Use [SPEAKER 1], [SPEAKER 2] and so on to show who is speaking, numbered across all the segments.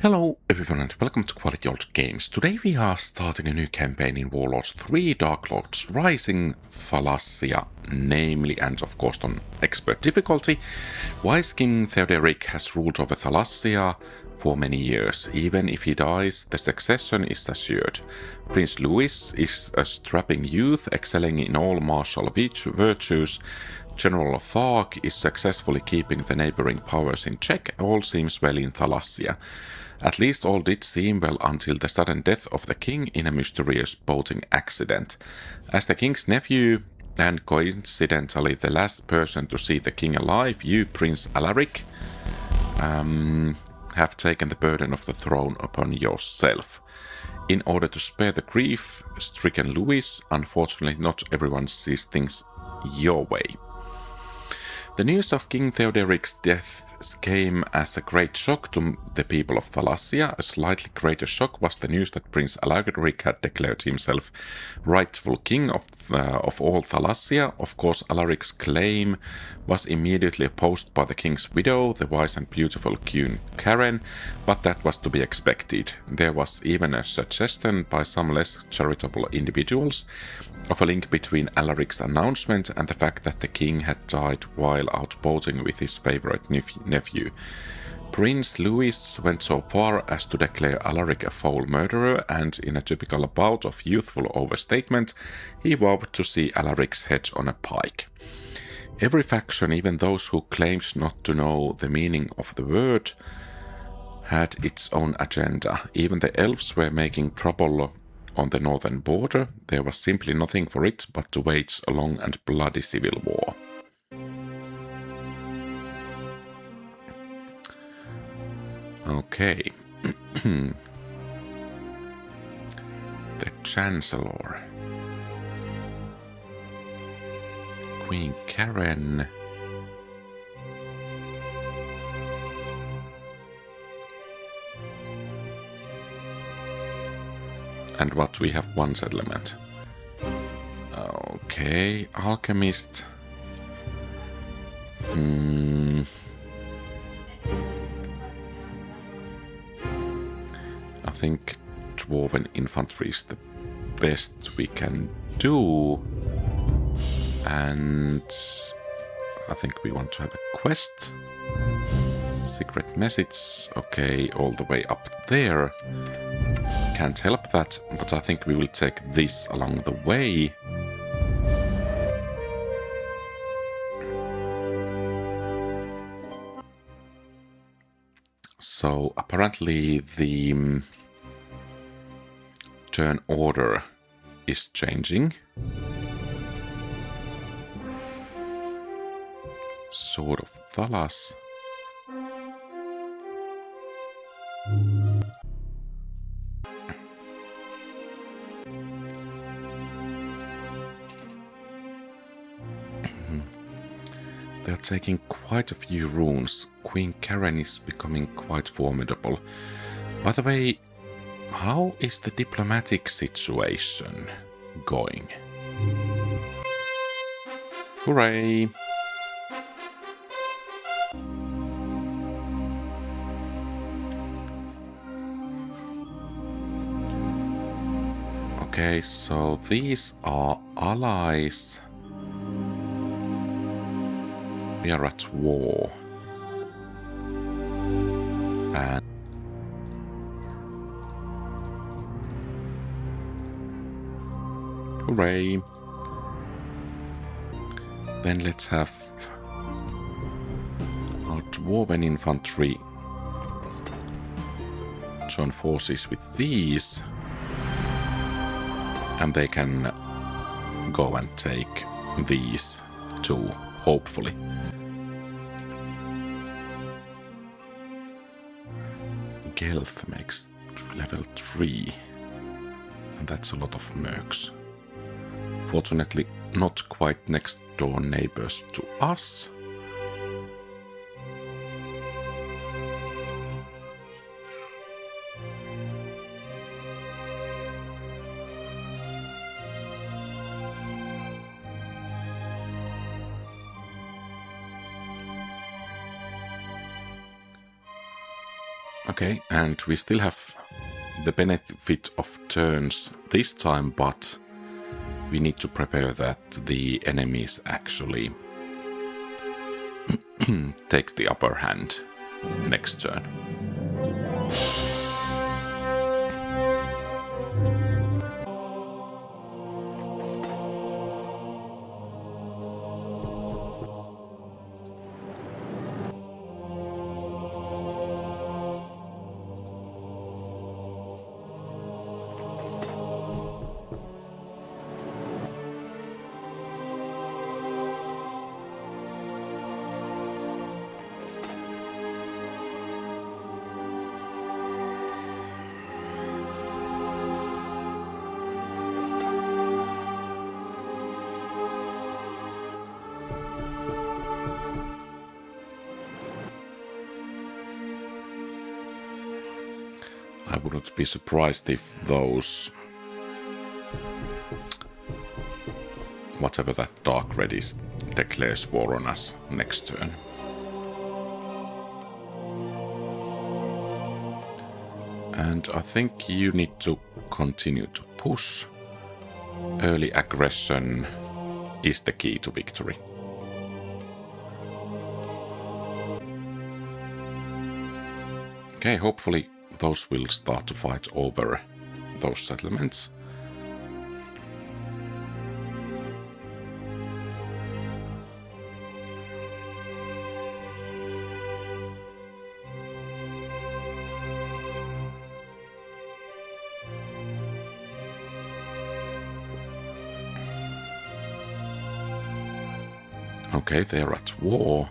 [SPEAKER 1] Hello everyone and welcome to Quality Old Games. Today we are starting a new campaign in Warlords 3 Darklords Rising Thalassia, namely and of course on expert difficulty. Wise King Theoderic has ruled over Thalassia for many years. Even if he dies, the succession is assured. Prince Louis is a strapping youth excelling in all martial virtues. General Thark is successfully keeping the neighboring powers in check. All seems well in Thalassia. At least all did seem well until the sudden death of the king in a mysterious boating accident. As the king's nephew, and coincidentally the last person to see the king alive, you, Prince Alaric, have taken the burden of the throne upon yourself. In order to spare the grief-stricken Louis, unfortunately not everyone sees things your way. The news of King Theoderic's death came as a great shock to the people of Thalassia. A slightly greater shock was the news that Prince Alaric had declared himself rightful king of all Thalassia. Of course, Alaric's claim was immediately opposed by the king's widow, the wise and beautiful Queen Karen, but that was to be expected. There was even a suggestion by some less charitable individuals of a link between Alaric's announcement and the fact that the king had died while out boating with his favorite nephew. Prince Louis went so far as to declare Alaric a foul murderer, and in a typical bout of youthful overstatement, he vowed to see Alaric's head on a pike. Every faction, even those who claimed not to know the meaning of the word, had its own agenda. Even the elves were making trouble on the northern border. There was simply nothing for it but to wage a long and bloody civil war. Okay. The Chancellor. Queen Karen. And what, we have one settlement. Okay, Alchemist. I think Dwarven Infantry is the best we can do. And I think we want to have a quest. Secret message. Okay, all the way up there. Can't help that, but I think we will take this along the way. So apparently the turn order is changing. Sword of Thalas. They're taking quite a few runes. Queen Karen is becoming quite formidable. By the way, how is the diplomatic situation going? Hooray! Okay, so these are allies. We are at war. And hooray. Then let's have our Dwarven Infantry join forces with these. And they can go and take these too, hopefully. Gelth makes level 3, and that's a lot of mercs. Fortunately, not quite next door neighbors to us. Okay, and we still have the benefit of turns this time, but we need to prepare that the enemies actually takes the upper hand next turn. I wouldn't be surprised if those, whatever that dark red is, declares war on us next turn. And I think you need to continue to push. Early aggression is the key to victory. Okay, hopefully those will start to fight over those settlements. Okay, they're at war.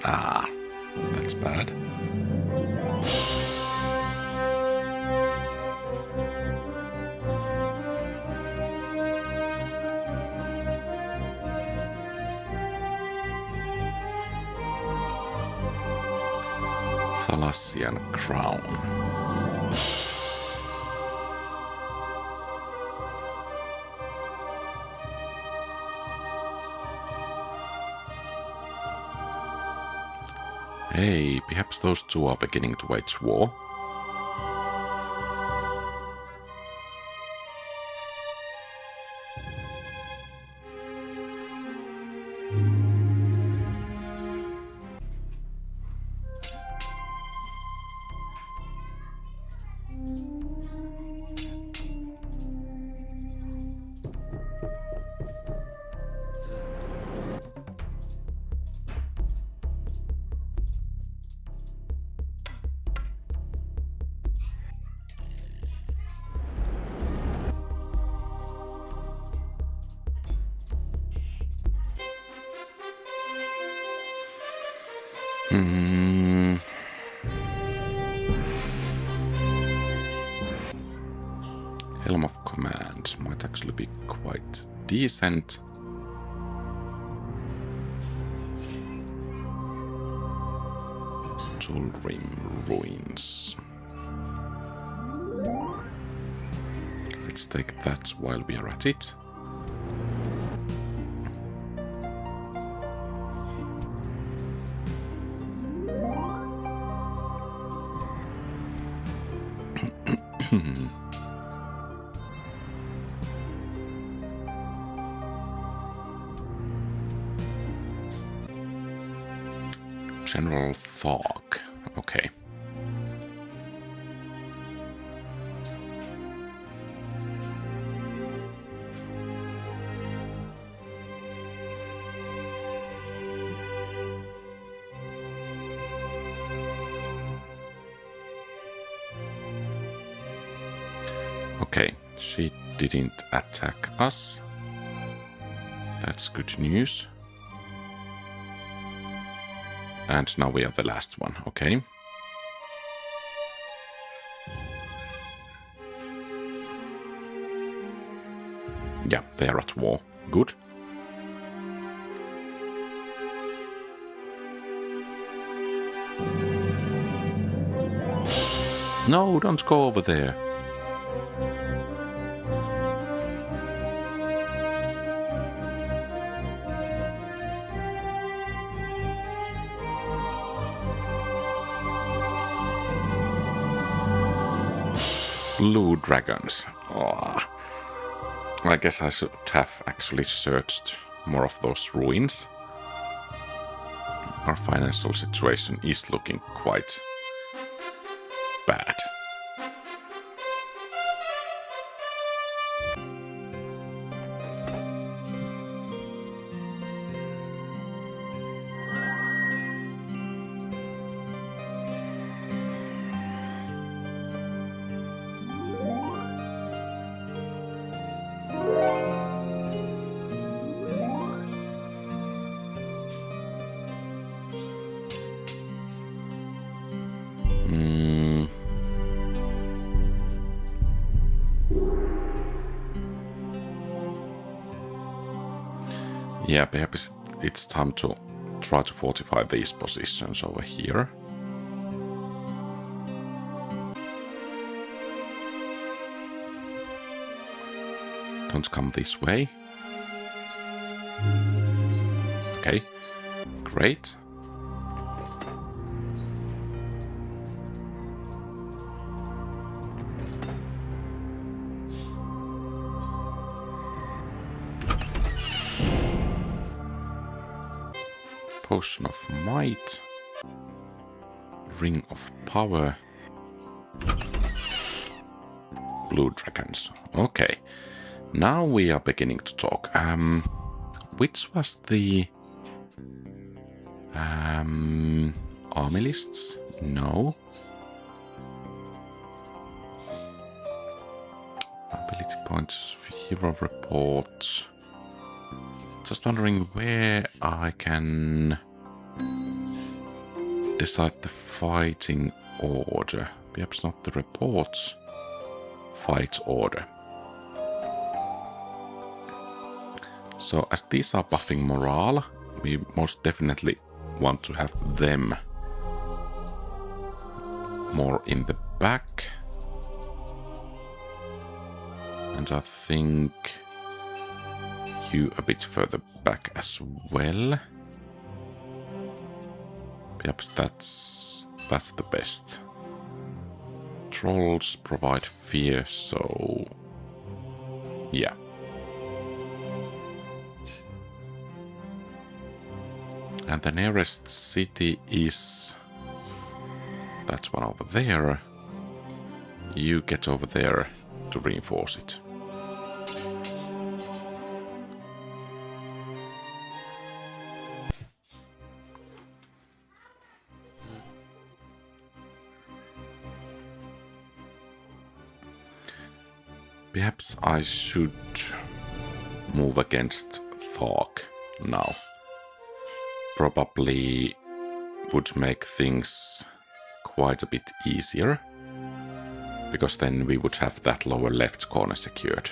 [SPEAKER 1] Ah, that's bad. Thalassian crown. Hey, perhaps those two are beginning to wage war. Helm of Command might actually be quite decent. Tulrim Ruins. Let's take that while we are at it. General Thog. Okay. Okay, she didn't attack us. That's good news. And now we are the last one, okay. Yeah, they are at war. Good. No, don't go over there. Blue dragons. Oh, I guess I should have actually searched more of those ruins. Our financial situation is looking quite bad. Yeah, perhaps it's time to try to fortify these positions over here. Don't come this way. Okay, great. Potion of Might, Ring of Power, Blue Dragons. Okay, now we are beginning to talk. Which was the army lists? No. Ability points, hero reports. Just wondering where I can decide the fighting order. Perhaps not the reports. Fight order. So as these are buffing morale, we most definitely want to have them more in the back. And I think you a bit further back as well. Perhaps that's the best. Trolls provide fear, so yeah. And the nearest city is that one over there. You get over there to reinforce it. Perhaps I should move against Thog now. Probably would make things quite a bit easier, because then we would have that lower left corner secured.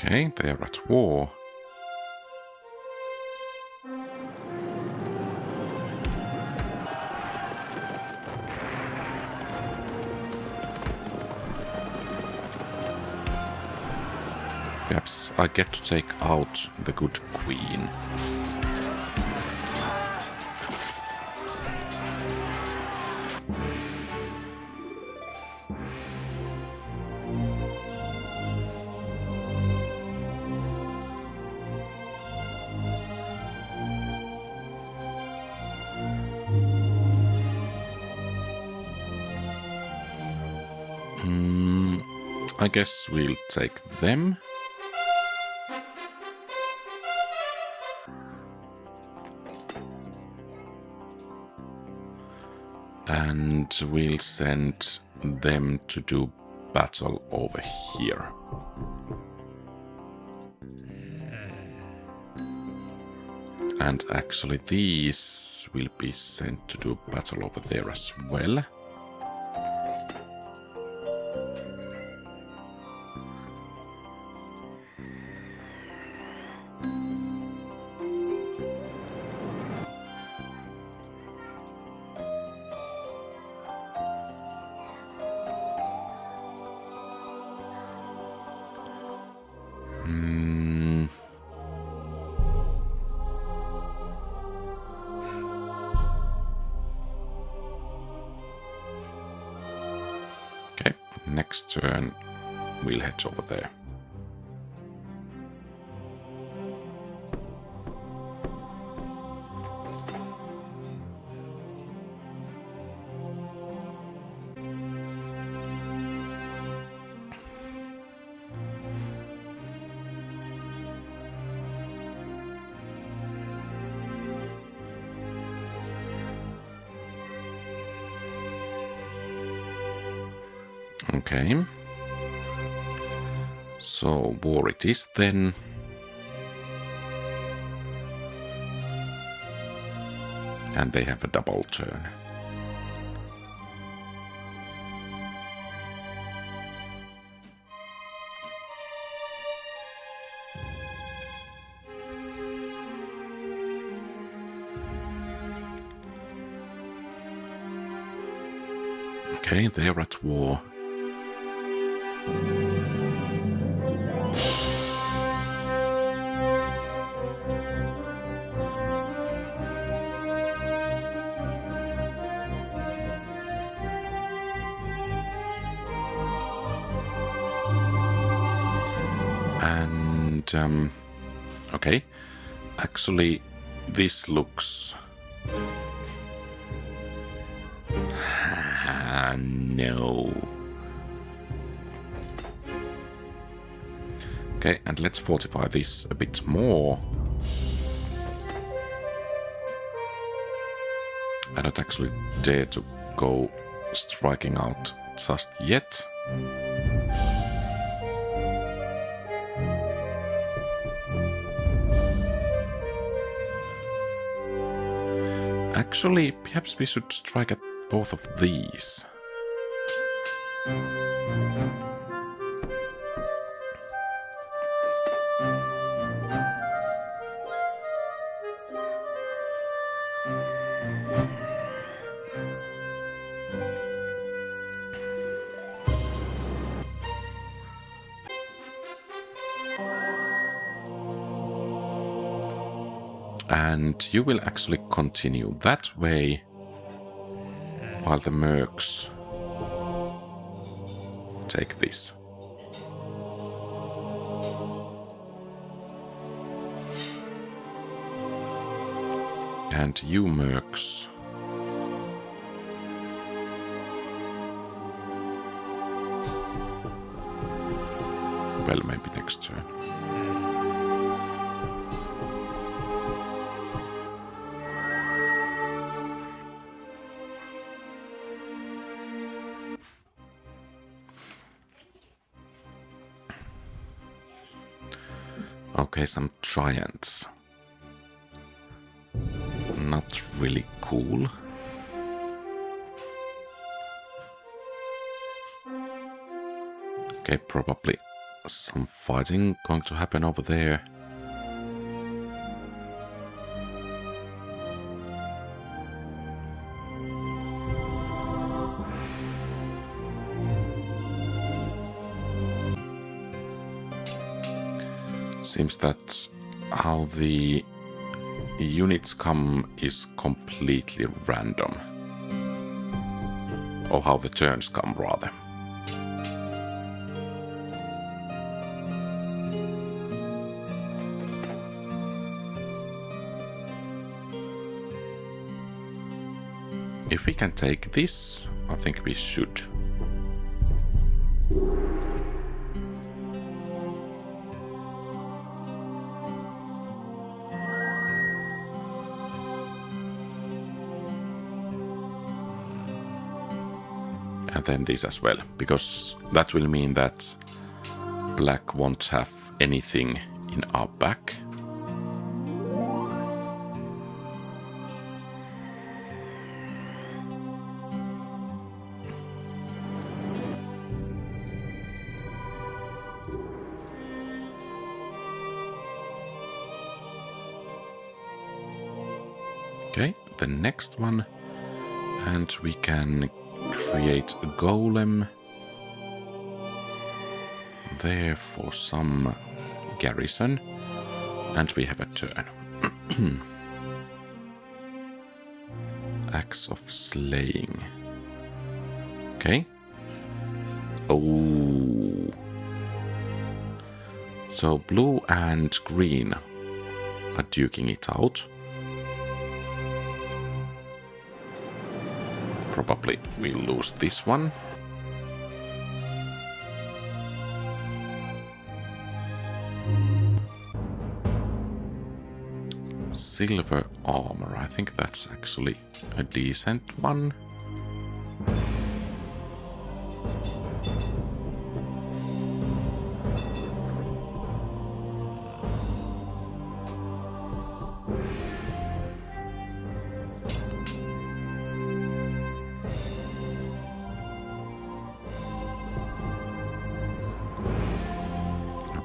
[SPEAKER 1] Okay, they are at war. Perhaps I get to take out the good queen. I guess we'll take them. And we'll send them to do battle over here. And actually these will be sent to do battle over there as well. Okay, next turn we'll head over there. Okay. So war it is then. And they have a double turn. Okay, they're at war. And, okay, actually this looks... no. Okay, and let's fortify this a bit more. I don't actually dare to go striking out just yet. Actually, perhaps we should strike at both of these. And you will actually continue that way while the mercs take this. And you mercs well, maybe next turn. Okay, some giants. Not really cool. Okay, probably some fighting going to happen over there. Seems that how the units come is completely random. Or how the turns come, rather. If we can take this, I think we should. And then this as well, because that will mean that black won't have anything in our back. Okay, the next one, and we can create a golem there for some garrison, and we have a turn. Axe of Slaying. Okay. Oh. So blue and green are duking it out. Probably we'll lose this one. Silver armor, I think that's actually a decent one.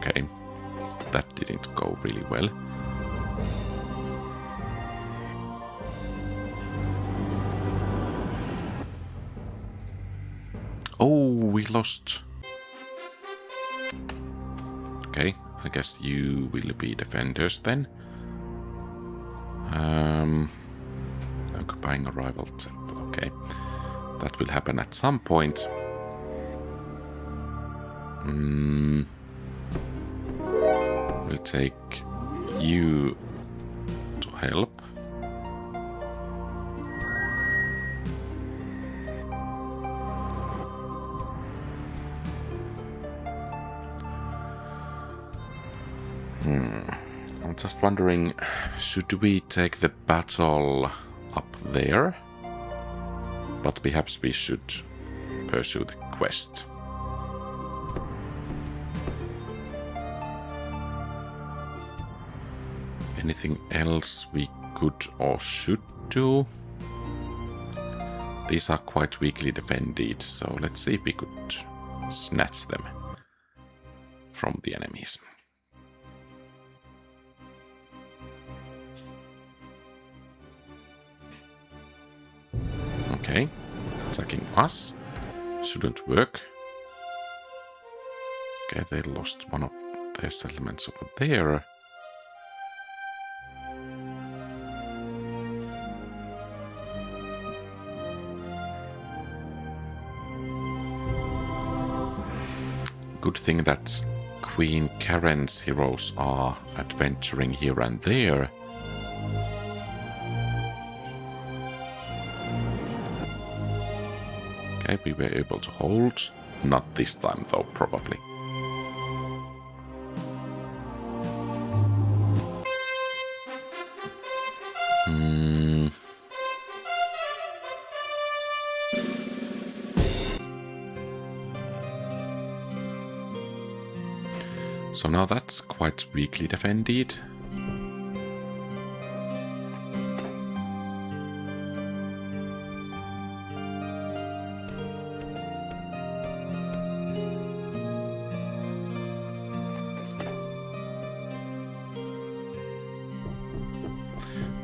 [SPEAKER 1] Okay, that didn't go really well. Oh, we lost. Okay, I guess you will be defenders then. Occupying a rival temple. Okay, that will happen at some point. We'll take you to help. I'm just wondering, should we take the battle up there? But perhaps we should pursue the quest. Anything else we could or should do? These are quite weakly defended, so let's see if we could snatch them from the enemies. Okay, attacking us shouldn't work. Okay, they lost one of their settlements over there. Good thing that Queen Karen's heroes are adventuring here and there. Okay, we were able to hold. Not this time though, probably. So now that's quite weakly defended.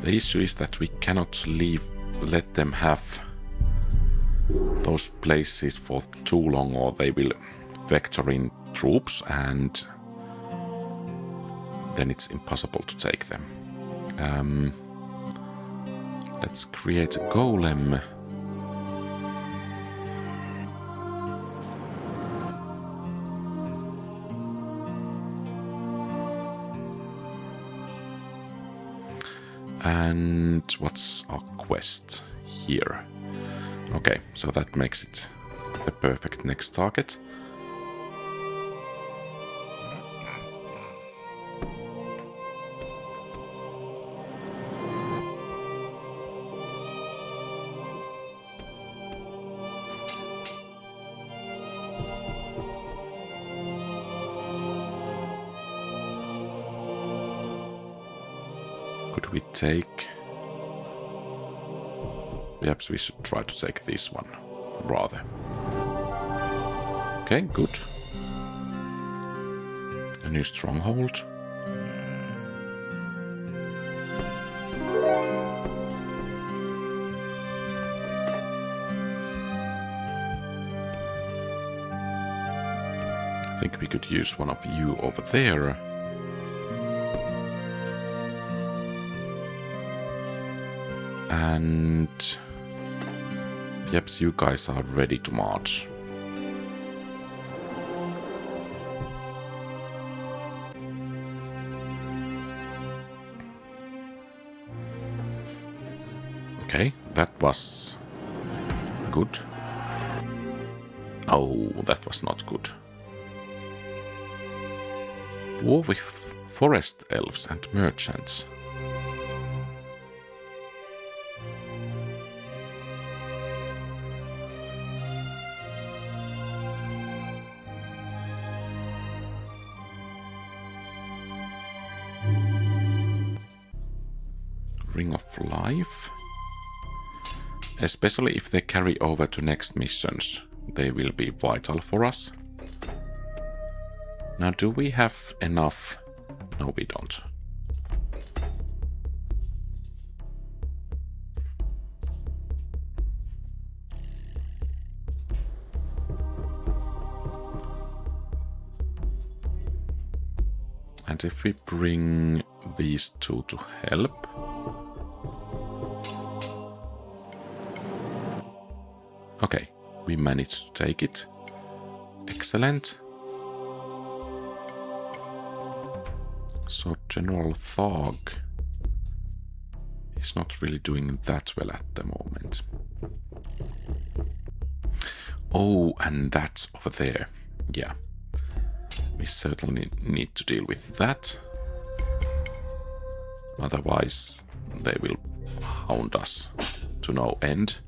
[SPEAKER 1] The issue is that we cannot let them have those places for too long, or they will vector in troops and then it's impossible to take them. Let's create a golem. And what's our quest here? Okay, so that makes it the perfect next target. Could we take... Perhaps we should try to take this one, rather. Okay, good. A new stronghold. I think we could use one of you over there. And perhaps you guys are ready to march. Okay, that was good. Oh, that was not good. War with forest elves and merchants. Ring of Life. Especially if they carry over to next missions, they will be vital for us. Now, do we have enough? No, we don't. And if we bring these two to help... Okay, we managed to take it. Excellent. So General Thog is not really doing that well at the moment. Oh, and that's over there. Yeah. We certainly need to deal with that. Otherwise, they will hound us to no end.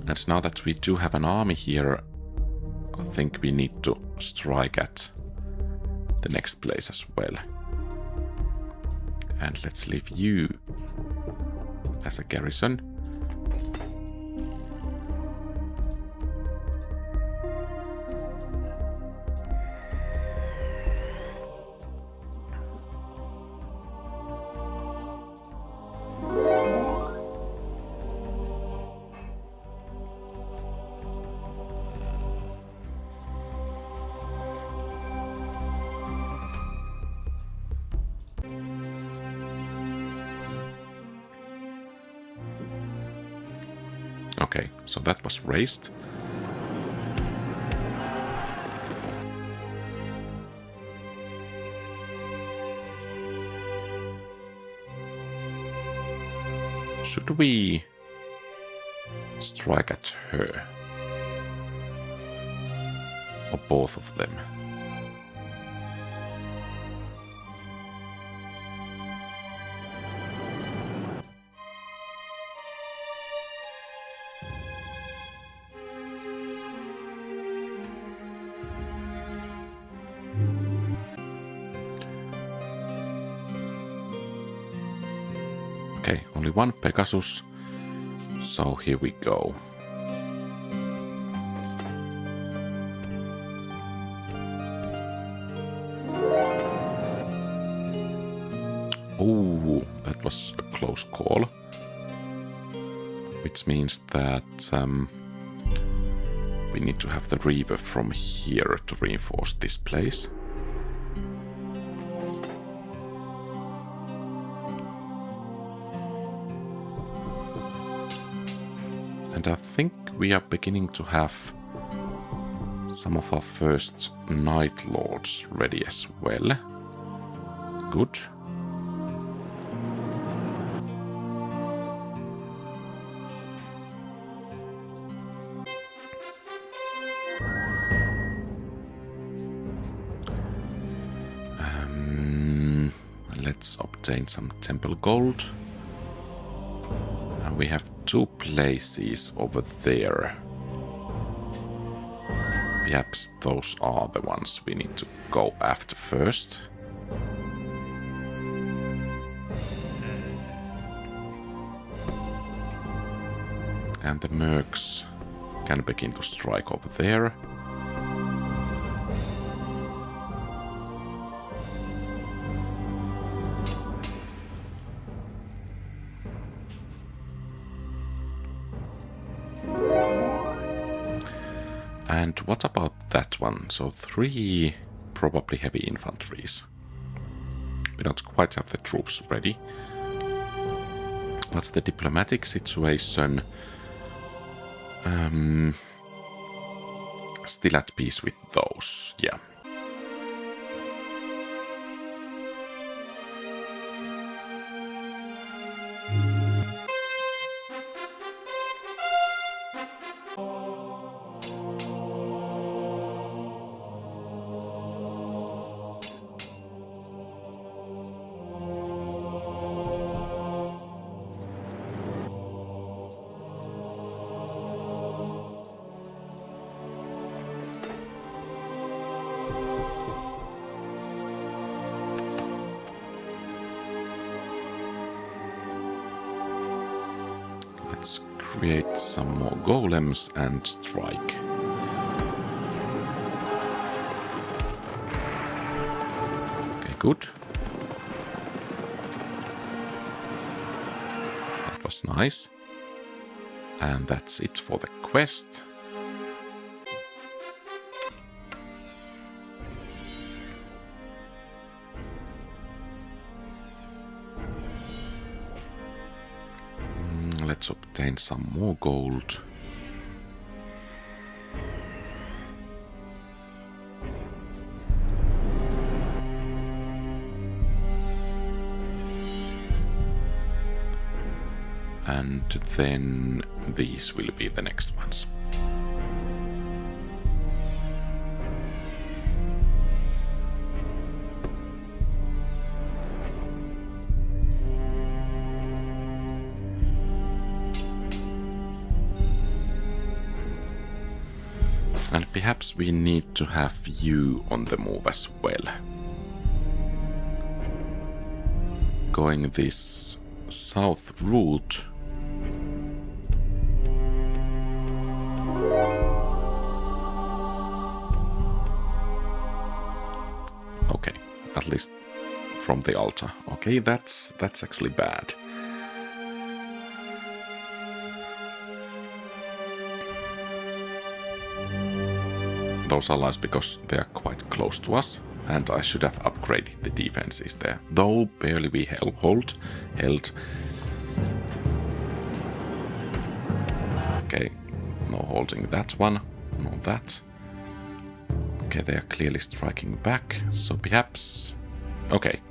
[SPEAKER 1] And now that we do have an army here, I think we need to strike at the next place as well. And let's leave you as a garrison. Okay, so that was raised. Should we strike at her? Or both of them? Okay, only one Pegasus, so here we go. Oh, that was a close call. Which means that we need to have the Reaver from here to reinforce this place. And I think we are beginning to have some of our first Night Lords ready as well. Good. Let's obtain some temple gold. And we have 2 places over there. Perhaps those are the ones we need to go after first. And the mercs can begin to strike over there. And what about that one? So 3 probably heavy infantries. We don't quite have the troops ready. What's the diplomatic situation? Still at peace with those, yeah. Let's create some more golems and strike. Okay, good. That was nice. And that's it for the quest. Let's obtain some more gold. And then these will be the next ones. And perhaps we need to have you on the move as well. Going this south route. Okay, at least from the altar. Okay, that's actually bad. Those allies because they are quite close to us, and I should have upgraded the defenses there. Though barely we held. Okay, no holding that one, no that. Okay, they are clearly striking back, so perhaps... Okay.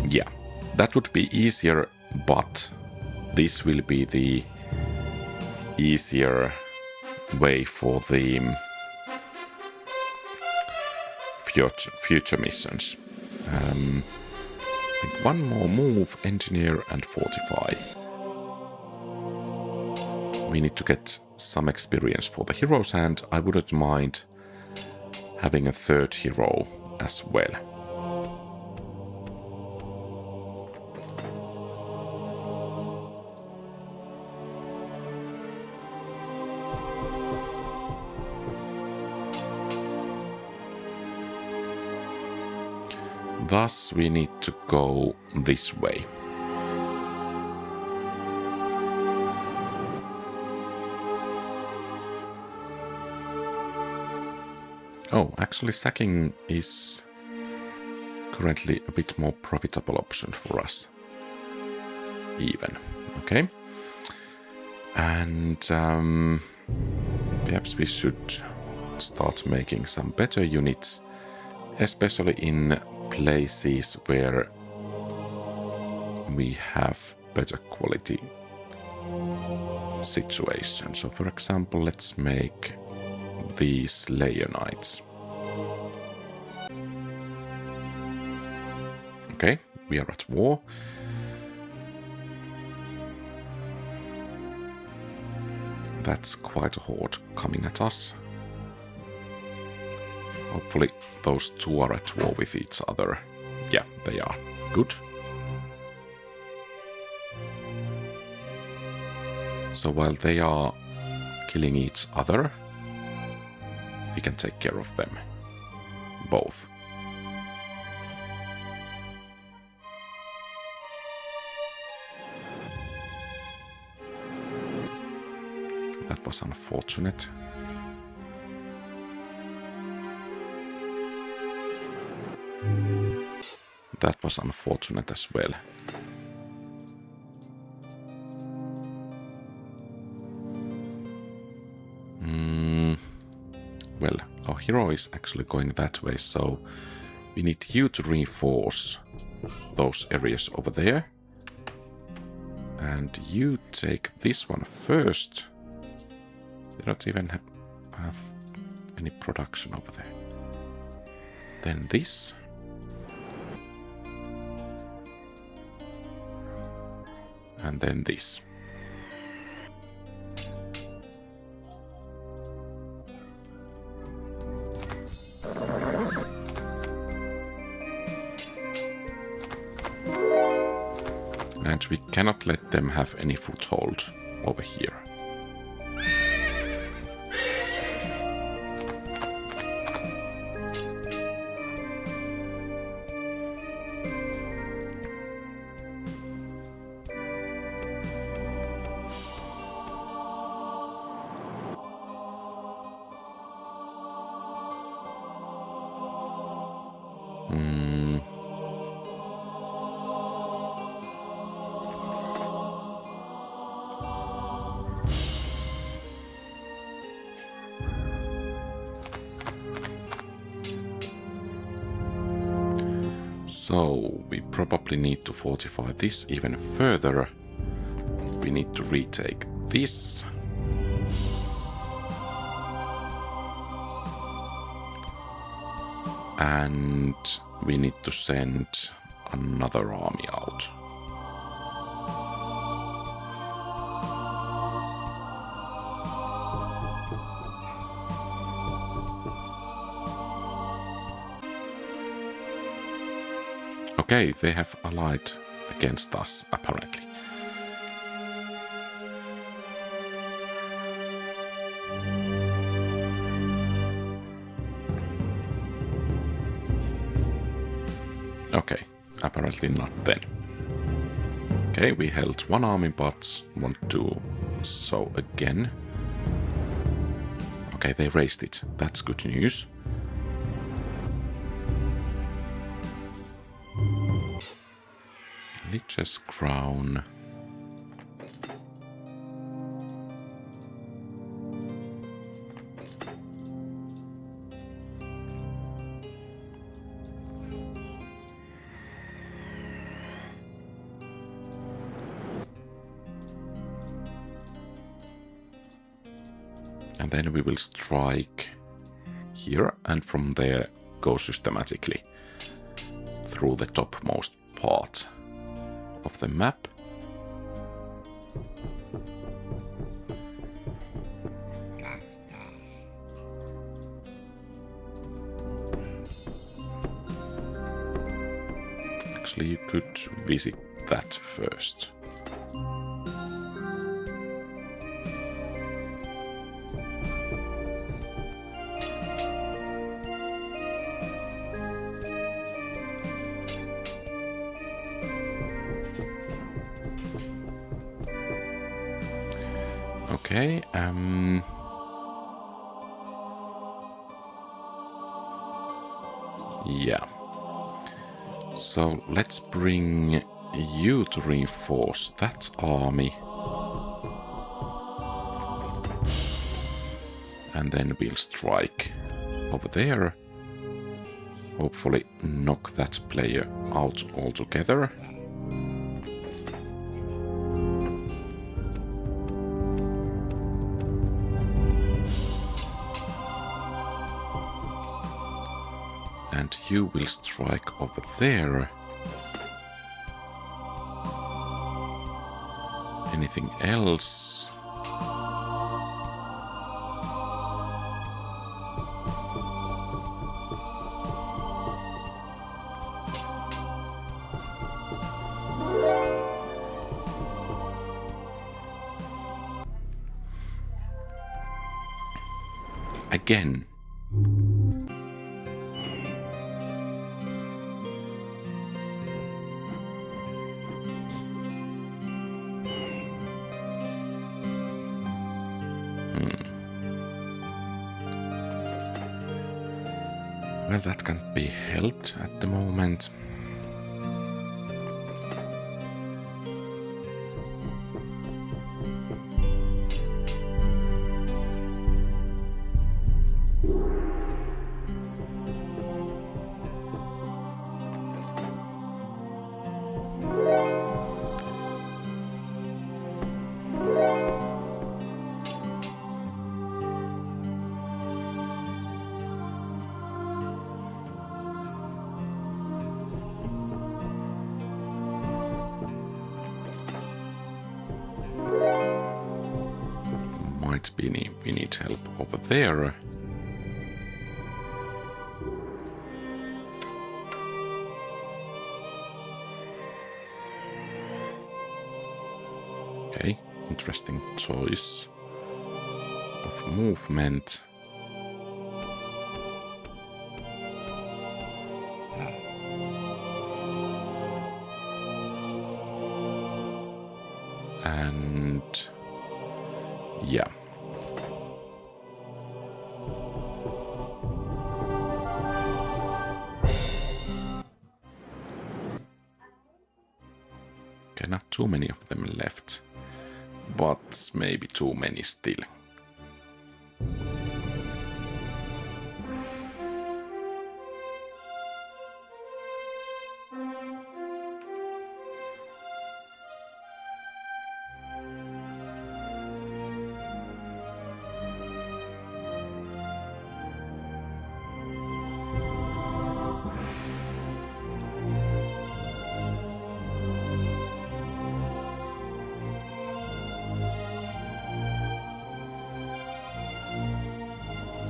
[SPEAKER 1] Yeah, that would be easier, but this will be the easier way for the future missions. I think one more move, engineer and fortify. We need to get some experience for the heroes, and I wouldn't mind having a third hero as well. Thus, we need to go this way. Oh, actually sacking is currently a bit more profitable option for us. Even. Okay. And perhaps we should start making some better units, especially in places where we have better quality situation. So for example, let's make these Layer Knights. Okay, we are at war. That's quite a horde coming at us. Hopefully those two are at war with each other. Yeah, they are. Good. So while they are killing each other, we can take care of them. Both. That was unfortunate. That was unfortunate as well. Well, our hero is actually going that way, so we need you to reinforce those areas over there. And you take this one first. They don't even have any production over there. Then this. And then this. And we cannot let them have any foothold over here. So we probably need to fortify this even further. We need to retake this. And we need to send another army out. Okay, they have allied against us, apparently. Okay, apparently not then. Okay, we held one army, but want to do so again. Okay, they raised it. That's good news. Lich's crown. And then we will strike here, and from there go systematically through the topmost part of the map. Actually, you could visit that first. Okay, yeah. So let's bring you to reinforce that army. And then we'll strike over there. Hopefully knock that player out altogether. And you will strike over there. Anything else? again. Well, that can't be helped at the moment. Might be we need help over there. Okay, interesting choice of movement. And yeah. Okay, not too many of them left, but maybe too many still.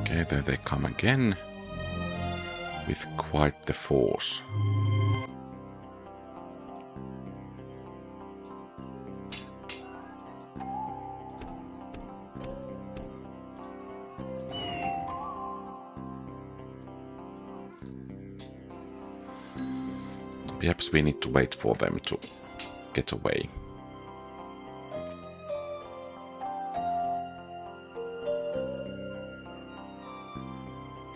[SPEAKER 1] Okay, there they come again, with quite the force. Perhaps we need to wait for them to get away.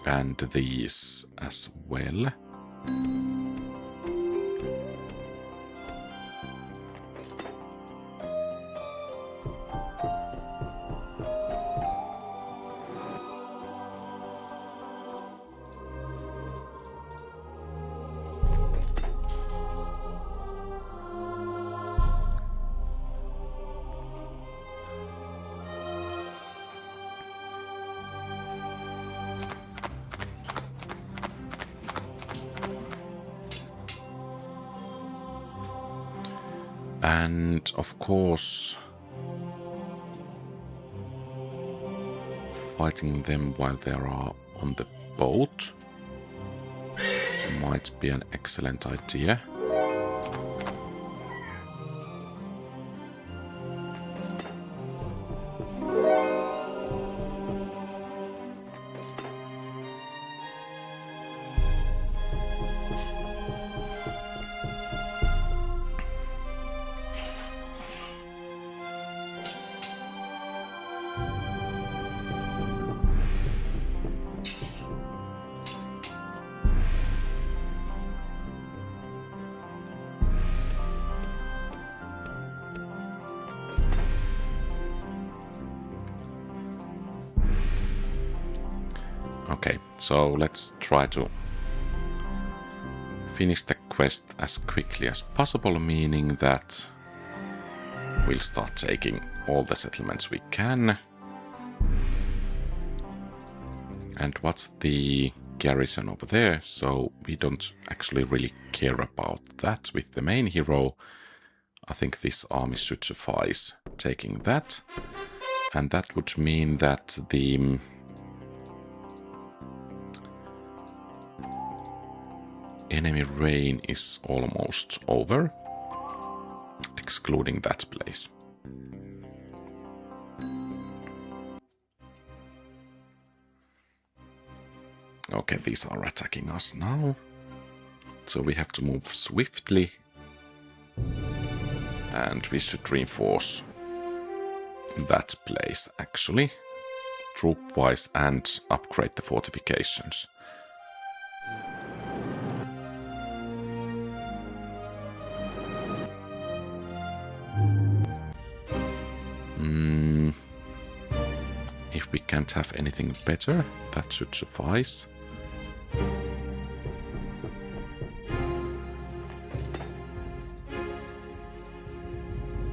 [SPEAKER 1] And these as well. And of course, fighting them while they are on the boat might be an excellent idea. Okay, so let's try to finish the quest as quickly as possible, meaning that we'll start taking all the settlements we can. And what's the garrison over there? So we don't actually really care about that with the main hero. I think this army should suffice taking that. And that would mean that the enemy reign is almost over, excluding that place. Okay, these are attacking us now. So we have to move swiftly. And we should reinforce that place, actually. Troop-wise, and upgrade the fortifications. If we can't have anything better, that should suffice.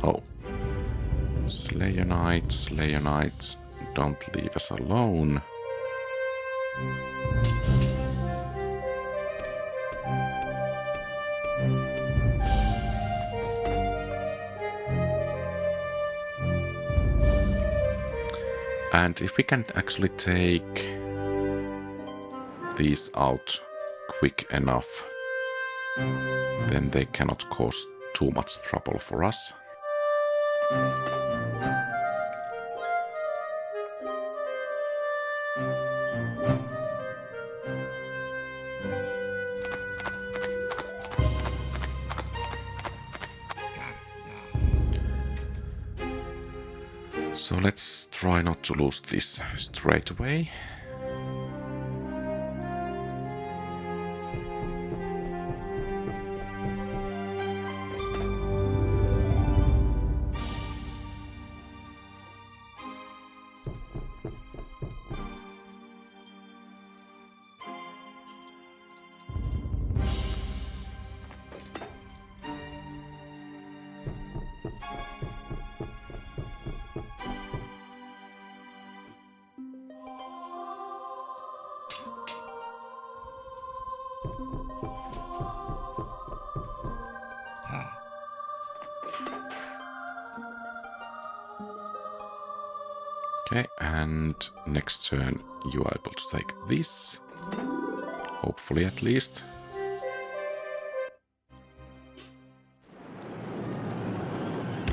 [SPEAKER 1] Oh. Slayer Knights, don't leave us alone. And if we can actually take these out quick enough, then they cannot cause too much trouble for us. So let's try not to lose this straight away. Okay, and next turn you are able to take this. Hopefully, at least.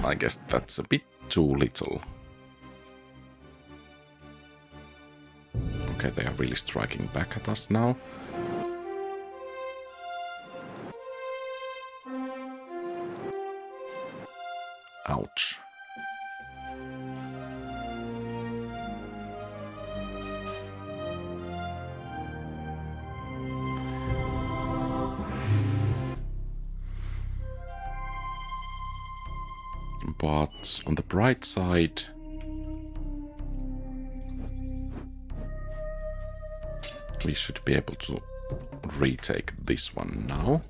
[SPEAKER 1] I guess that's a bit too little. Okay, they are really striking back at us now. Ouch. But on the bright side, we should be able to retake this one now.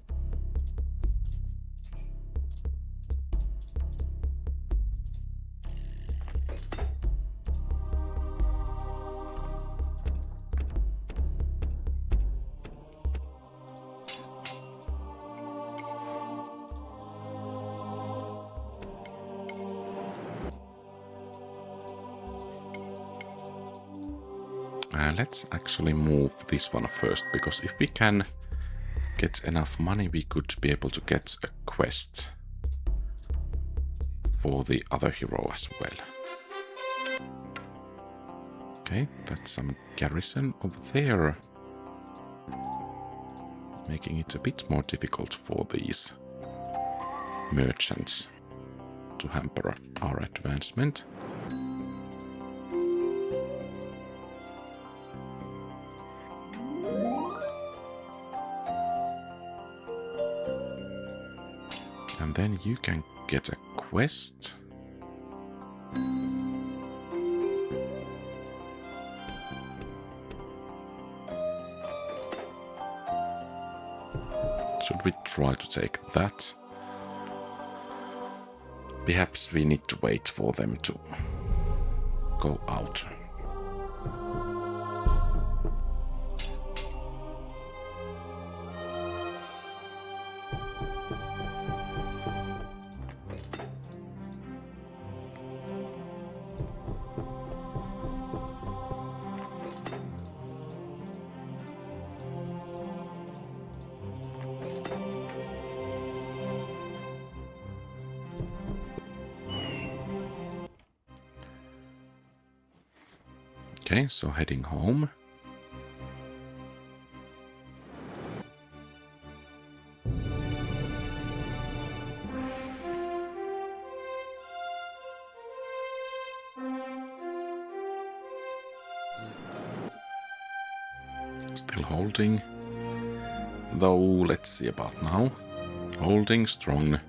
[SPEAKER 1] Let's actually move this one first, because if we can get enough money, we could be able to get a quest for the other hero as well. Okay, that's some garrison over there, making it a bit more difficult for these merchants to hamper our advancement. And then you can get a quest. Should we try to take that? Perhaps we need to wait for them to go out. Okay, so heading home. Still holding. Though, let's see about now. Holding strong.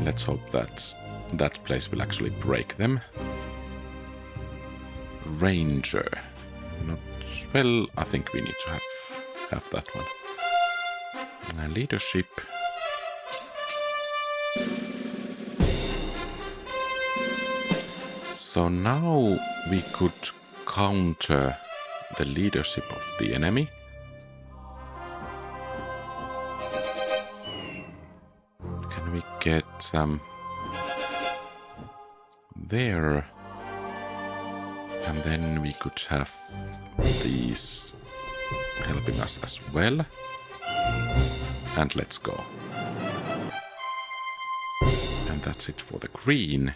[SPEAKER 1] Let's hope that that place will actually break them. Ranger. Not well, I think we need to have that one. Leadership. So now we could counter the leadership of the enemy. Can we get there? And then we could have these helping us as well. And let's go. And that's it for the green.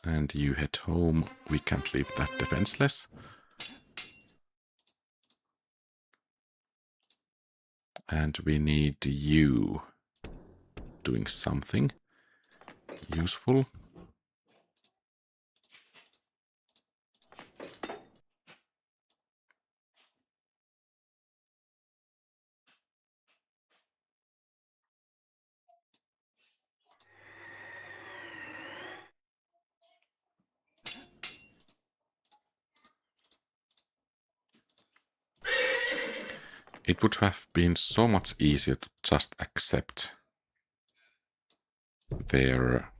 [SPEAKER 1] And you head home. We can't leave that defenseless. And we need you doing something useful. It would have been so much easier to just accept their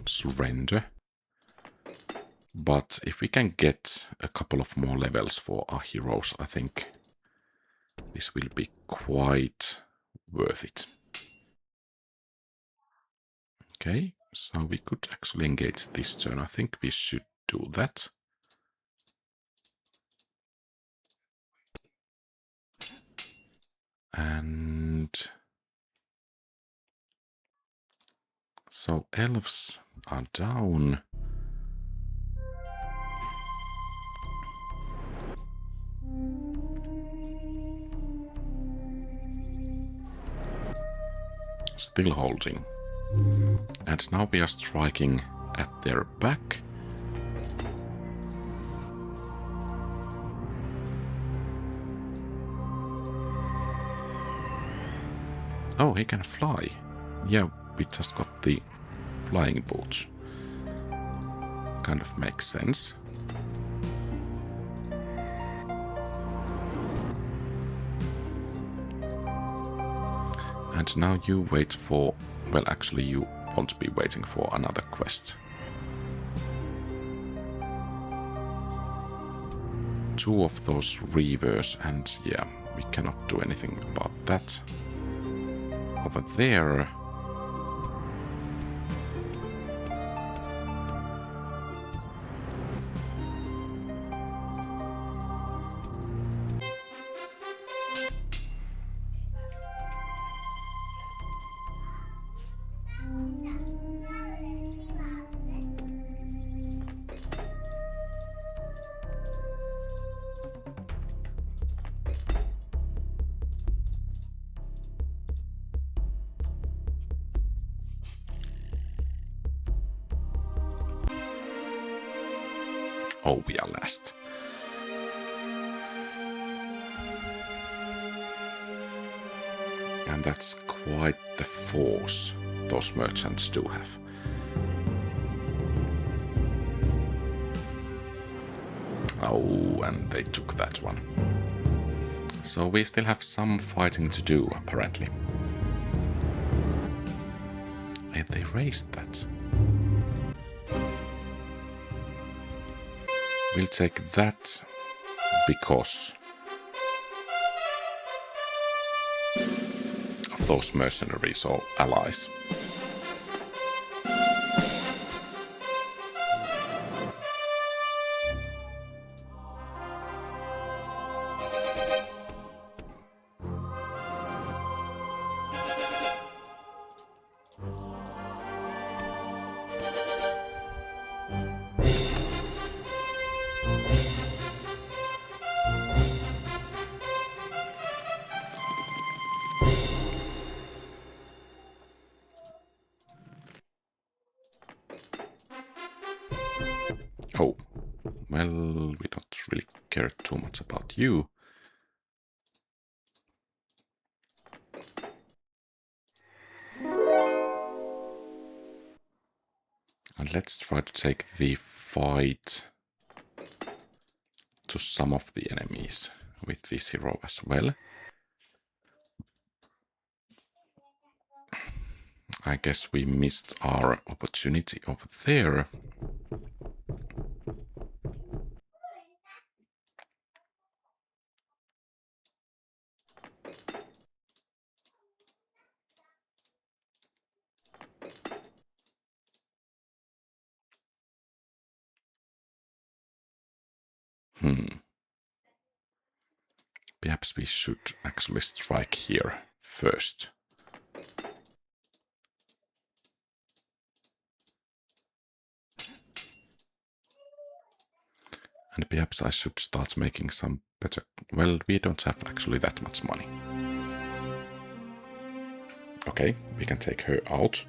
[SPEAKER 1] surrender. But if we can get a couple of more levels for our heroes, I think this will be quite worth it. Okay, so we could actually engage this turn. I think we should do that. And so elves are down. Still holding. And now we are striking at their back. Oh, he can fly. Yeah, we just got the flying boots. Kind of makes sense. And now you wait for... Well, actually you won't be waiting for another quest. 2 of those reavers, and yeah, we cannot do anything about that. Over there... Oh, we are last. And that's quite the force those merchants do have. Oh, and they took that one. So we still have some fighting to do, apparently. And they raised that. We'll take that because of those mercenaries or allies. Oh, well, we don't really care too much about you. And let's try to take the fight to some of the enemies with this hero as well. I guess we missed our opportunity over there. Perhaps we should actually strike here first. And perhaps I should start making some better... Well, we don't have actually that much money. Okay, we can take her out.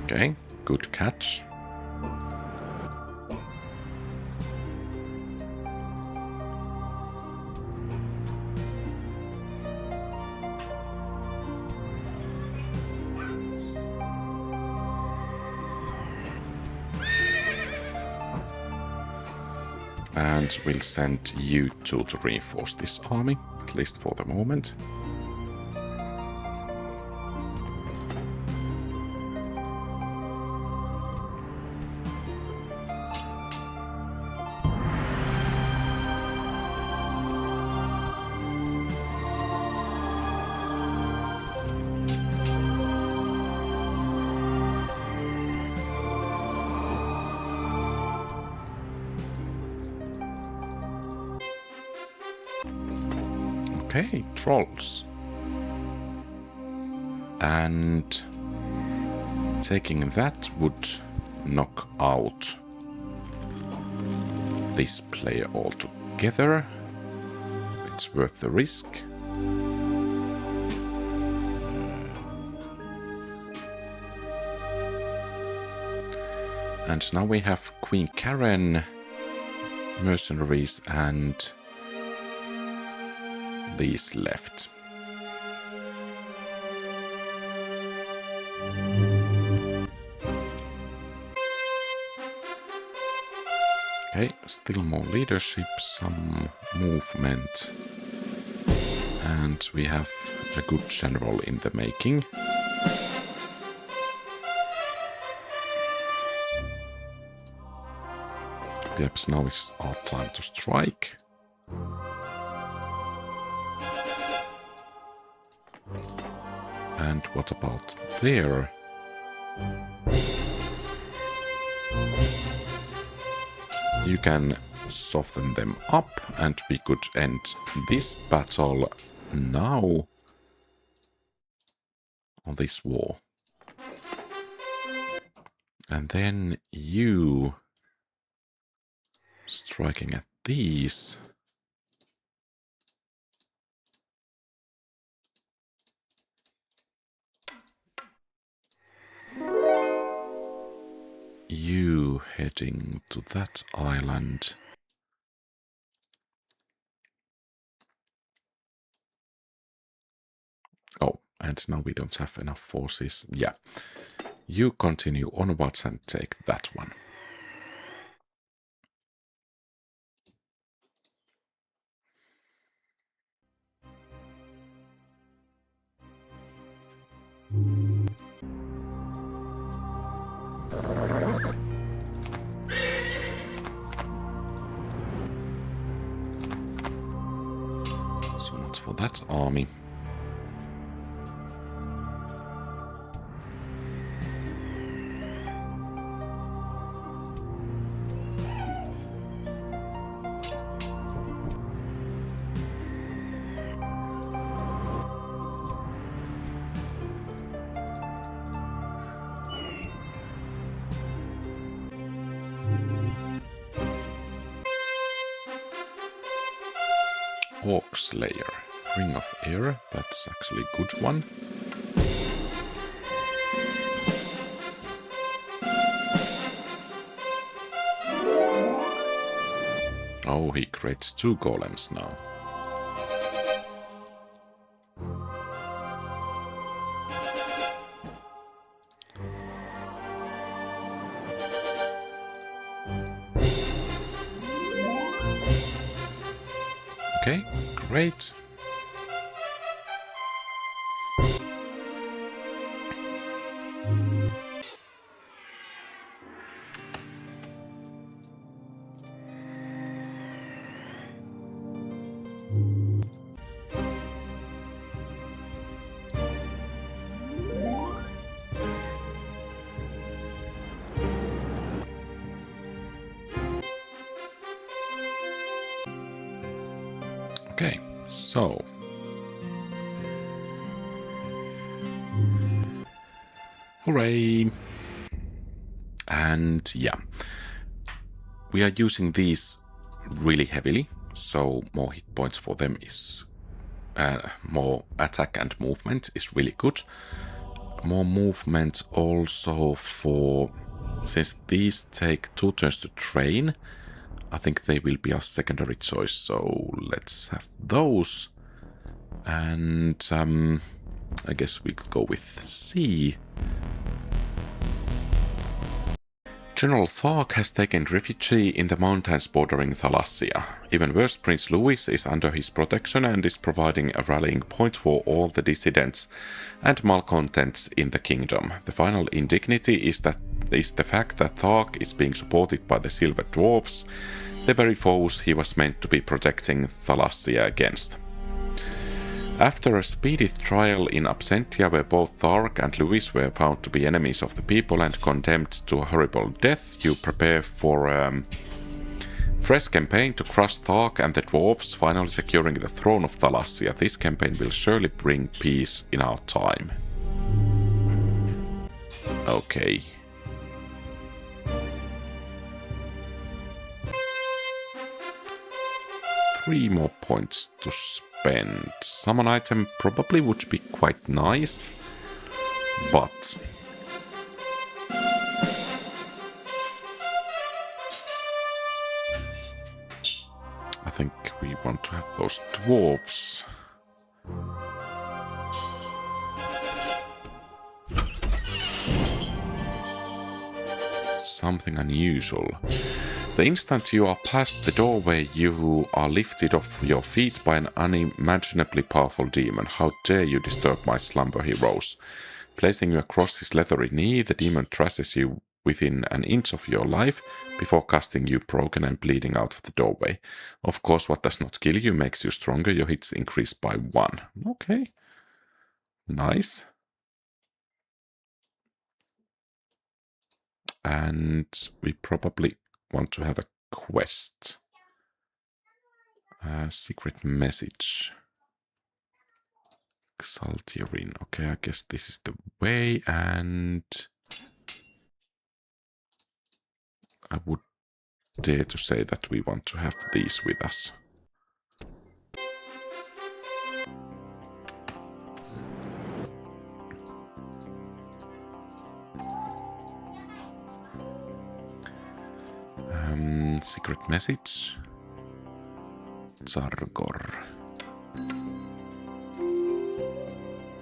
[SPEAKER 1] Okay, good catch. And we'll send you two to reinforce this army, at least for the moment. Okay, trolls. And taking that would knock out this player altogether. It's worth the risk. And now we have Queen Karen, mercenaries, and these left. Okay, still more leadership, some movement, and we have a good general in the making. Perhaps now is our time to strike. And what about there? You can soften them up and we could end this battle now on this war. And then you striking at these. You heading to that island. Oh, and now we don't have enough forces. Yeah. You continue onwards and take that one. So much for that army. Hawk Slayer. Ring of Air, that's actually a good one. Oh, he creates 2 golems now. Okay, great. Okay, so hooray! And yeah, we are using these really heavily, so more hit points for them is more attack and movement is really good. More movement also for, since these take 2 turns to train, I think they will be our secondary choice, so let's have those. And I guess we'll go with C. General Thark has taken refuge in the mountains bordering Thalassia. Even worse, Prince Louis is under his protection and is providing a rallying point for all the dissidents and malcontents in the kingdom. The final indignity is the fact that Thark is being supported by the Silver Dwarfs, the very foes he was meant to be protecting Thalassia against. After a speedy trial in absentia where both Thark and Louis were found to be enemies of the people and condemned to a horrible death, you prepare for a fresh campaign to crush Thark and the dwarves, finally securing the throne of Thalassia. This campaign will surely bring peace in our time. Okay. Three more points to spend. Summon item probably would be quite nice, but I think we want to have those dwarves. Something unusual. The instant you are past the doorway, you are lifted off your feet by an unimaginably powerful demon. How dare you disturb my slumber, he rose. Placing you across his leathery knee, the demon trashes you within an inch of your life before casting you broken and bleeding out of the doorway. Of course, what does not kill you makes you stronger. Your hits increase by 1. Okay. Nice. And we probably want to have a quest. Secret message. Xaltirin. Okay, I guess this is the way, and I would dare to say that we want to have these with us. Secret message. Zargor.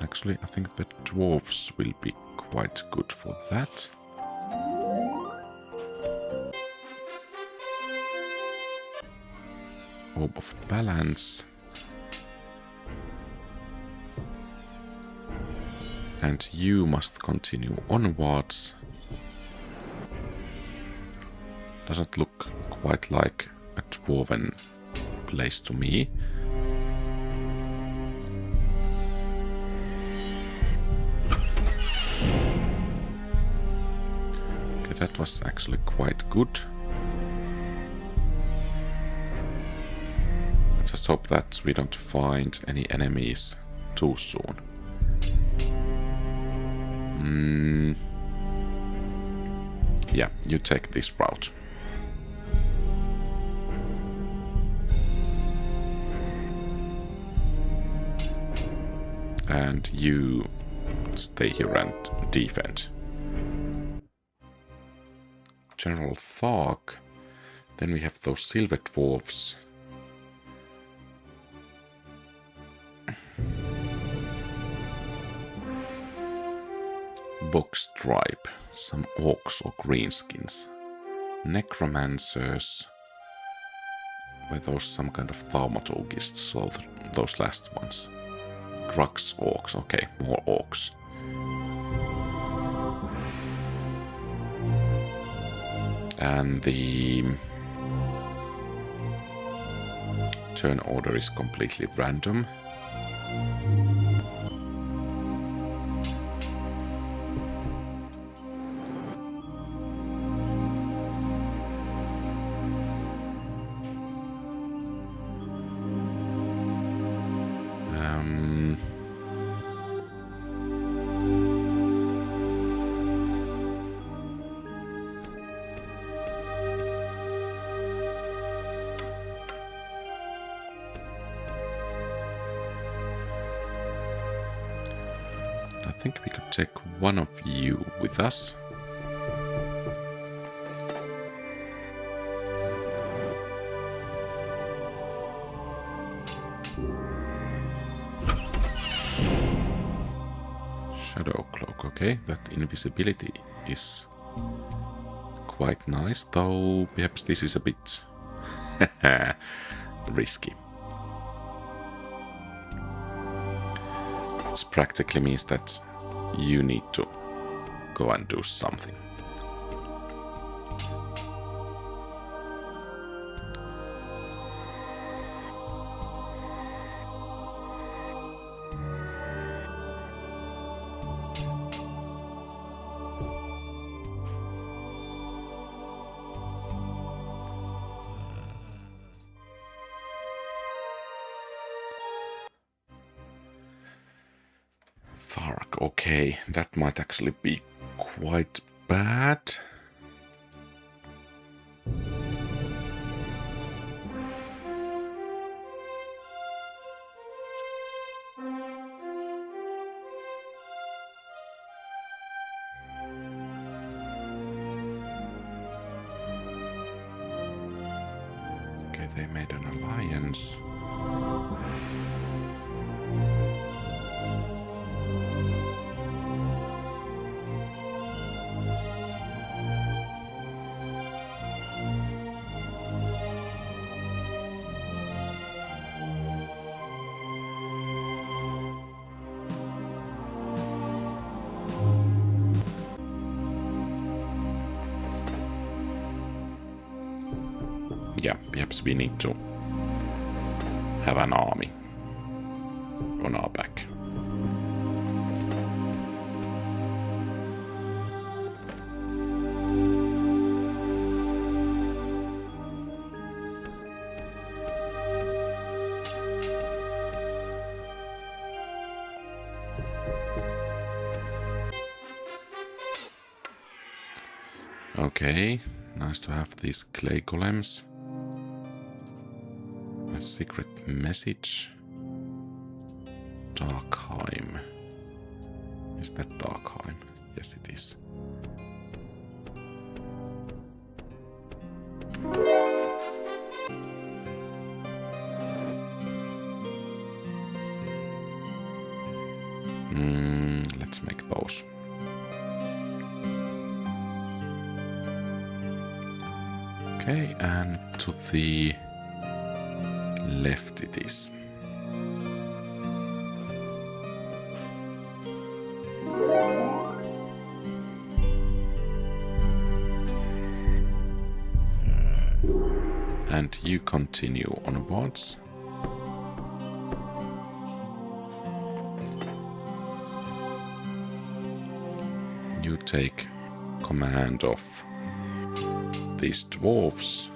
[SPEAKER 1] Actually, I think the dwarves will be quite good for that. Orb of Balance. And you must continue onwards. Doesn't look quite like a dwarven place to me. Okay, that was actually quite good. I just hope that we don't find any enemies too soon. Yeah, you take this route. And you stay here and defend. General Thog. Then we have those silver dwarves. Box tribe. Some orcs or greenskins. Necromancers. Were those some kind of thaumaturgists, or those last ones? Grux orcs, okay, more orcs. And the turn order is completely random. I think we could take one of you with us. Shadow cloak, okay, that invisibility is quite nice, though perhaps this is a bit risky. Which practically means that you need to go and do something. Thark, okay, that might actually be quite bad. Okay, they made an alliance. Yeah, perhaps we need to have an army on our back. Okay, nice to have these clay golems. A secret message. Darkheim. Is that Darkheim? Yes, it is. Let's make those. Okay, and to the left it is. And you continue onwards. You take command of these dwarves.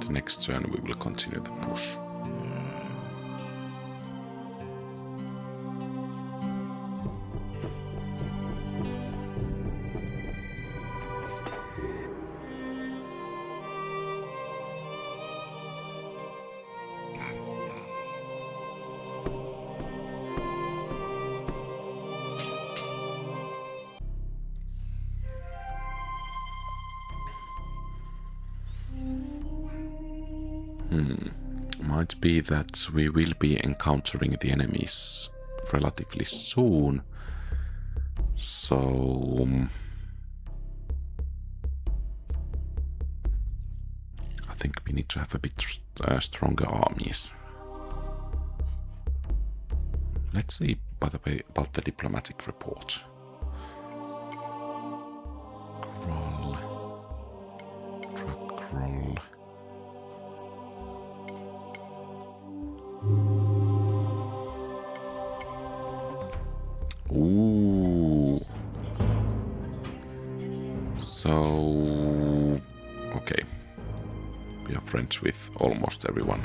[SPEAKER 1] The next turn we will continue the push. Might be that we will be encountering the enemies relatively soon. So I think we need to have a bit stronger armies. Let's see, by the way, about the diplomatic report. Roll. Truck roll. Ooh. So, okay. We are friends with almost everyone.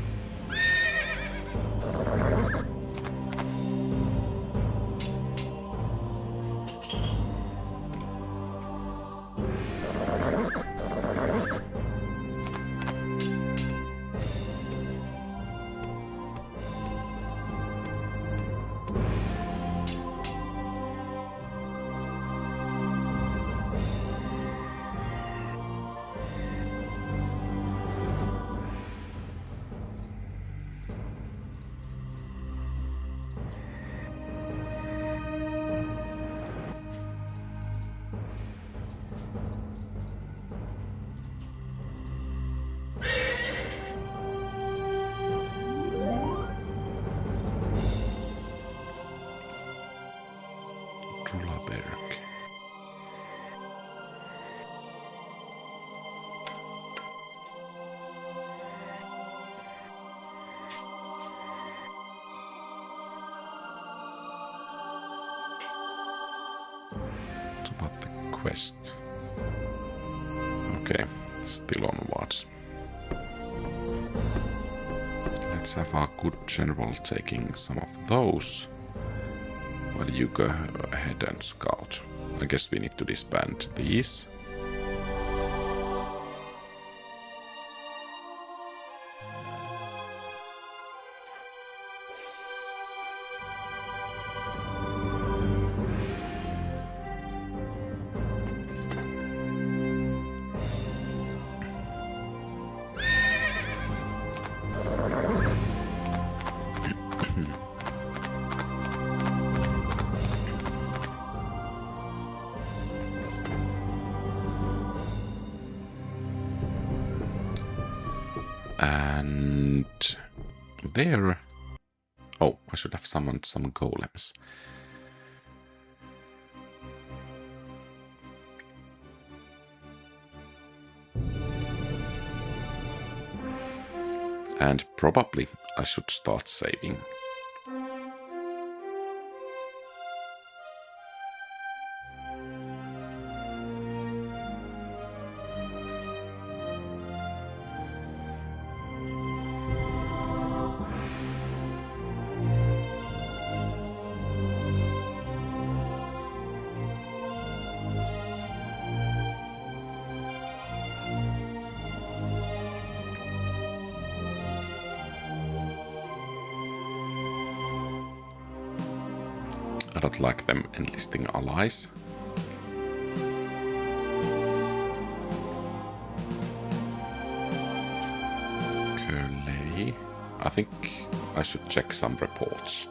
[SPEAKER 1] About the quest. Okay, still onwards. Let's have our good general taking some of those. While you go ahead and scout. I guess we need to disband these. And there... Oh, I should have summoned some golems. And probably I should start saving. I don't like them enlisting allies. Curley. I think I should check some reports.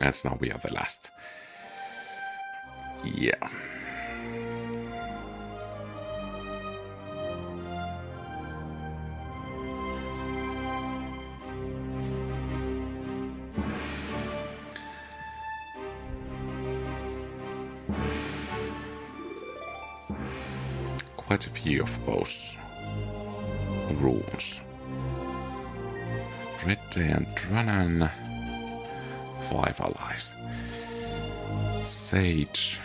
[SPEAKER 1] And now we are the last. Yeah. Quite a few of those rooms. Red Day and Dranan. 5 allies. Sage.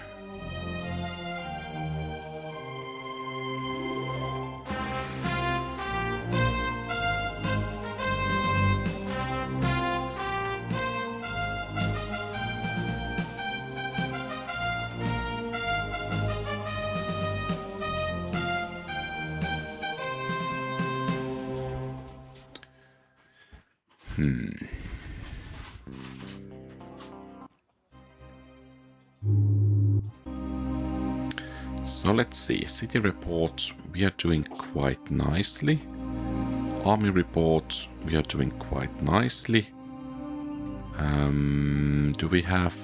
[SPEAKER 1] So let's see. City report, we are doing quite nicely. Army report, we are doing quite nicely. Do we have...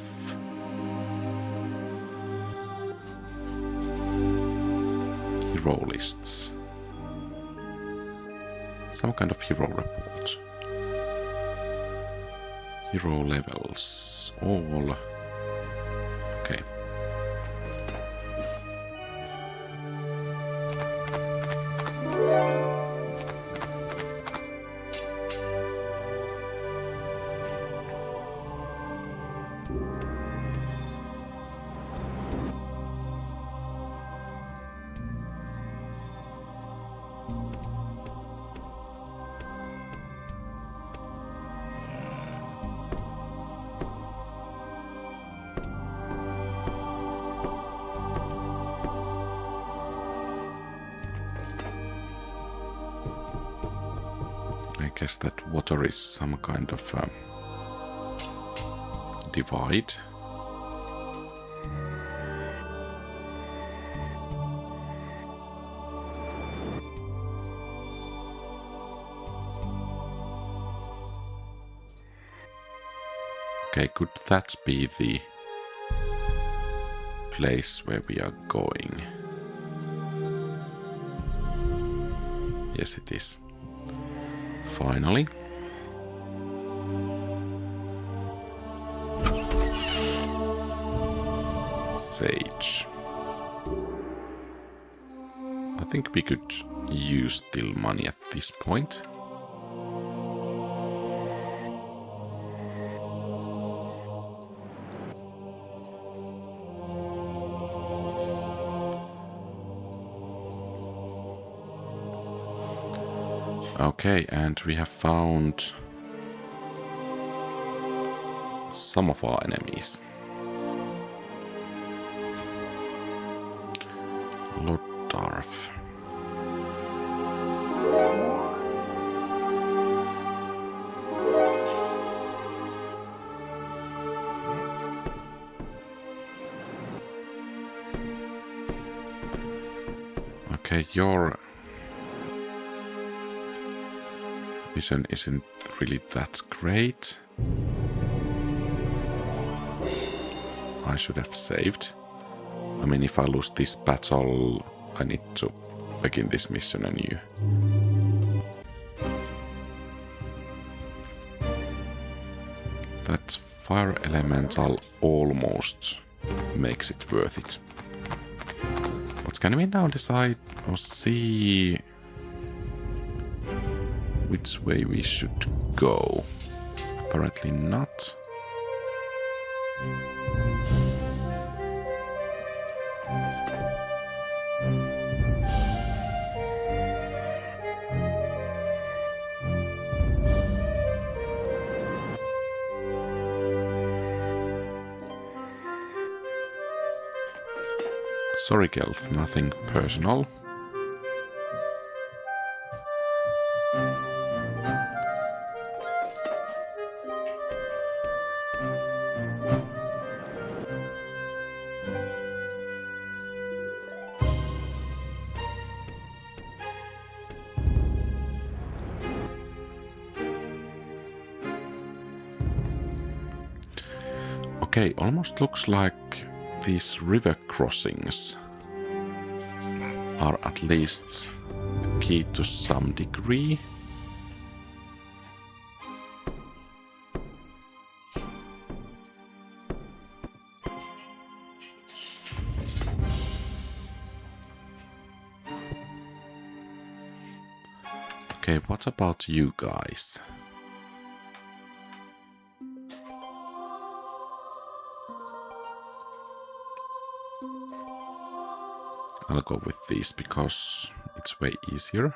[SPEAKER 1] hero lists? Some kind of hero report. Hero levels. All. Okay. I guess that water is some kind of divide. Okay, could that be the place where we are going? Yes, it is. Finally. Sage. I think we could use still money at this point. Okay, and we have found some of our enemies. Lord Darth. Okay, your vision isn't really that great. I should have saved. I mean, if I lose this battle, I need to begin this mission anew. That fire elemental almost makes it worth it. But can we now decide or see which way we should go? Apparently not. Sorry, Gelth, nothing personal. Okay, almost looks like these river crossings are at least key to some degree. Okay, what about you guys? I'll go with these because it's way easier.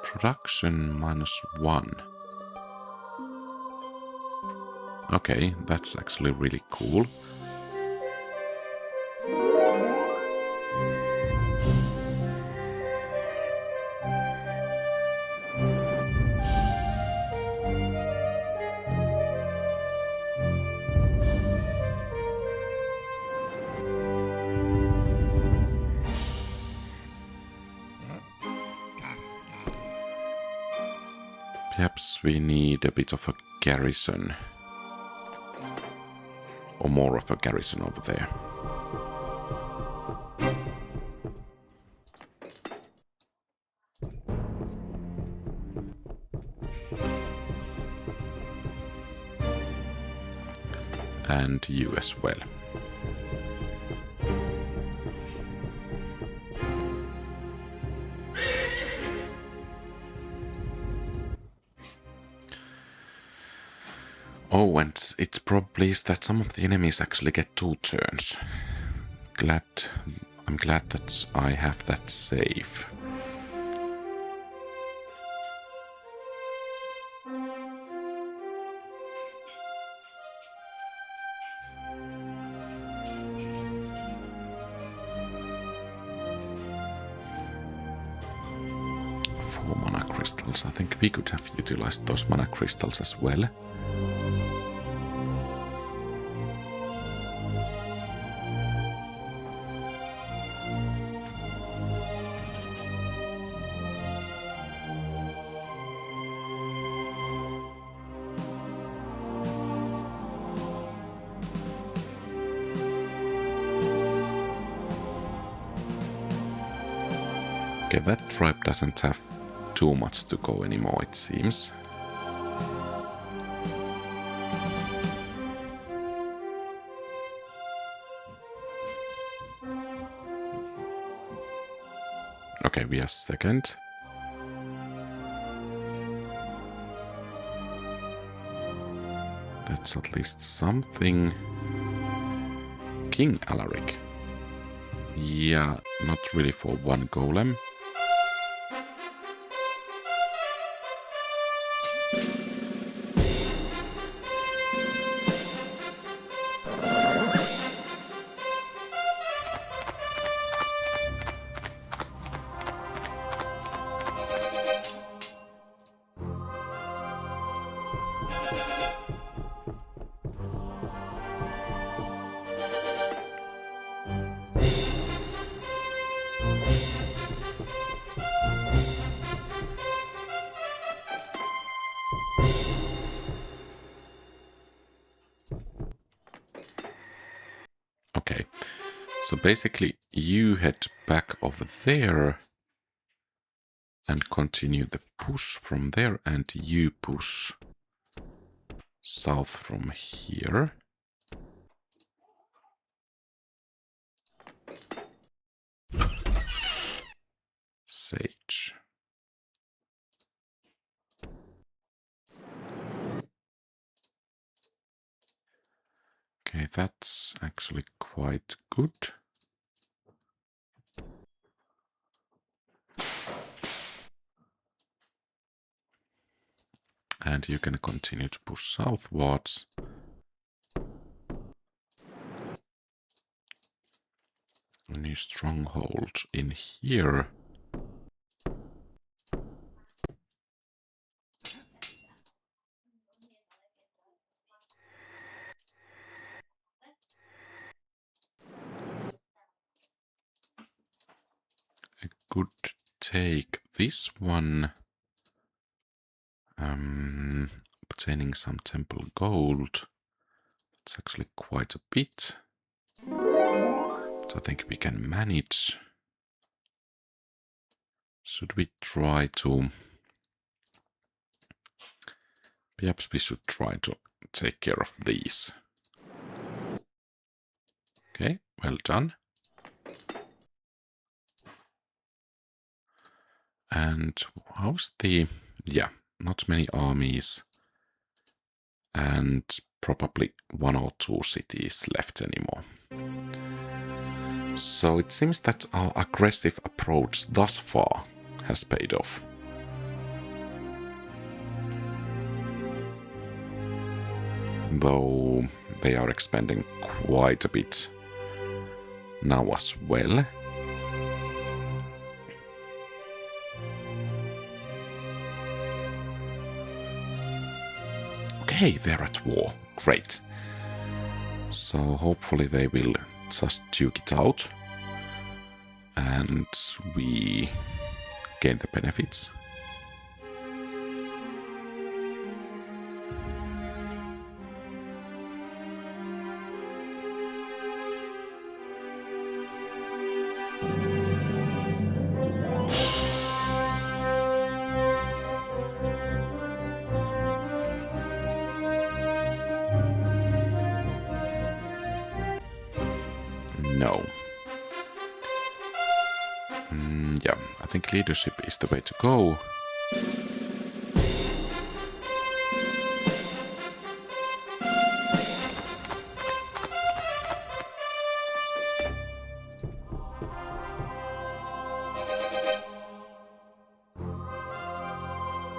[SPEAKER 1] Production -1. Okay, that's actually really cool. Perhaps we need a bit of a garrison. Or more of a garrison over there. And you as well. Oh, and it probably is that some of the enemies actually get 2 turns. I'm glad that I have that save. Mana crystals. I think we could have utilized those mana crystals as well. Okay, that tribe doesn't have too much to go anymore, it seems. Okay, we are second. That's at least something. King Alaric. Yeah, not really for one golem. Okay, so basically you head back over there and continue the push from there, and you push south from here. Sage. Okay, that's actually quite good. And you can continue to push southwards. A new stronghold in here. I could take this one. Obtaining some temple gold. That's actually quite a bit. So I think we can manage. Should we try to... Perhaps we should try to take care of these. Okay, well done. And how's the... Yeah, not many armies. And probably 1 or 2 cities left anymore. So it seems that our aggressive approach thus far has paid off. Though they are expanding quite a bit now as well. Okay, they're at war. Great. So hopefully they will just duke it out. And we gain the benefits. No. Yeah, I think leadership is the way to go.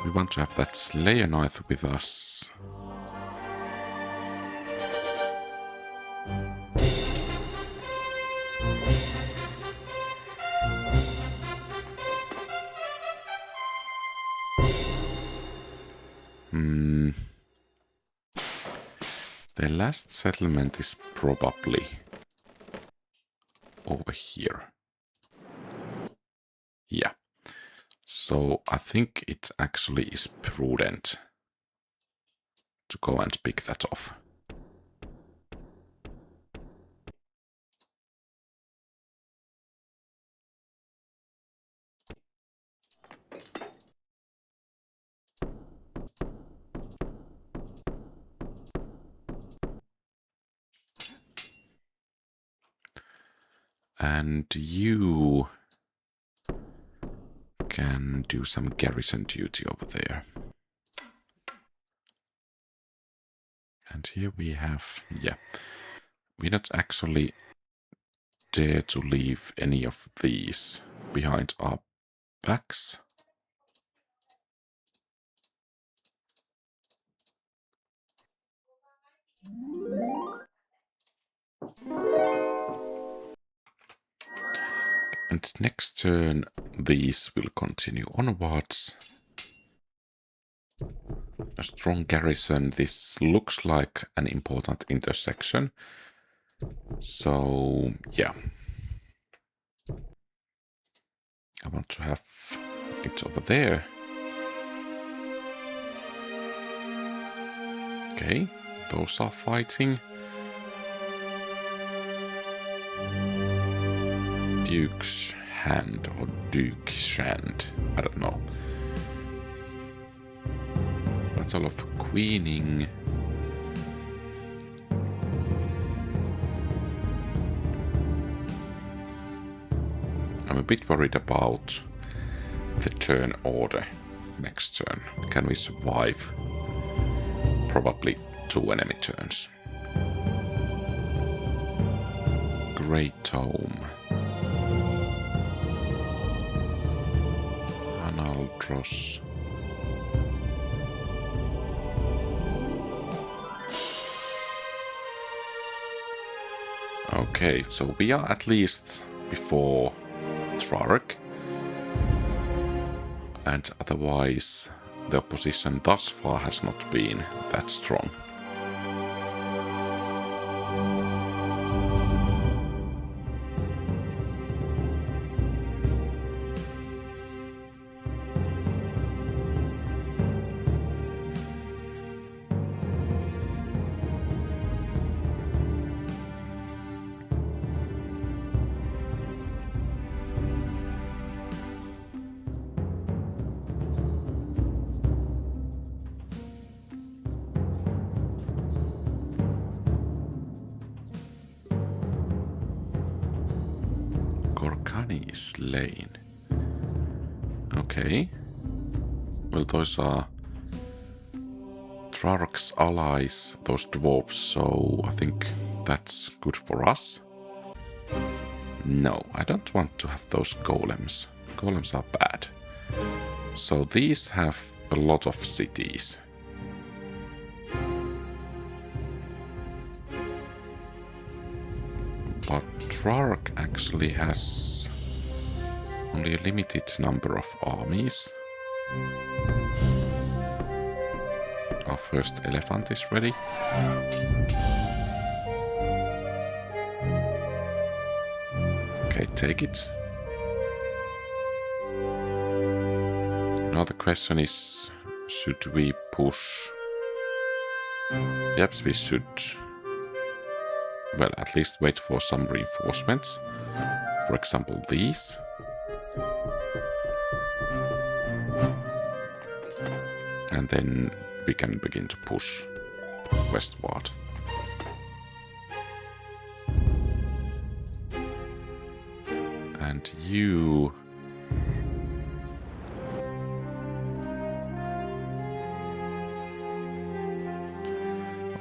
[SPEAKER 1] We want to have that Slayer Knight with us. The last settlement is probably over here. Yeah. So I think it actually is prudent to go and pick that off. And you can do some garrison duty over there. And here we have, yeah, we don't actually dare to leave any of these behind our backs. And next turn, these will continue onwards. A strong garrison. This looks like an important intersection. So, yeah. I want to have it over there. Okay, those are fighting. Duke's Hand or Duke's Hand, I don't know. Battle of Queening. I'm a bit worried about the turn order next turn. Can we survive? Probably 2 enemy turns. Great Tome. Analdros. Okay, so we are at least before Trarek. And otherwise, the opposition thus far has not been that strong. Gorkani is slain. Okay. Well, those are Trarek's allies, those dwarves, so I think that's good for us. No, I don't want to have those golems. Golems are bad. So these have a lot of cities. But Trarek actually has only a limited number of armies. Our first elephant is ready. Okay, take it. Now the question is, should we push? Yep, we should. Well, at least wait for some reinforcements. For example, these. And then we can begin to push westward. And you...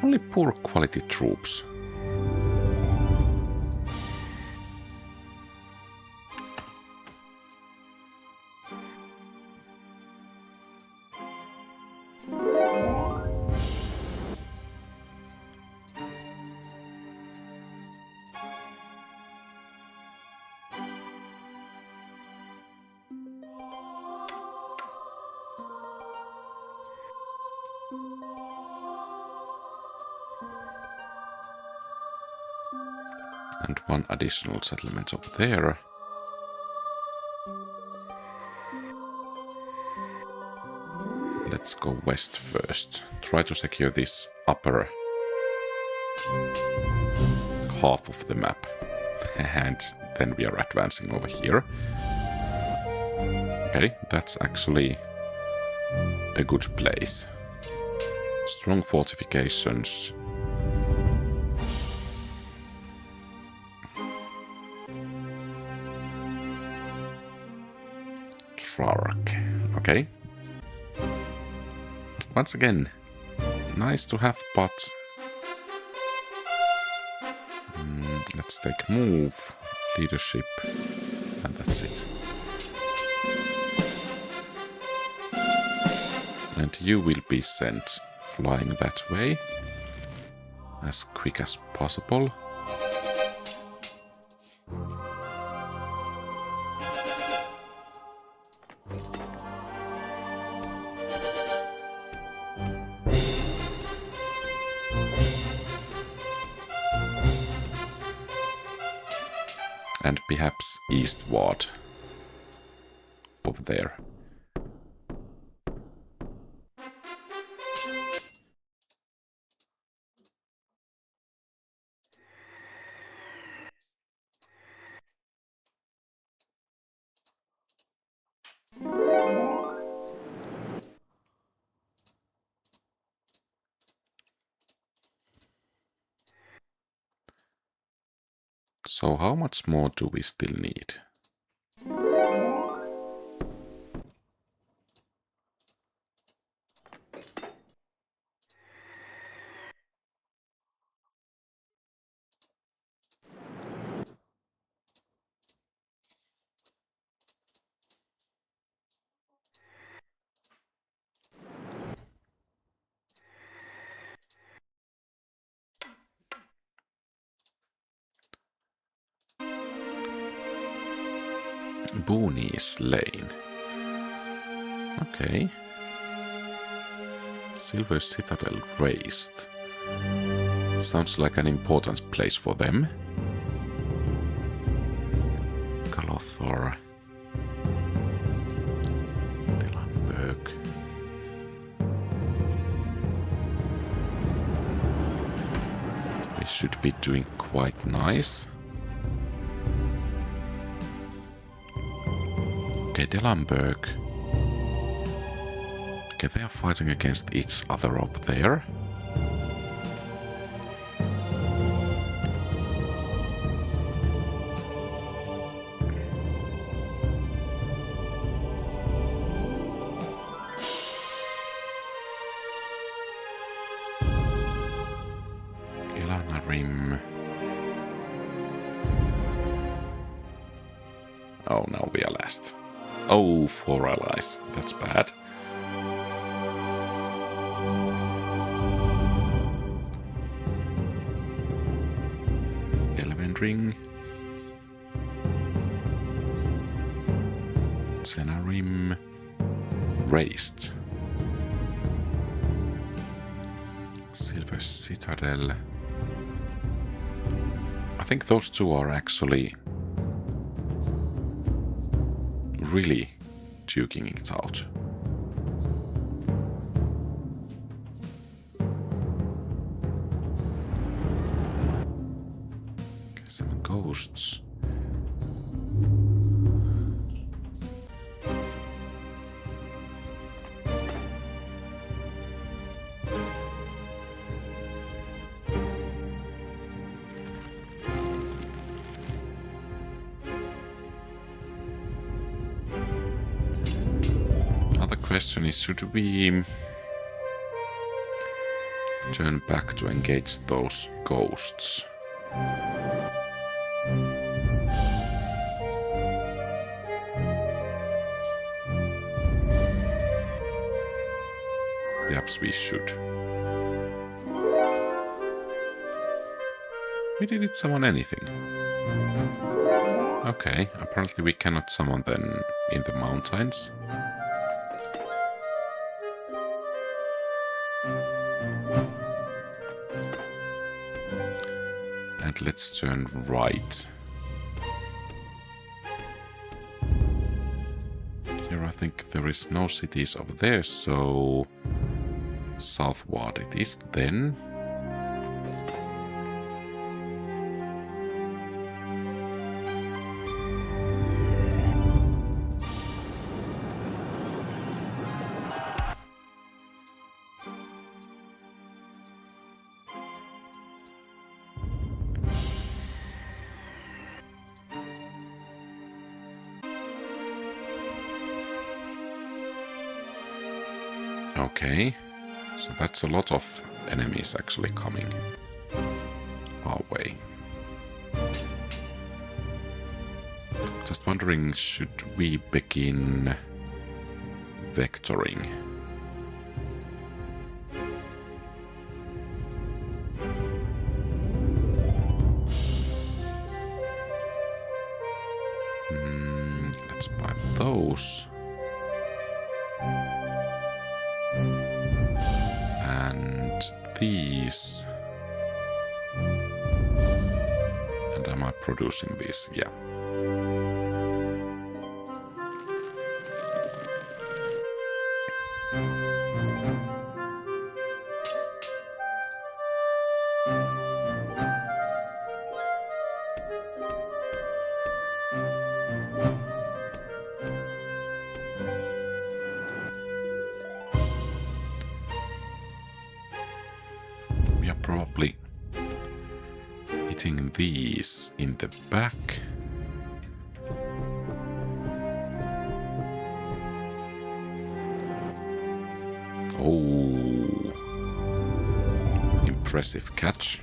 [SPEAKER 1] Only poor quality troops. And one additional settlement over there. Let's go west first. Try to secure this upper half of the map. And then we are advancing over here. Okay, that's actually a good place. Strong fortifications. Trark. Okay. Once again, nice to have, but let's take move, leadership, and that's it. And you will be sent flying that way as quick as possible. And perhaps eastward over there. So how much more do we still need? Boonies Lane. Okay. Silver Citadel raised. Sounds like an important place for them. Calothor. Delanberg. We should be doing quite nice. Okay, Delanberg. Okay, they are fighting against each other over there. Ilanarim. Oh, no, we are last. Oh, 4 allies. That's bad. Elvendring. Zenarim. Raised. Silver Citadel. I think those two are actually really duking it out. Okay, some ghosts. question is, should we turn back to engage those ghosts? Perhaps we should. We didn't summon anything. Okay, apparently we cannot summon them in the mountains. And let's turn right. Here I think there is no cities over there, so southward it is then. Okay, so that's a lot of enemies actually coming our way. Just wondering, should we begin vectoring? Let's buy those. These. And am I producing these? Yeah. We are probably hitting these in the back. Oh, impressive catch.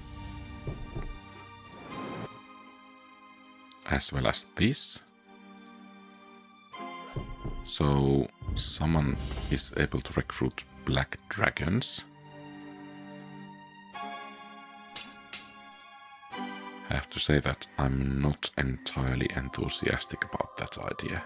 [SPEAKER 1] As well as this. So someone is able to recruit black dragons. I have to say that I'm not entirely enthusiastic about that idea.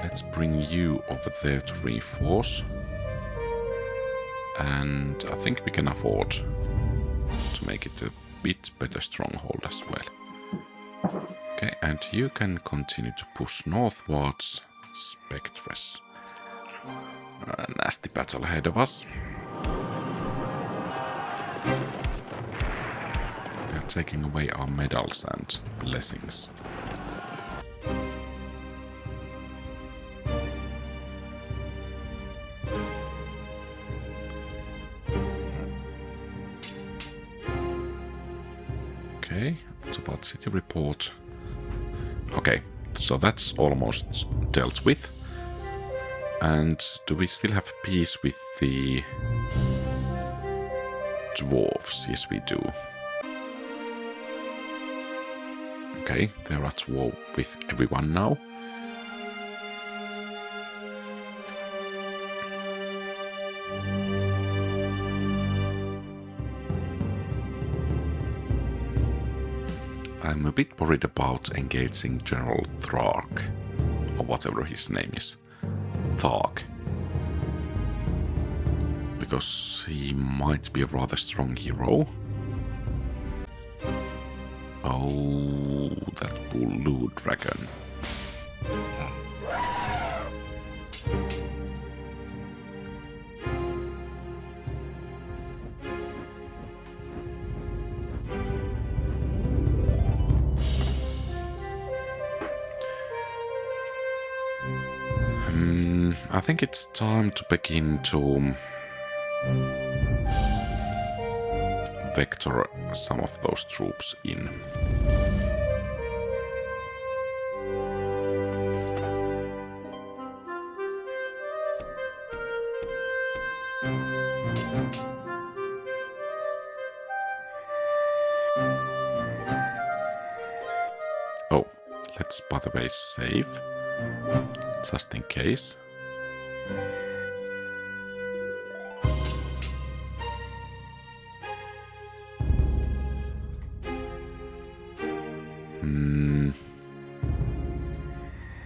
[SPEAKER 1] Let's bring you over there to reinforce. And I think we can afford to make it a bit better stronghold as well. Okay, and you can continue to push northwards. Spectres. A nasty battle ahead of us. They are taking away our medals and blessings. Okay, what's about city report? Okay, so that's almost dealt with. And do we still have peace with the dwarves? Yes, we do. Okay, they're at war with everyone now. I'm a bit worried about engaging General Thark, or whatever his name is. Thark. Because he might be a rather strong hero. Oh, that blue dragon. I think it's time to begin to vector some of those troops in. Oh, let's by the way save, just in case.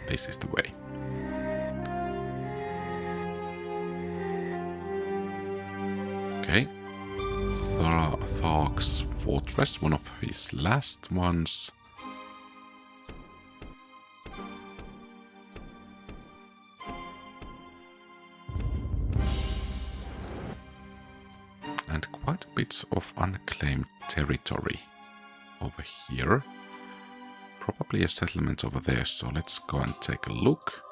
[SPEAKER 1] This is the way. Okay. Thark's fortress, one of his last ones. And quite a bit of unclaimed territory over here. Probably a settlement over there, so let's go and take a look.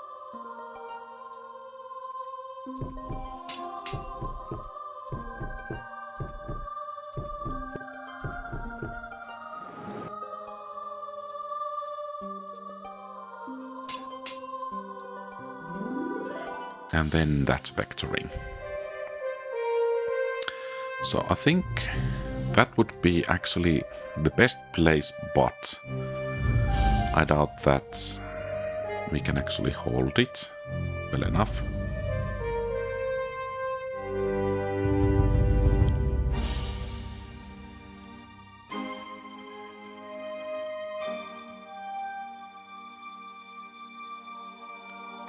[SPEAKER 1] And then that's vectoring. So I think that would be actually the best place, but I doubt that we can actually hold it well enough.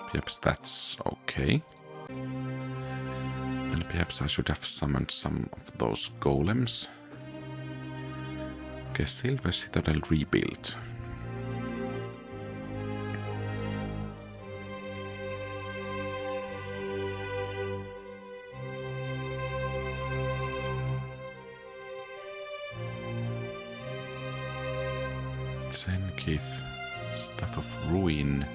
[SPEAKER 1] Perhaps that's okay. And perhaps I should have summoned some of those golems. Okay, Silver Citadel rebuilt. Zenkith, Staff of Ruin.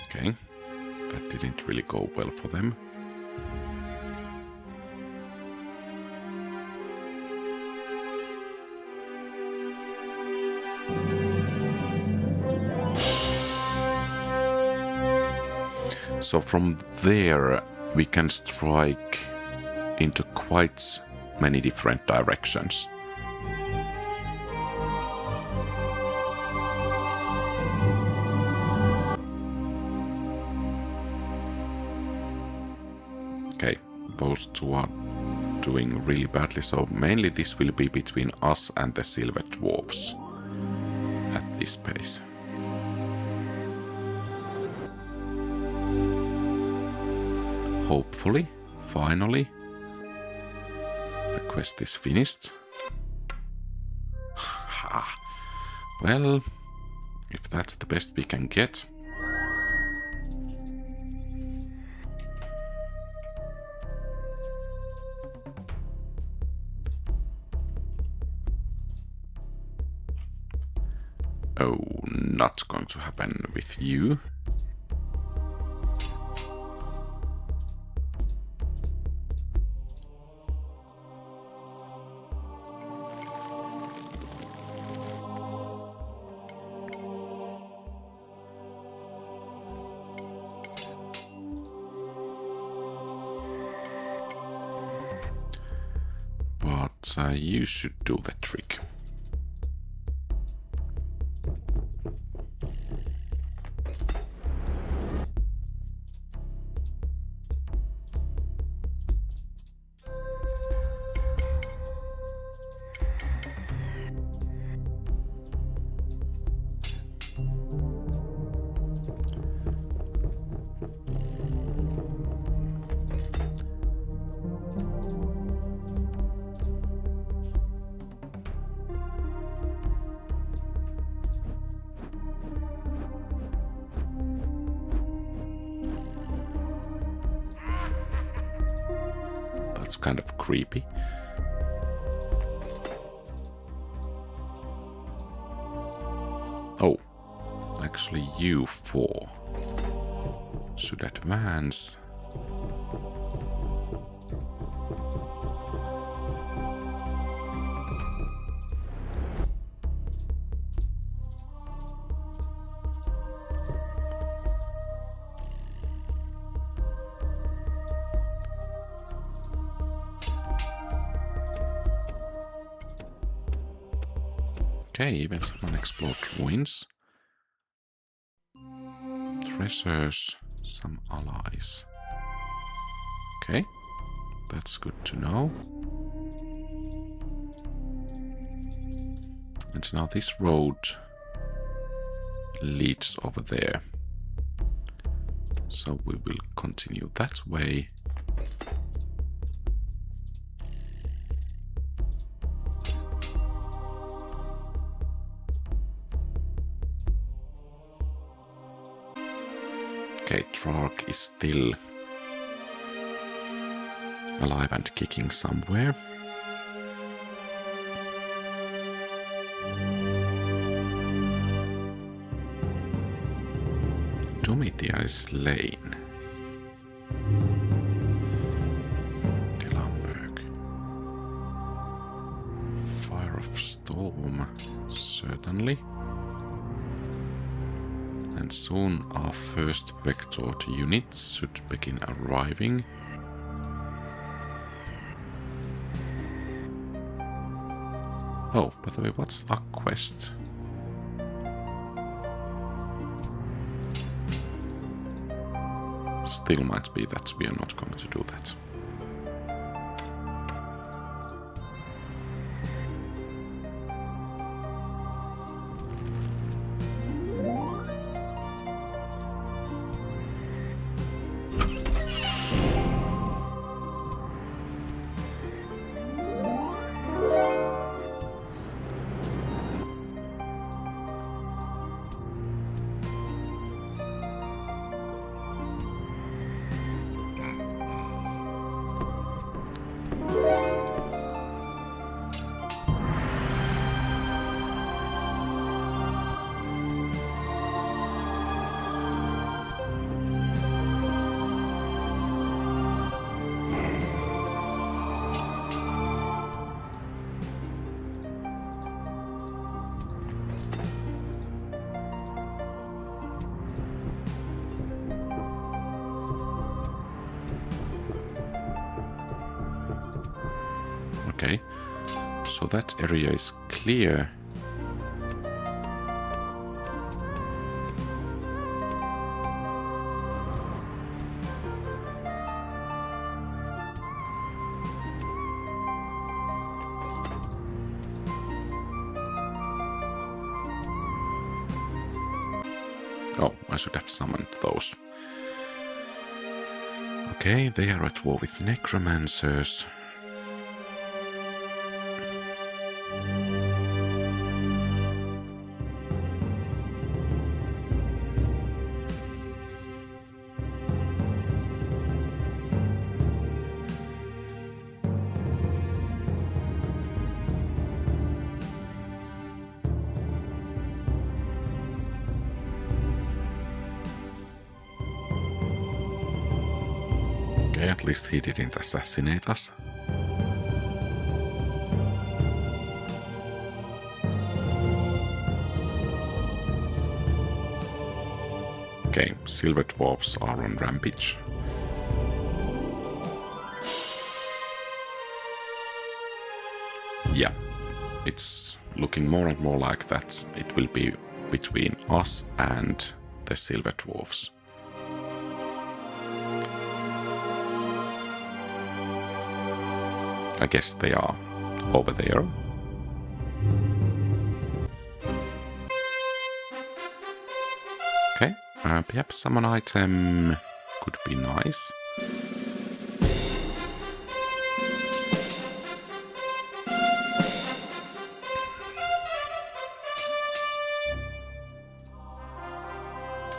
[SPEAKER 1] Okay, that didn't really go well for them. So from there we can strike into quite many different directions. Okay, those two are doing really badly, so mainly this will be between us and the Silver Dwarfs at this pace. Hopefully, finally, the quest is finished. Well, if that's the best we can get. Oh, not going to happen with you. But you should do the trick. Kind of creepy. Oh, actually you four should advance. Okay, even someone explode ruins. Treasures, some allies. Okay, that's good to know. And now this road leads over there. So we will continue that way. Okay, Drark is still alive and kicking somewhere. Domitia is slain. Delamberg. Fire of Storm, certainly. And soon our first vectored units should begin arriving. Oh, by the way, what's our quest? Still might be that we are not going to do that. Okay, so that area is clear. Oh, I should have summoned those. Okay, they are at war with necromancers. Okay, at least he didn't assassinate us. Okay, silver dwarfs are on rampage. Yeah, it's looking more and more like that it will be between us and the silver dwarfs. I guess they are over there. Okay, perhaps summon item could be nice.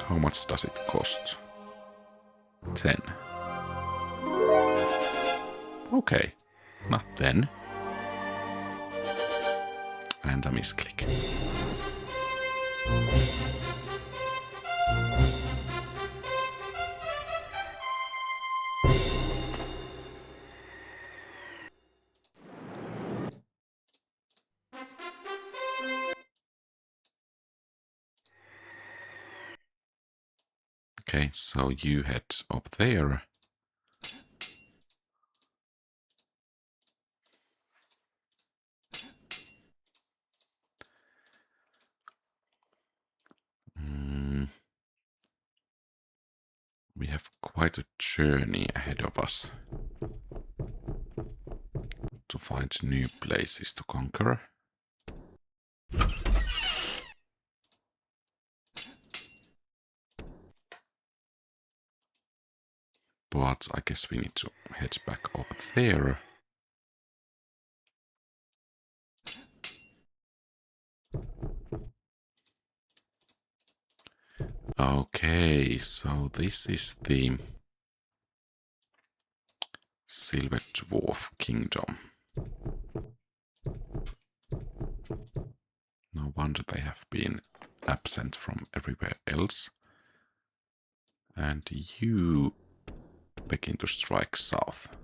[SPEAKER 1] How much does it cost? 10. Okay, not 10. And a misclick. Okay, so you head up there. We have quite a journey ahead of us to find new places to conquer. But I guess we need to head back over there. Okay, so this is the Silver Dwarf Kingdom. No wonder they have been absent from everywhere else. And you begin to strike south.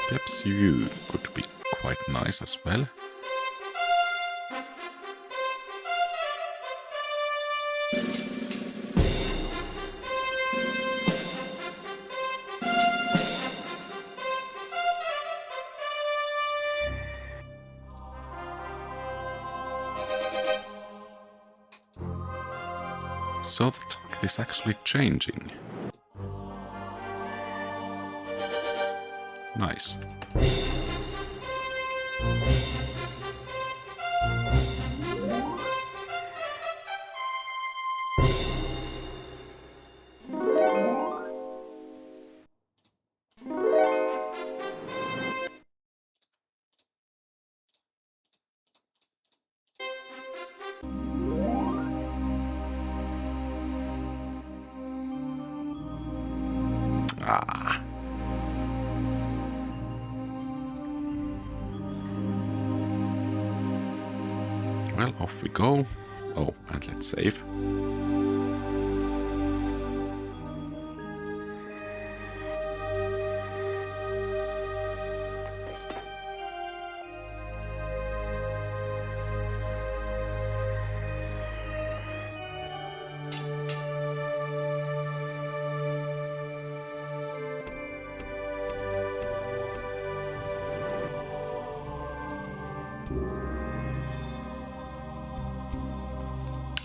[SPEAKER 1] Perhaps you could be quite nice as well. So the target is actually changing. Nice. Ah. Well, off we go. Oh, and let's save.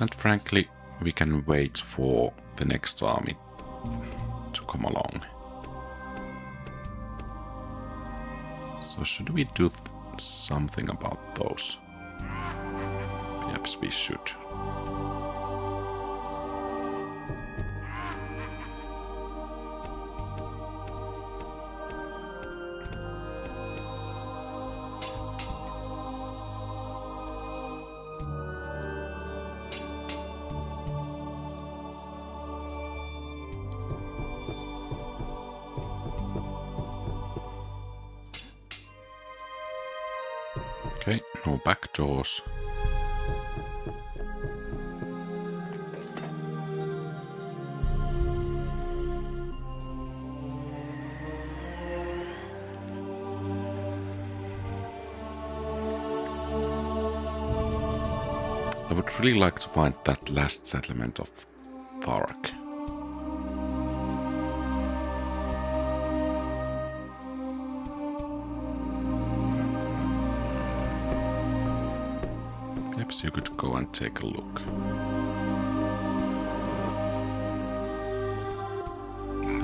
[SPEAKER 1] And frankly, we can wait for the next army to come along. So should we do something about those? Perhaps we should. Okay, no back doors. I would really like to find that last settlement of Thark. Perhaps you could go and take a look.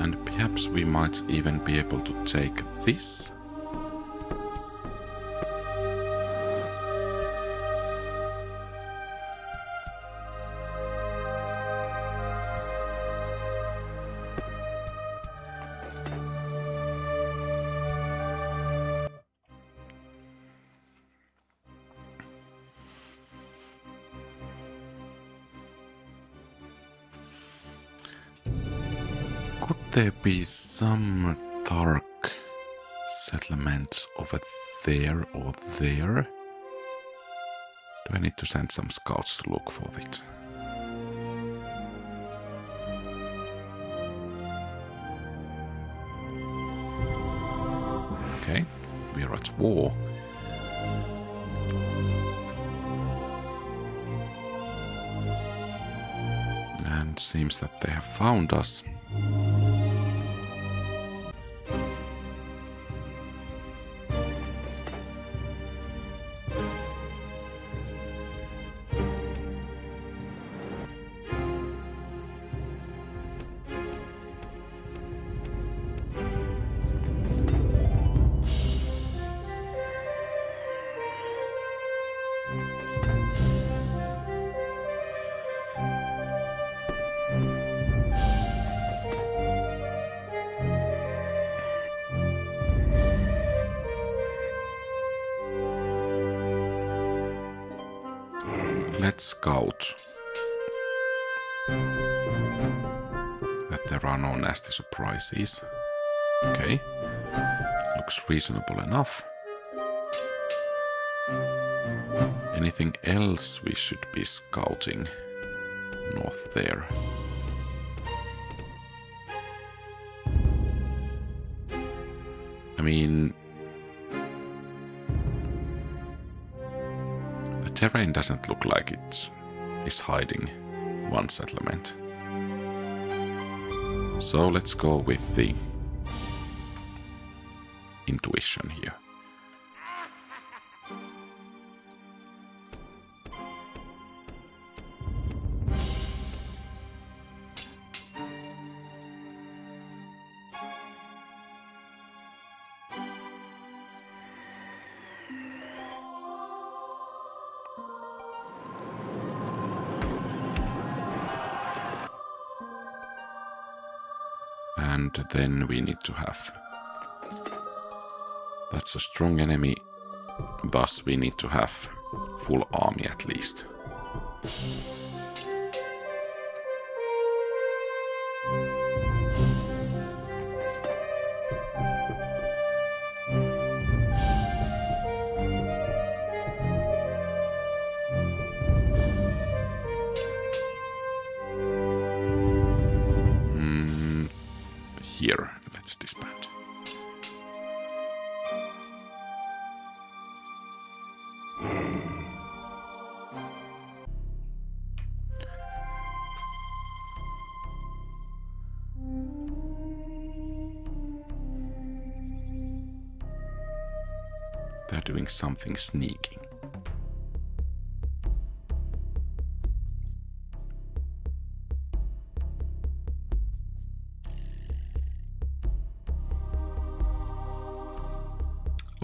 [SPEAKER 1] And perhaps we might even be able to take this. there be some dark settlements over there or there? Do I need to send some scouts to look for it? Okay, we are at war. And seems that they have found us. Let's scout that there are no nasty surprises. Okay, looks reasonable enough. Anything else we should be scouting north there? I mean, the terrain doesn't look like it is hiding one settlement. So let's go with the intuition here. And then we need to have... That's a strong enemy, thus we need to have full army at least. Here, let's disband. They're doing something sneaking.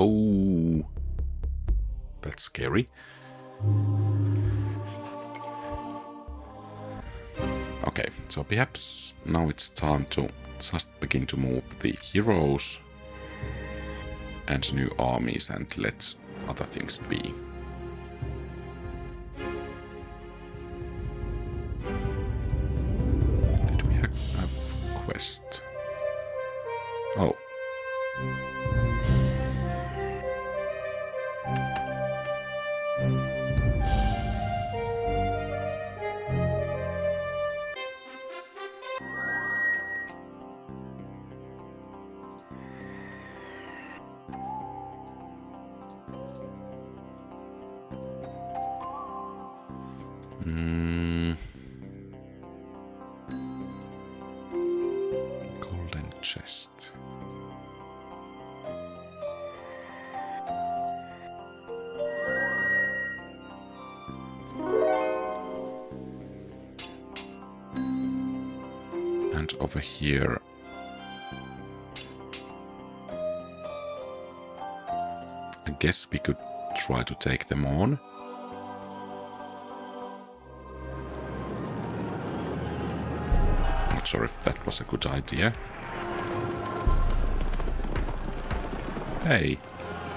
[SPEAKER 1] Oh, that's scary. Okay, so perhaps now it's time to just begin to move the heroes and new armies and let other things be. Did we have a quest? Oh. Golden chest. And over here I guess we could try to take them on. Not sure if that was a good idea. Hey,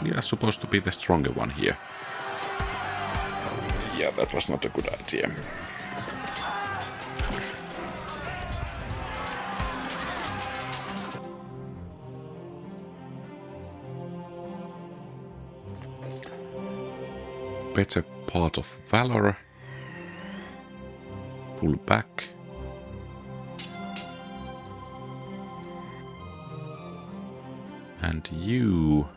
[SPEAKER 1] we are supposed to be the stronger one here. Yeah, that was not a good idea. better part of valor. Pull back. And you...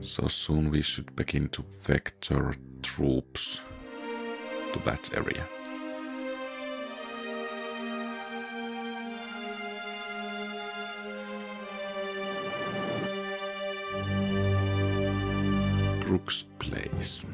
[SPEAKER 1] So soon we should begin to vector troops to that area. Crook's Place.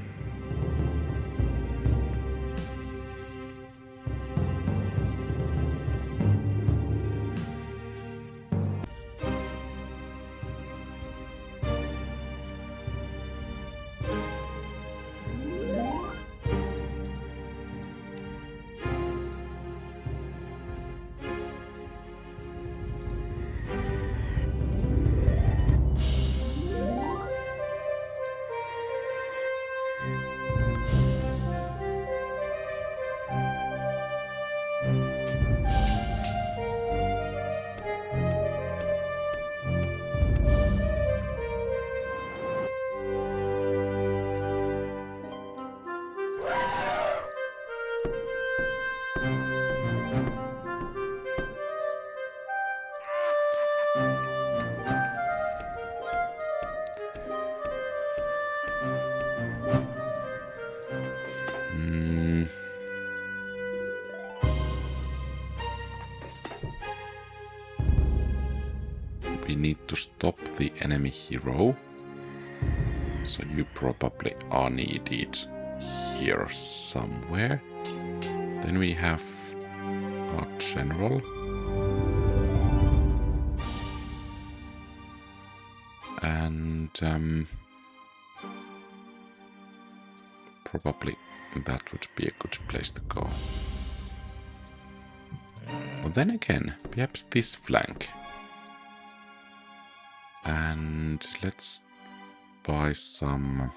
[SPEAKER 1] We need to stop the enemy hero. So you probably are needed here somewhere. Then we have our general. And probably that would be a good place to go. Well, then again, perhaps this flank. And let's buy some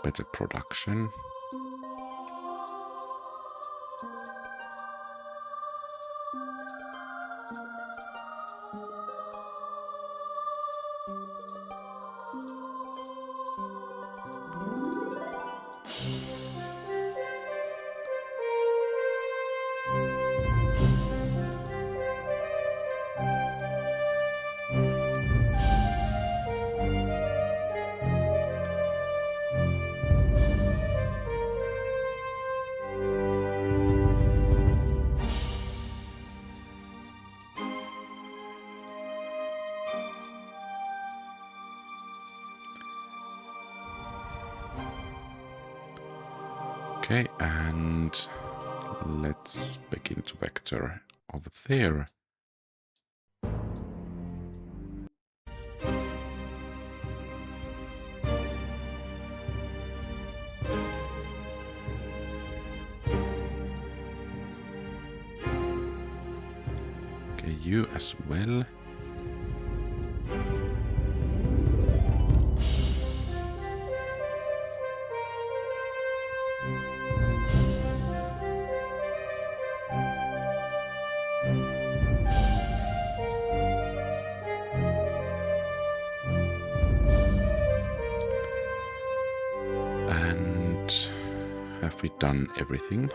[SPEAKER 1] better production. Okay, and let's begin to vector over there. Okay, you as well. Have we done everything?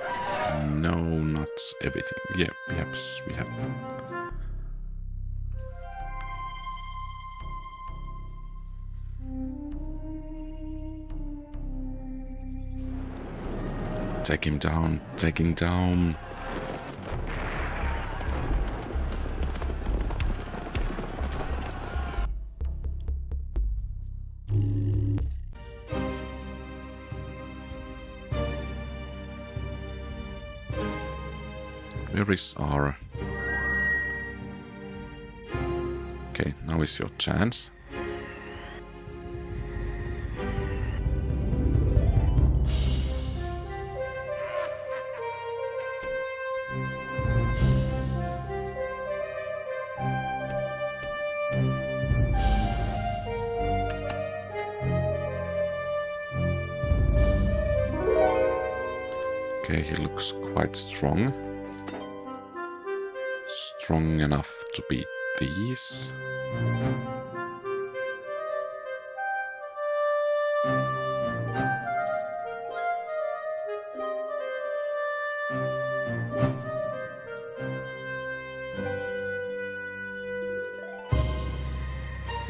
[SPEAKER 1] No, not everything. Yeah, perhaps we have. Take him down, take him down. Where is our... Okay, now is your chance. Okay, he looks quite strong. Strong enough to beat these.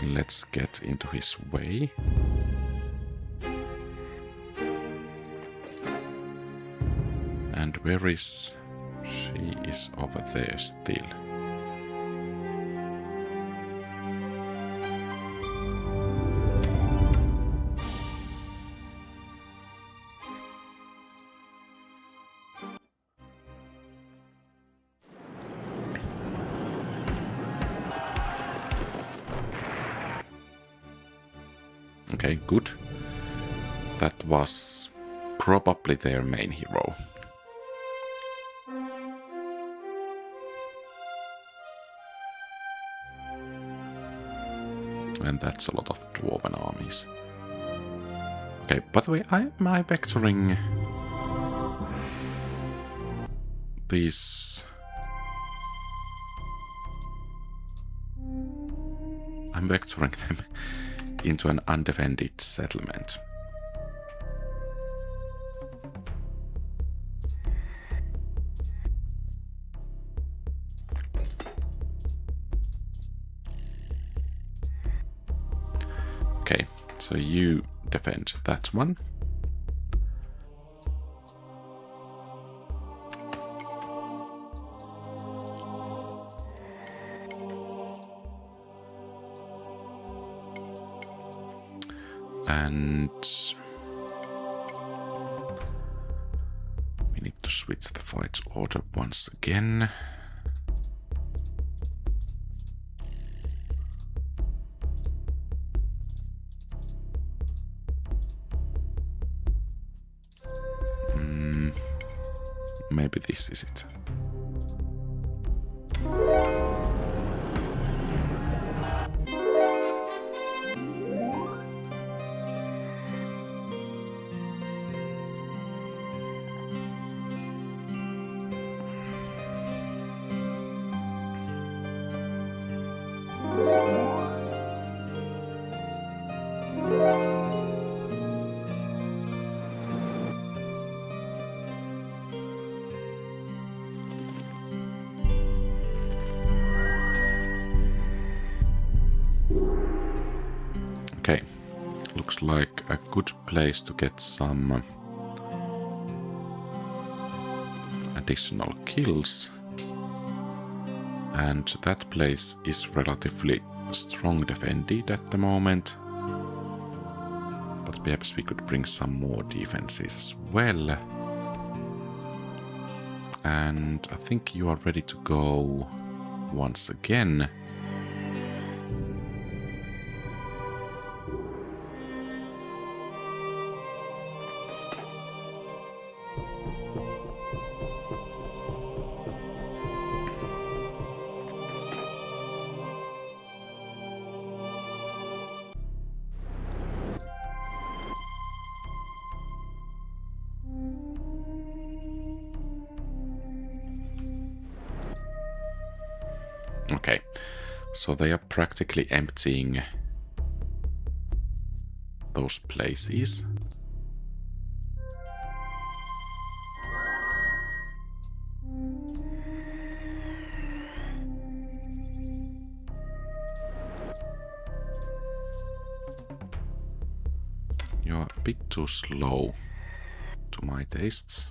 [SPEAKER 1] Let's get into his way. And where is... She is over there still. Okay, good. That was probably their main hero. And that's a lot of dwarven armies. Okay, by the way, am I vectoring these... I'm vectoring them into an undefended settlement. Okay, so you defend that one. And we need to switch the fight order once again. Maybe this is it. Okay, looks like a good place to get some additional kills. And that place is relatively strong defended at the moment. But perhaps we could bring some more defenses as well. And I think you are ready to go once again. Okay, so they are practically emptying those places. You're a bit too slow to my tastes.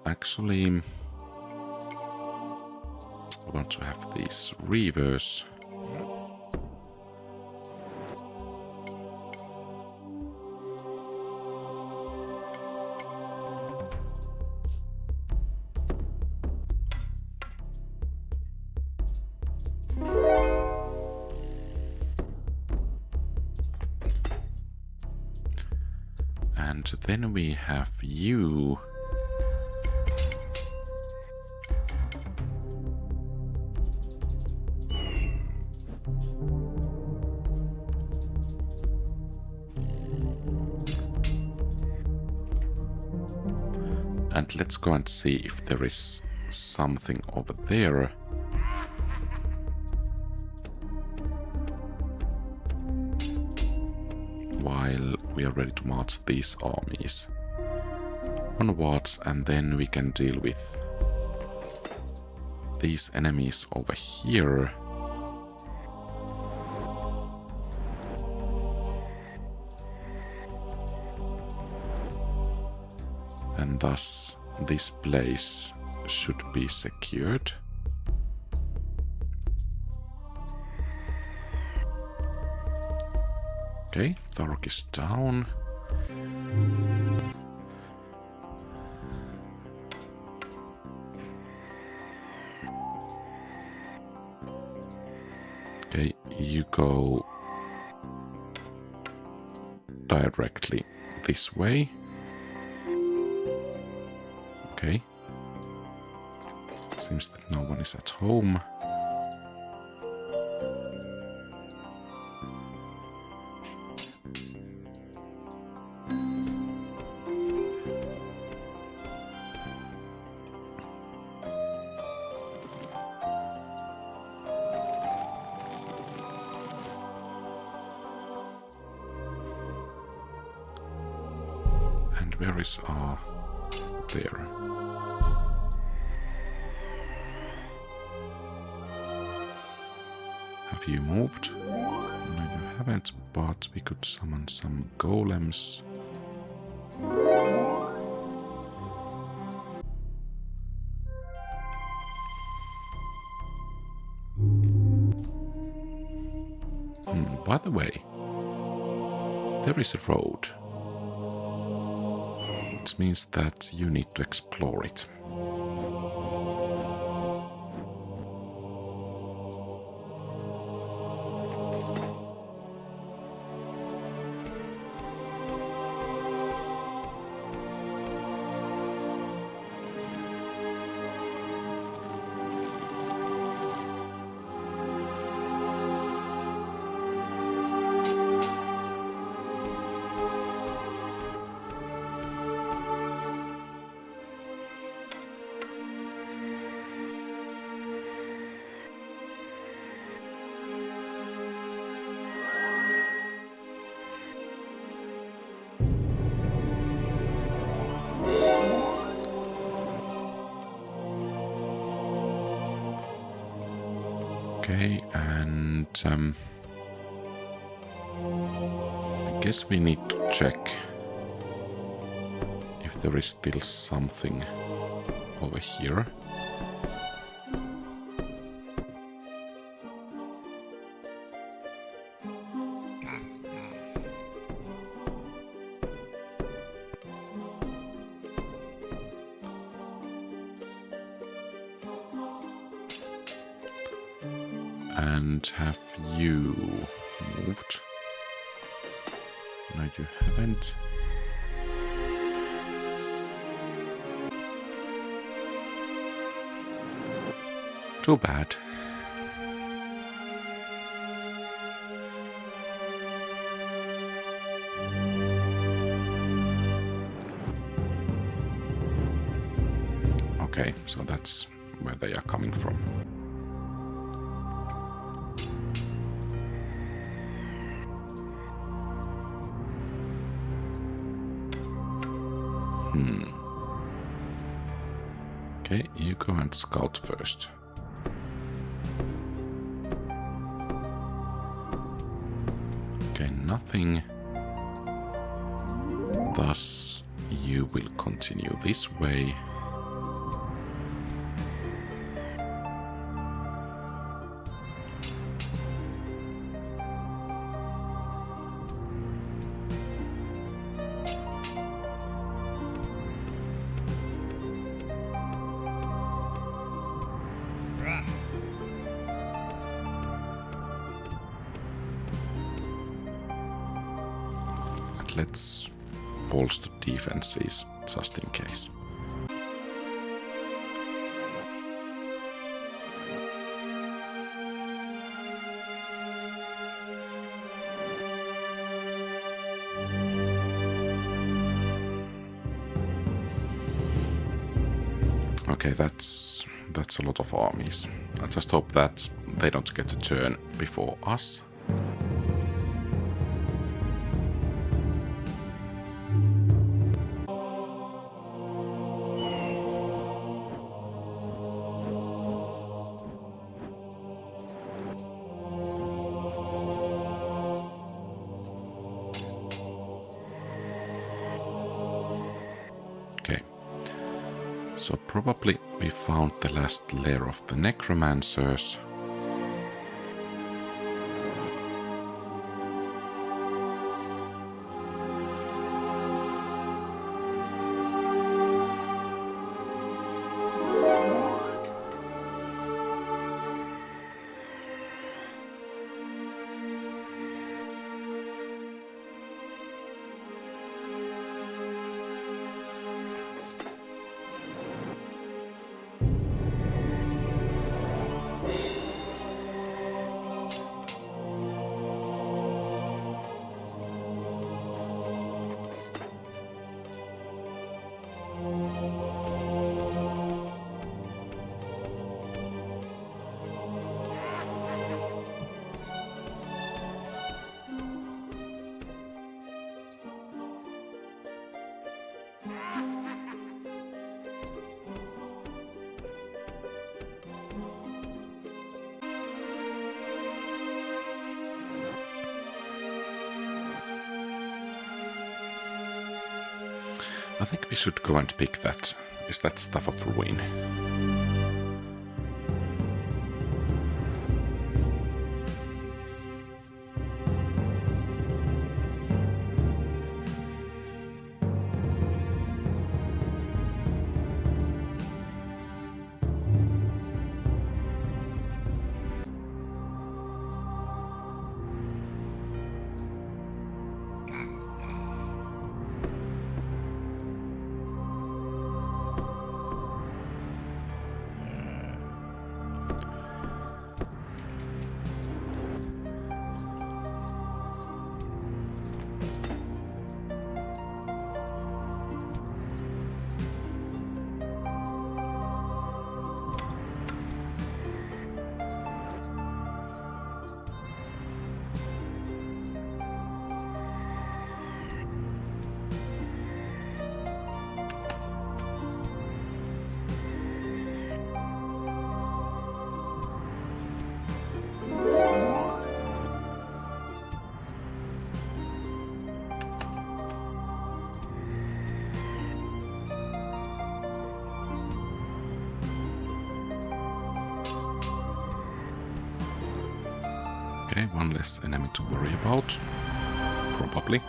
[SPEAKER 1] Actually, I want to have these reavers And then we have you. And let's go and see if there is something over there. While we are ready to march these armies onwards, and then we can deal with these enemies over here. And thus this place should be secured. Okay, Tharok is down. Okay, you go directly this way. Okay. Seems that no one is at home. And where is our... there. Have you moved? No, you haven't, but we could summon some golems. By the way, there is a road. Which means that you need to explore it. Okay, and I guess we need to check if there is still something over here. And have you moved? No, you haven't. Too bad. Okay, so that's where they are coming from. Okay, you go and scout first. Okay, nothing. Thus, you will continue this way. Let's bolster defenses just in case. Okay, that's a lot of armies. I just hope that they don't get a turn before us. Okay. So probably we found the last lair of the necromancers. I think we should go and pick that. Is that Staff of Ruin? Okay, one less enemy to worry about. Probably.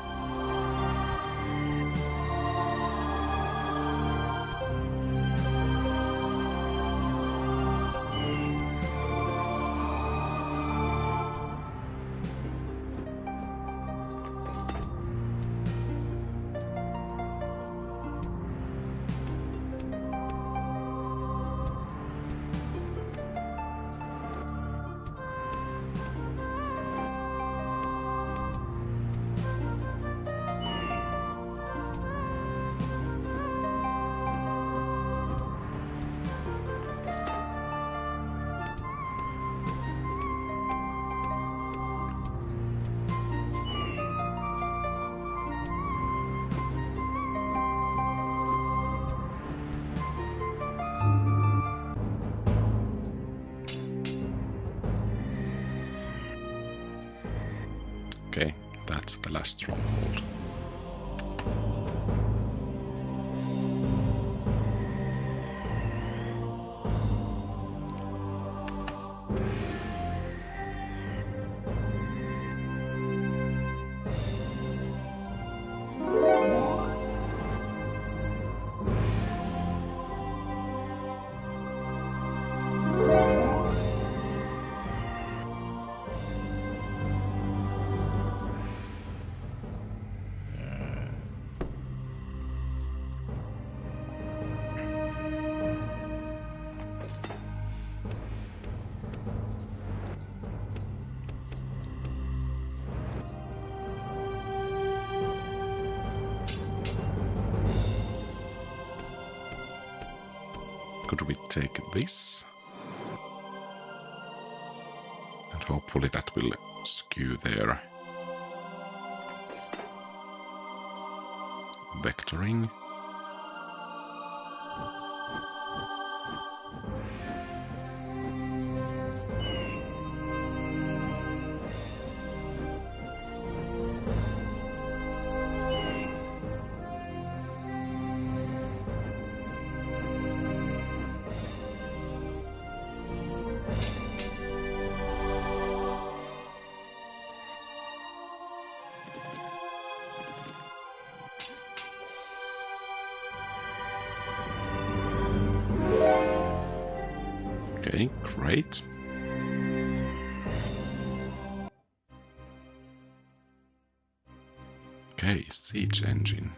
[SPEAKER 1] Okay, that's the last stronghold. take this. And hopefully that will skew their vectoring. Okay, great. Okay, siege engine.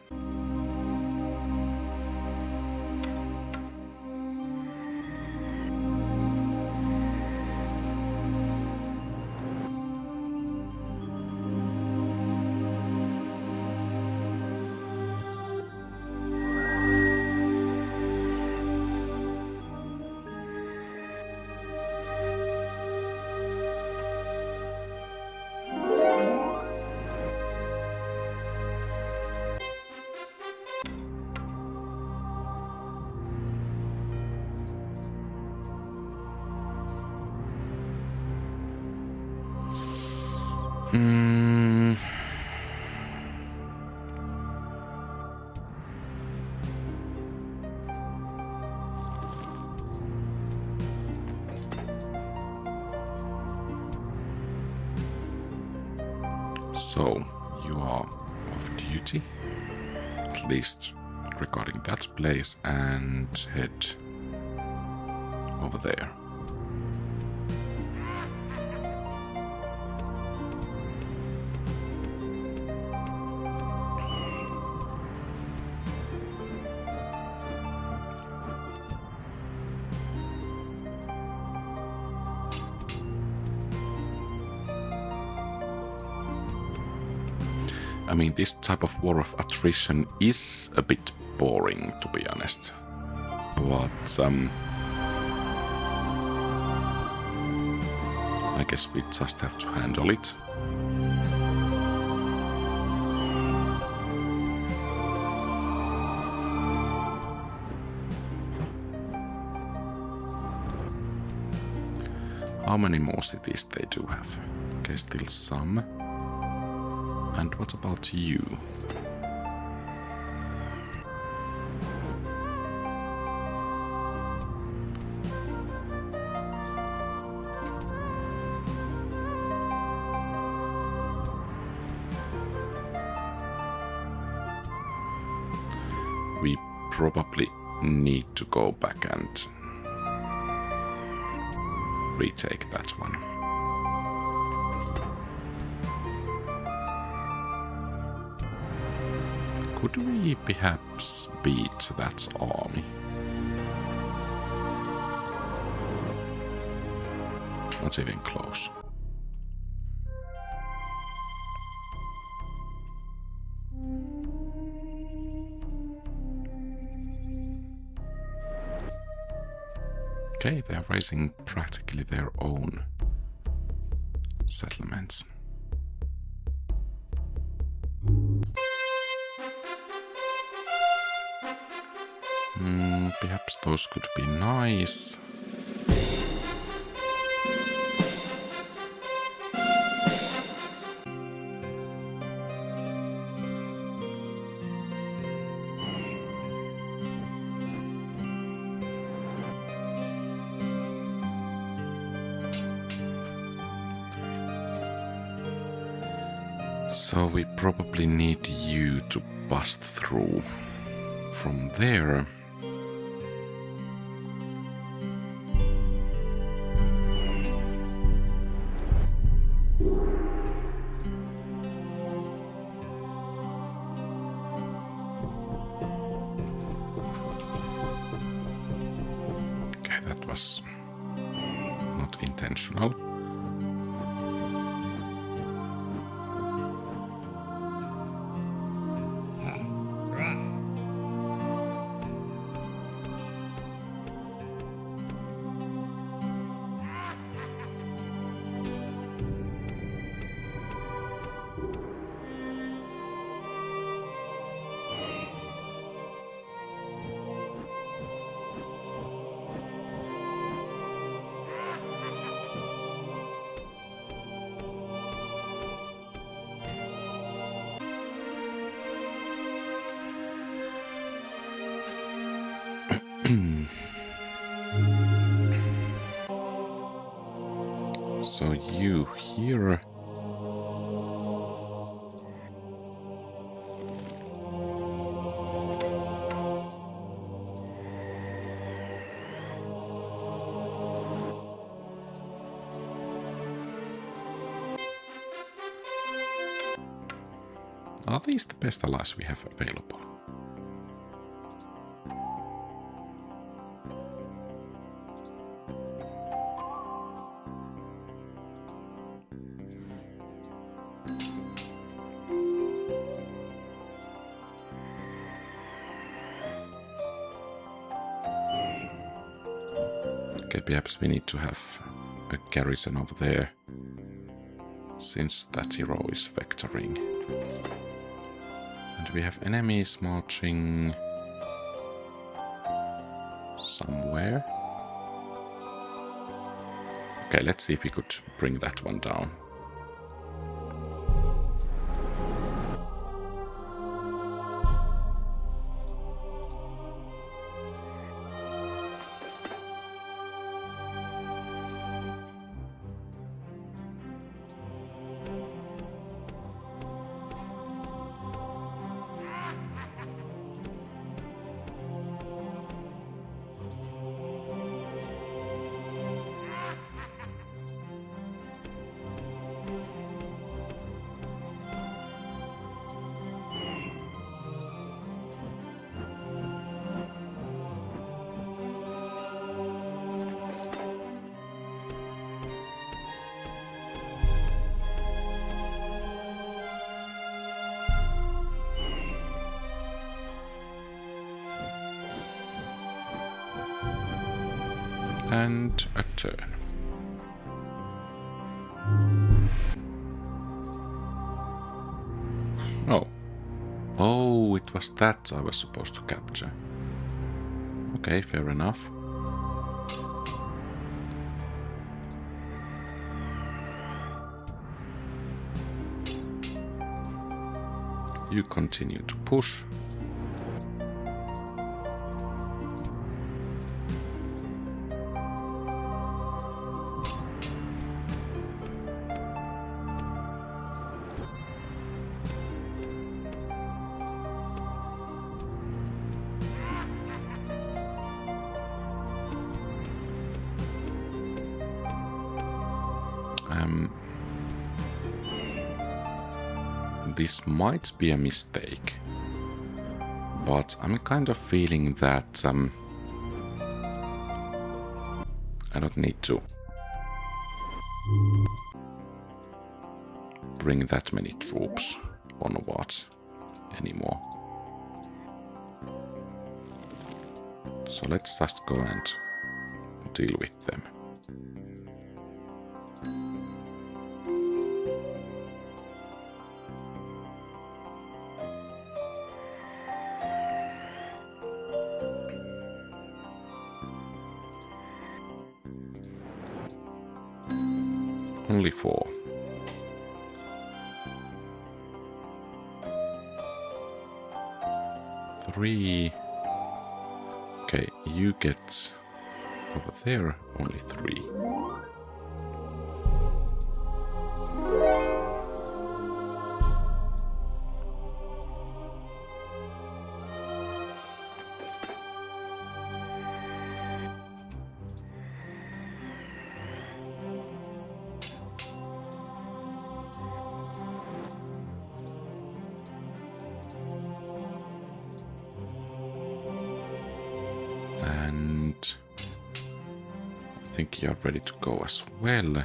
[SPEAKER 1] So, you are off duty, at least regarding that place, and head over there. I mean, this type of war of attrition is a bit boring, to be honest. But, I guess we just have to handle it. How many more cities they do have? Okay, still some. And what about you? We probably need to go back and retake that one. Could we perhaps beat that army? Not even close. Okay, they're raising practically their own settlements. Perhaps those could be nice. So we probably need you to bust through from there. Okay, that was not intentional. So you here. Are these the best allies we have available? Okay, perhaps we need to have a garrison over there, since that hero is vectoring. And we have enemies marching somewhere. Okay, let's see if we could bring that one down. And a turn. Oh. Oh, it was that I was supposed to capture. Okay, fair enough. You continue to push. This might be a mistake, but I'm kind of feeling that I don't need to bring that many troops onwards anymore. So let's just go and deal with them. Only 4. Three. Okay, you get over there only 3. And I think you're ready to go as well.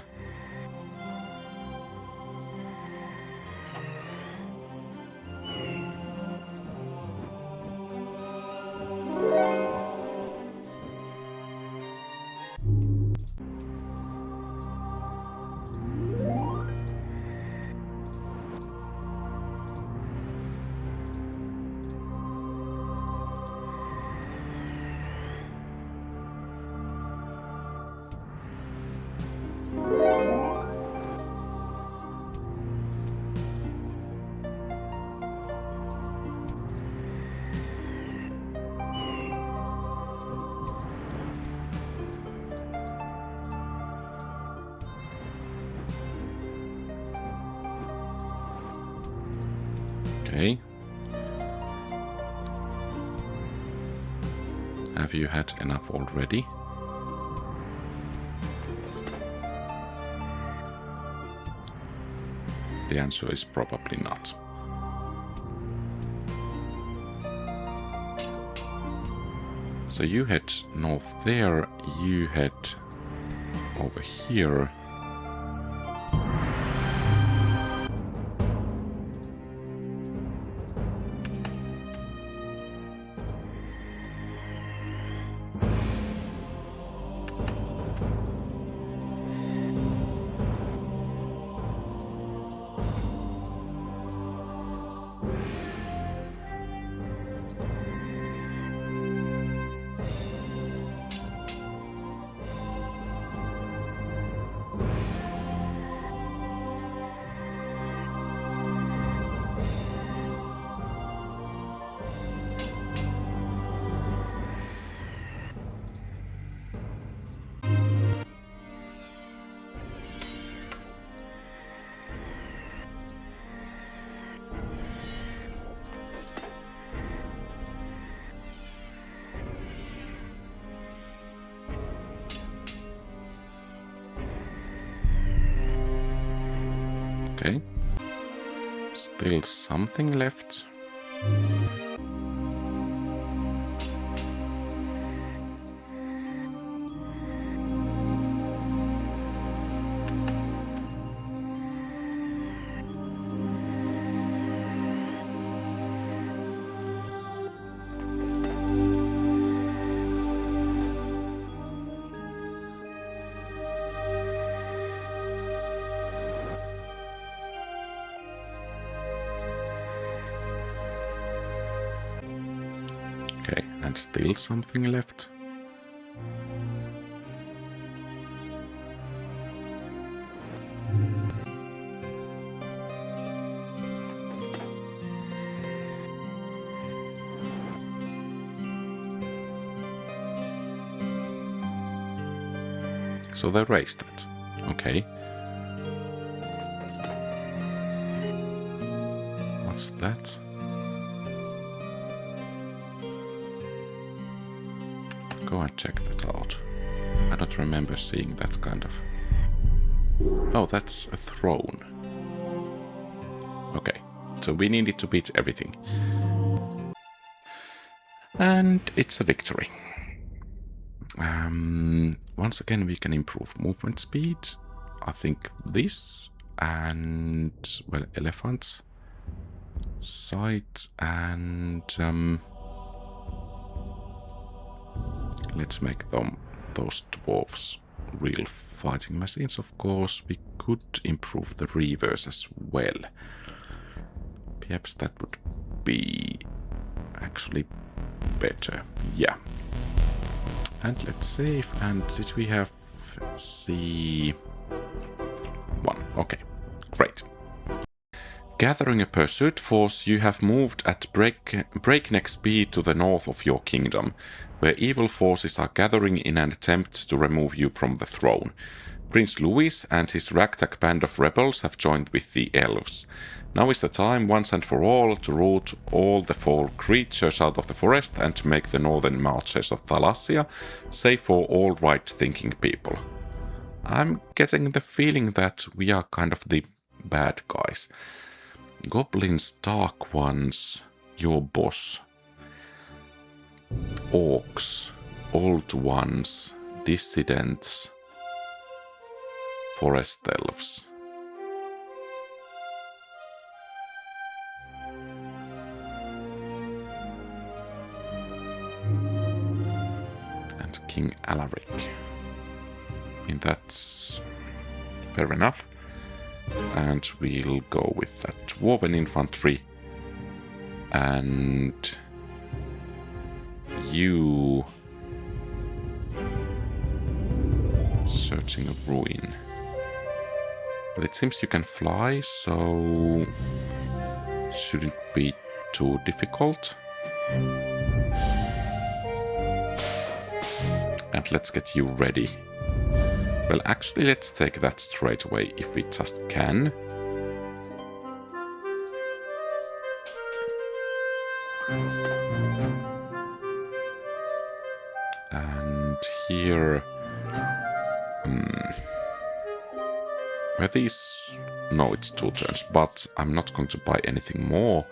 [SPEAKER 1] Okay. Have you had enough already? The answer is probably not. So you head north there, you head over here. Okay. Still something left. Okay, and still something left. So they raised it. Okay. What's that? Go and check that out. I don't remember seeing that kind of... Oh, that's a throne. Okay, so we needed to beat everything. And it's a victory. Once again, we can improve movement speed. I think this and, well, elephants. Sight and... let's make them, those dwarves, real fighting machines, of course. We could improve the reavers as well. Perhaps that would be actually better. Yeah. And let's save. And did we have C1? Okay, great. Gathering a pursuit force, you have moved at breakneck speed to the north of your kingdom, where evil forces are gathering in an attempt to remove you from the throne. Prince Louis and his ragtag band of rebels have joined with the elves. Now is the time, once and for all, to root all the foul creatures out of the forest and to make the northern marches of Thalassia safe for all right-thinking people. I'm getting the feeling that we are kind of the bad guys. Goblins, Dark Ones, your boss. Orcs, Old Ones, Dissidents, Forest Elves. And King Alaric. I mean, that's fair enough. And we'll go with that Dwarven Infantry. And you searching a ruin. But it seems you can fly, so shouldn't be too difficult. And let's get you ready. Well, actually, let's take that straight away, if we just can. And here... were these... No, it's 2 turns, but I'm not going to buy anything more.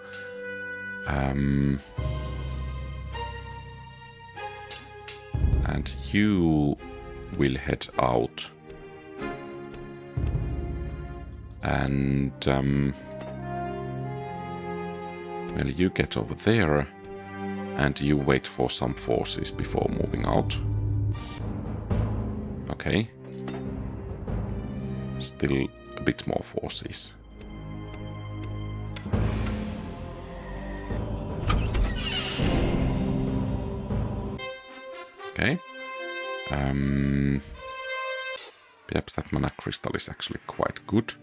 [SPEAKER 1] And you will head out. And... well, you get over there. And you wait for some forces before moving out. Okay. Still a bit more forces. Okay. Perhaps that mana crystal is actually quite good.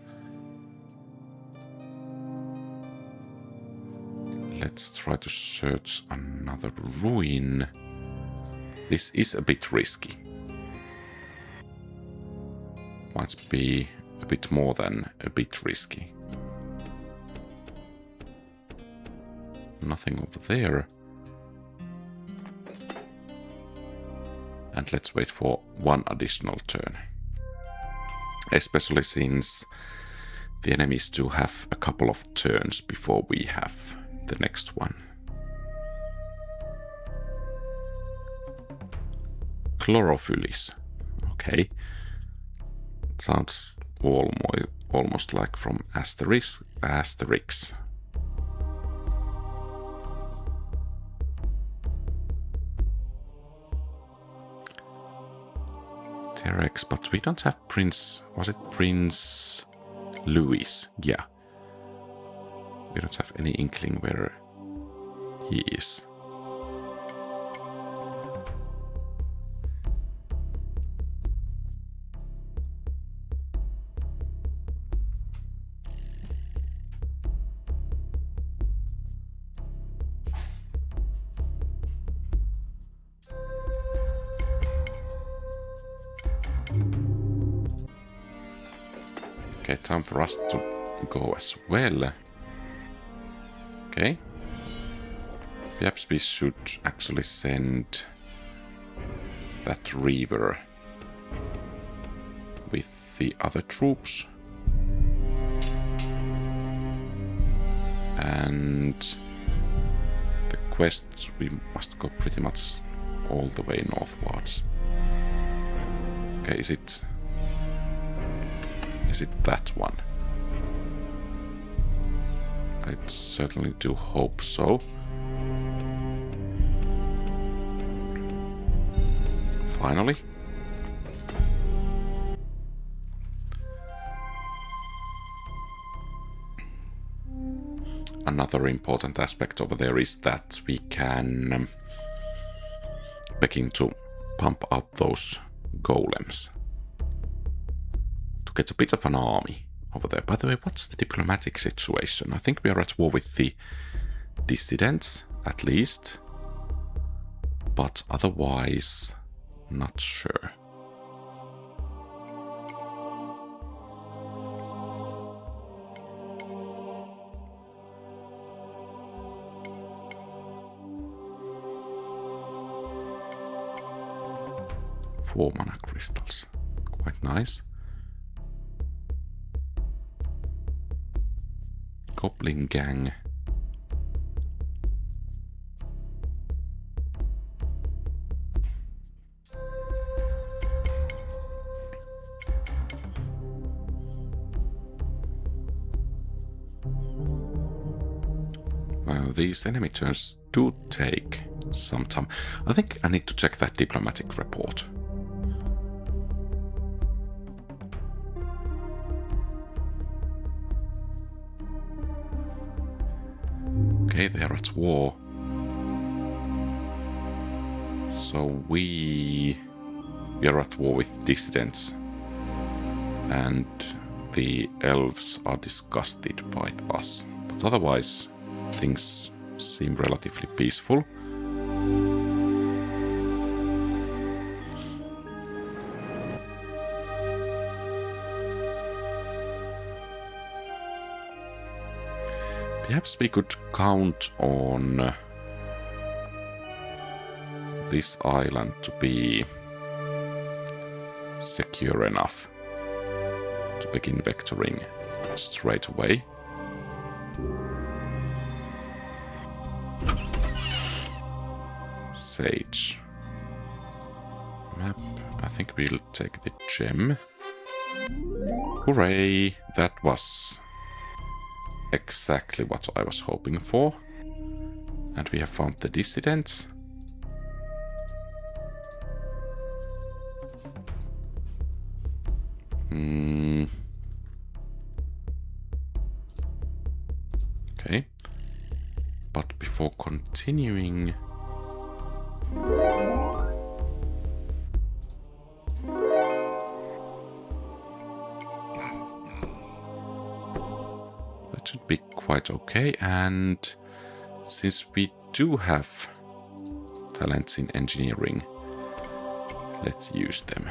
[SPEAKER 1] Let's try to search another ruin. This is a bit risky. Might be a bit more than a bit risky. Nothing over there. And let's wait for one additional turn. Especially since the enemies do have a couple of turns before we have the next one. Chlorophylis. Okay. Sounds almost like from Asterix. Terex, but we don't have Prince... Was it Prince Louis? Yeah. We don't have any inkling where he is. Okay, time for us to go as well. Okay. Perhaps we should actually send that Reaver with the other troops. And the quest, we must go pretty much all the way northwards. Okay, is it that one? I certainly do hope so. Finally. Another important aspect over there is that we can begin to pump out those golems to get a bit of an army over there. By the way, what's the diplomatic situation? I think we are at war with the dissidents, at least. But otherwise, not sure. Four mana crystals. Quite nice. Goblin gang. Well, these enemy turns do take some time. I think I need to check that diplomatic report. Okay, they are at war. So we are at war with dissidents. And the elves are disgusted by us. But otherwise, things seem relatively peaceful. Perhaps we could count on this island to be secure enough to begin vectoring straight away. Sage. Map. I think we'll take the gem. Hooray! That was exactly what I was hoping for. And we have found the dissidents. Okay. But before continuing... that should be quite okay, and since we do have talents in engineering, let's use them.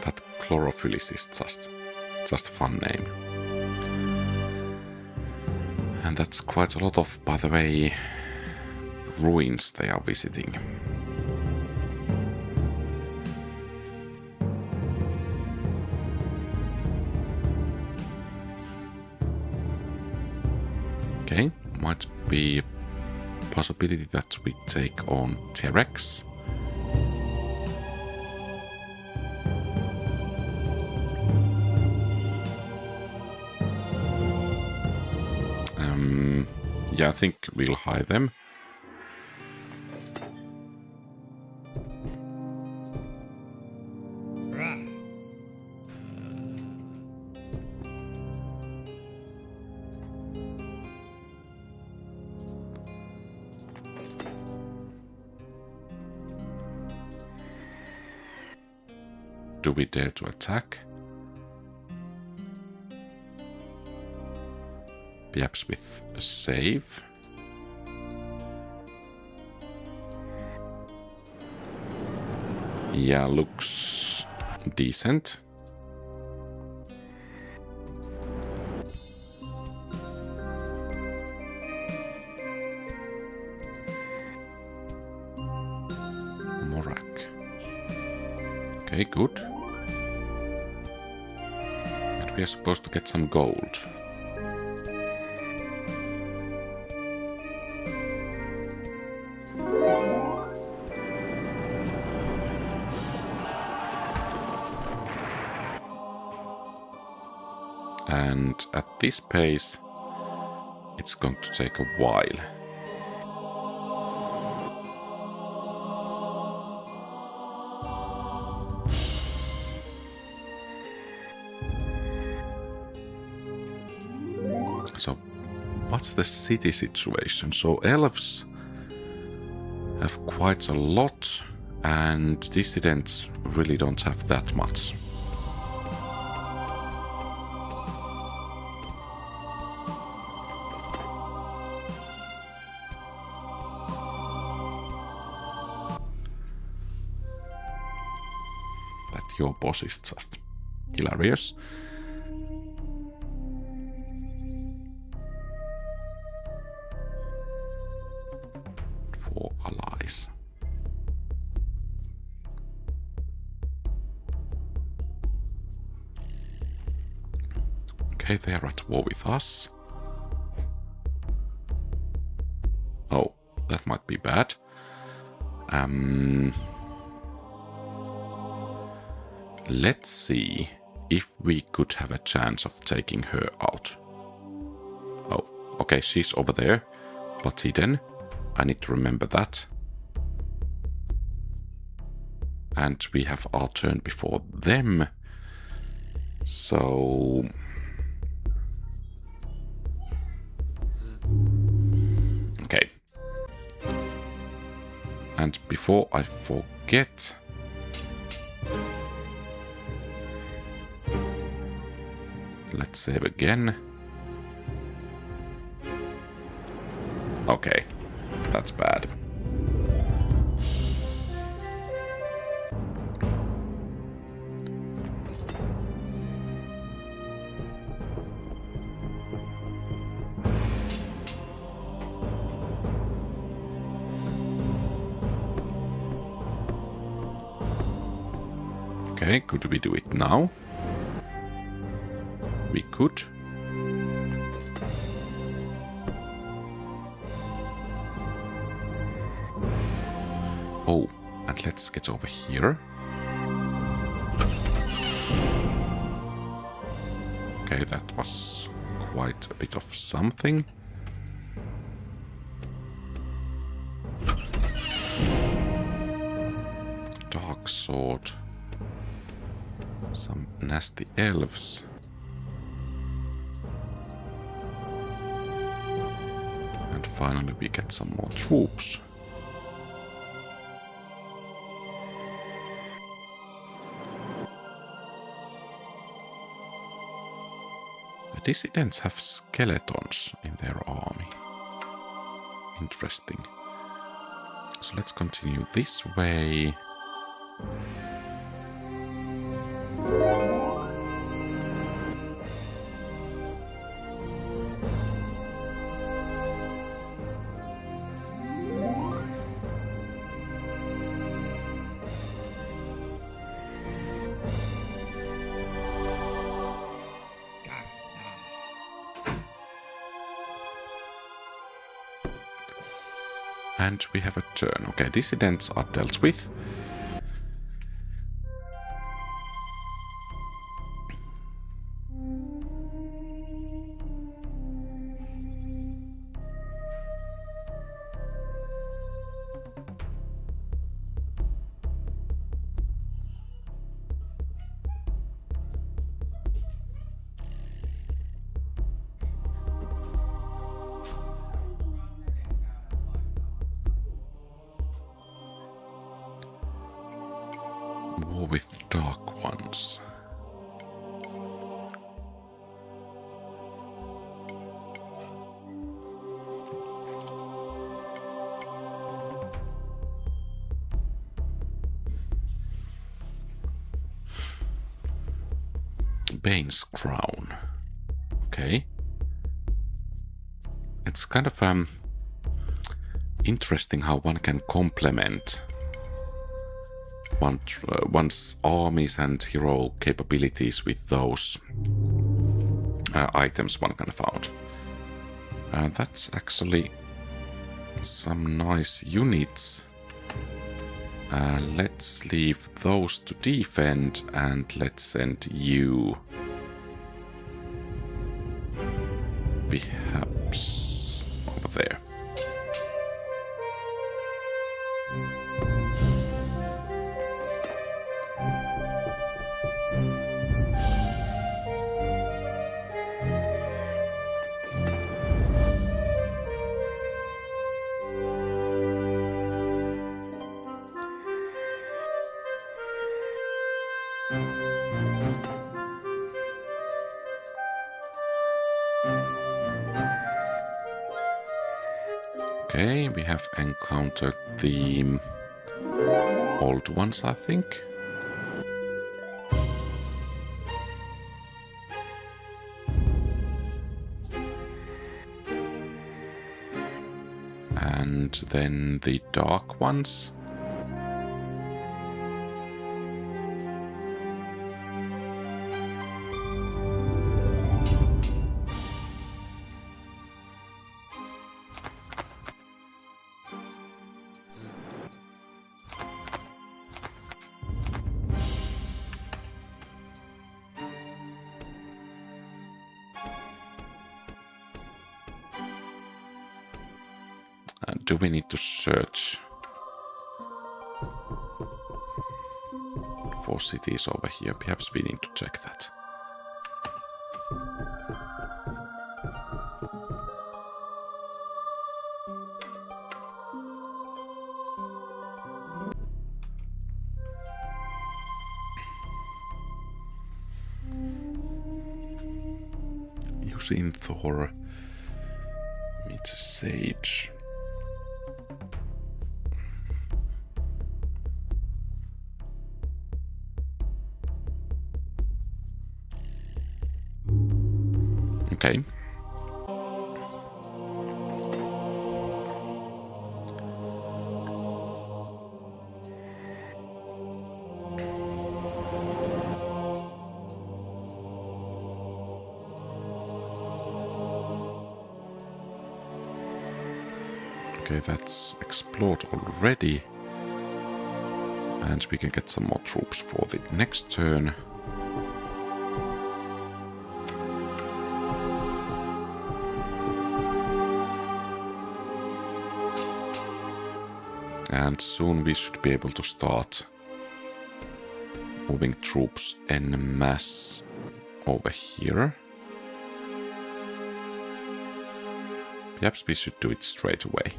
[SPEAKER 1] That Chlorophylis is just a fun name. And that's quite a lot of, by the way, ruins they are visiting. Okay, might be a possibility that we take on Terex. Yeah, I think we'll hire them. Do we dare to attack? Perhaps with a save. Yeah, looks decent. Morak. Okay, good. And we are supposed to get some gold. And at this pace, it's going to take a while. So, what's the city situation? So, elves have quite a lot, and dissidents really don't have that much. Your boss is just hilarious. For allies. Okay, they are at war with us. Oh, that might be bad. Let's see if we could have a chance of taking her out. Oh, okay, she's over there, but hidden. I need to remember that. And we have our turn before them. So... okay. And before I forget... let's save again. Okay, that's bad. Okay, could we do it now? We could. Oh, and let's get over here. Okay, that was quite a bit of something. Dark sword. Some nasty elves. And finally we get some more troops. The dissidents have skeletons in their army. Interesting. So let's continue this way. And we have a turn. Okay, dissidents are dealt with. War with dark ones. Bane's crown. Okay. It's kind of interesting how one can complement one's armies and hero capabilities with those items one can found. That's actually some nice units. Let's leave those to defend and let's send you perhaps over there. Okay, we have encountered the old ones, I think. And then the dark ones. Do we need to search for cities over here? Perhaps we need to check that. Using Thor meets a sage. Okay. Okay, that's explored already. And we can get some more troops for the next turn. And soon we should be able to start moving troops en masse over here. Perhaps we should do it straight away.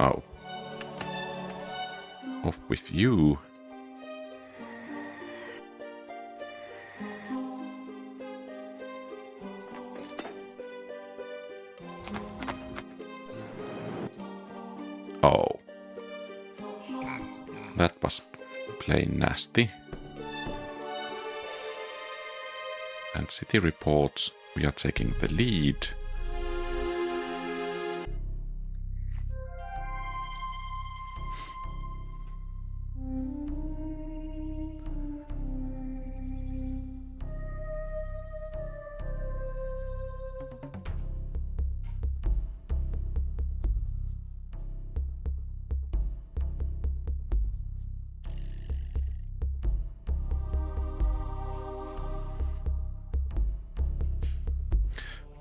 [SPEAKER 1] Oh. Off with you. Oh. That was plain nasty. And city reports, we are taking the lead.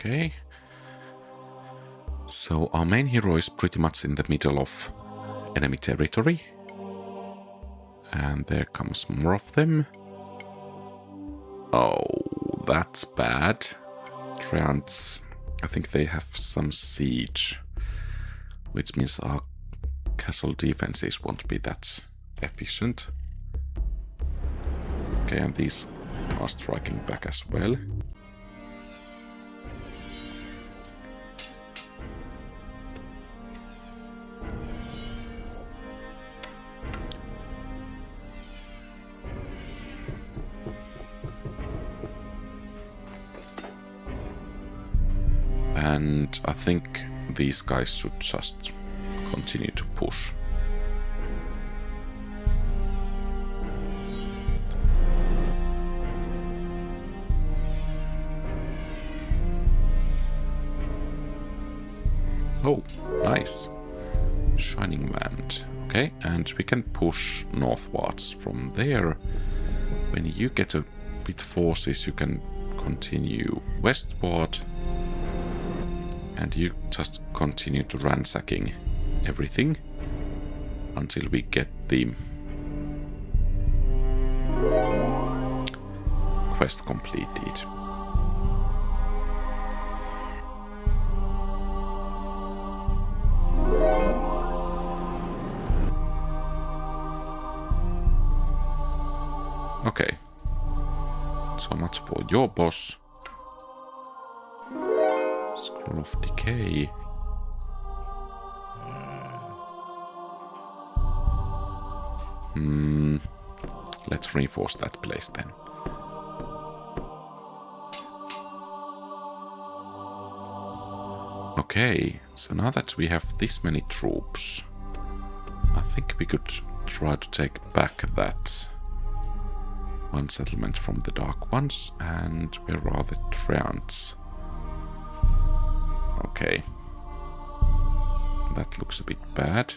[SPEAKER 1] Okay. So our main hero is pretty much in the middle of enemy territory. And there comes more of them. Oh, that's bad. Treants, I think they have some siege. Which means our castle defenses won't be that efficient. Okay, and these are striking back as well. And I think these guys should just continue to push. Oh, nice. Shining Wand. Okay, and we can push northwards from there. When you get a bit forces, you can continue westward. And you just continue to ransacking everything until we get the quest completed. Okay. So much for your boss. Scroll of Decay. Let's reinforce that place then. Okay, so now that we have this many troops, I think we could try to take back that one settlement from the Dark Ones, and where are the Treants? Okay. That looks a bit bad.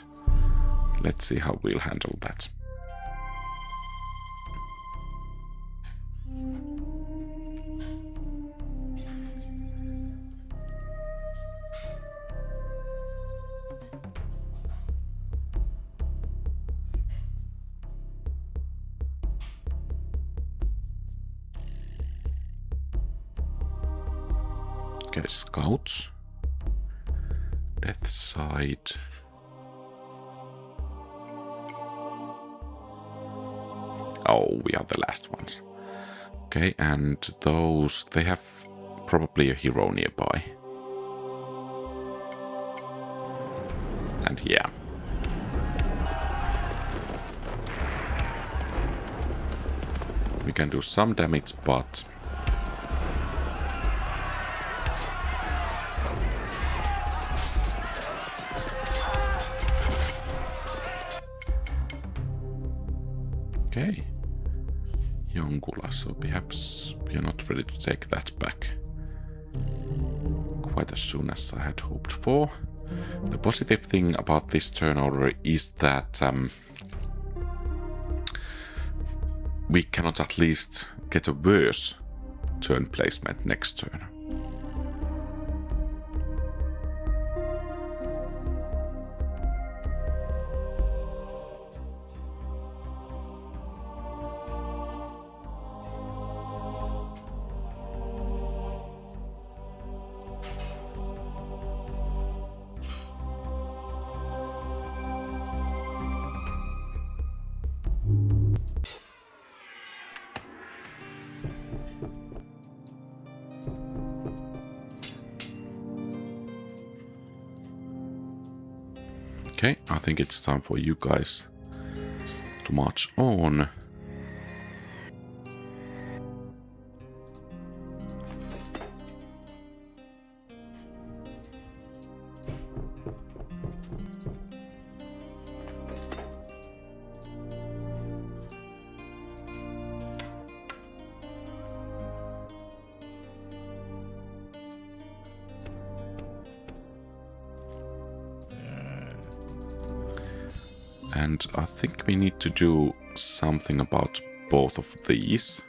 [SPEAKER 1] Let's see how we'll handle that. Okay, scouts. Death side. Oh, we are the last ones. Okay, and those, they have probably a hero nearby. And yeah. We can do some damage, but... Okay. Jonkula, so perhaps we are not ready to take that back quite as soon as I had hoped for. The positive thing about this turn order is that we cannot at least get a worse turn placement next turn. Okay, I think it's time for you guys to march on. And I think we need to do something about both of these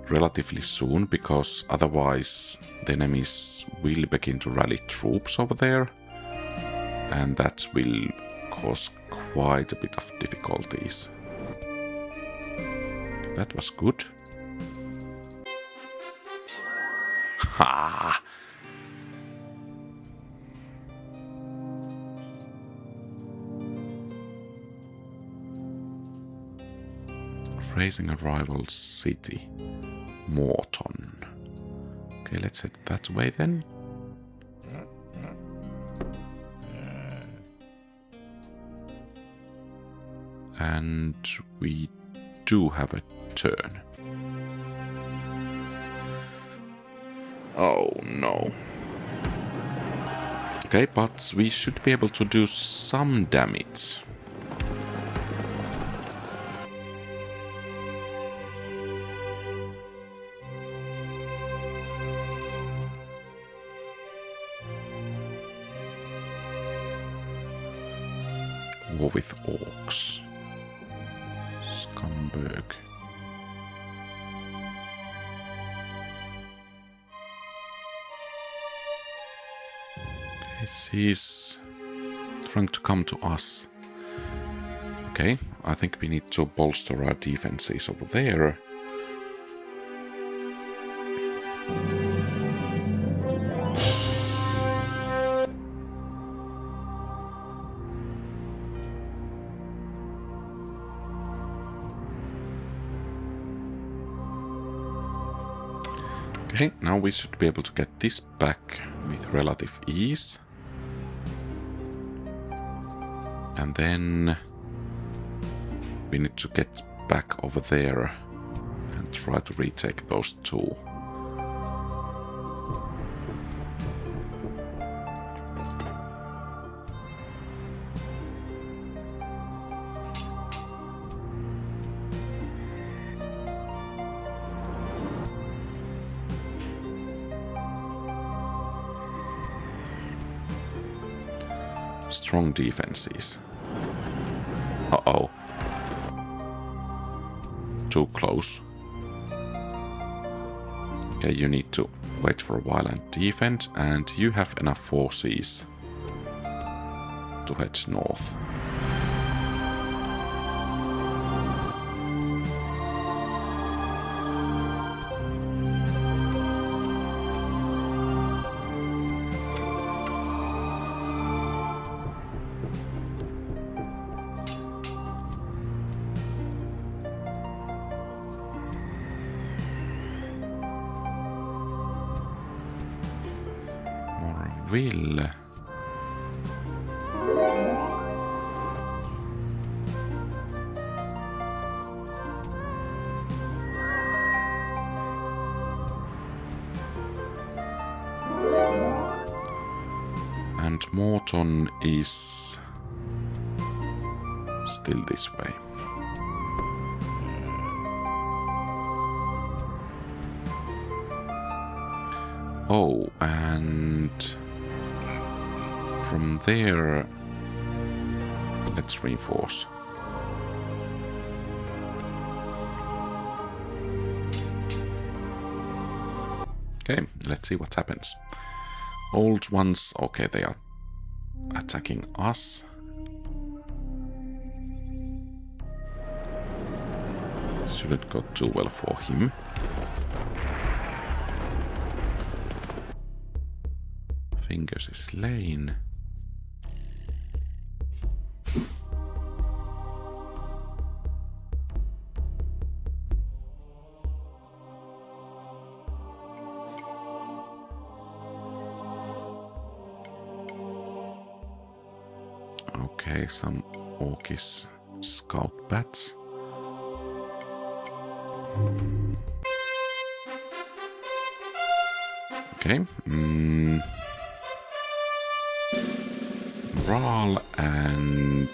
[SPEAKER 1] relatively soon, because otherwise the enemies will begin to rally troops over there, and that will cause quite a bit of difficulties. That was good. Ha! Raising a rival city. Morton. Okay, let's head that way then. And we do have a turn. Oh no. Okay, but we should be able to do some damage. War with orcs. Scumberg. Okay, he's trying to come to us. Okay, I think we need to bolster our defenses over there. Okay, now we should be able to get this back with relative ease. And then we need to get back over there and try to retake those two. Strong defenses. Uh-oh. Too close. Okay, you need to wait for a while and defend, and you have enough forces to head north. will... And Morton is still this way. Oh, and from there, let's reinforce. Okay, let's see what happens. Old ones, okay, they are attacking us. Shouldn't go too well for him. Fingers is slain. Okay, some orcish scout bats. Okay. Morale and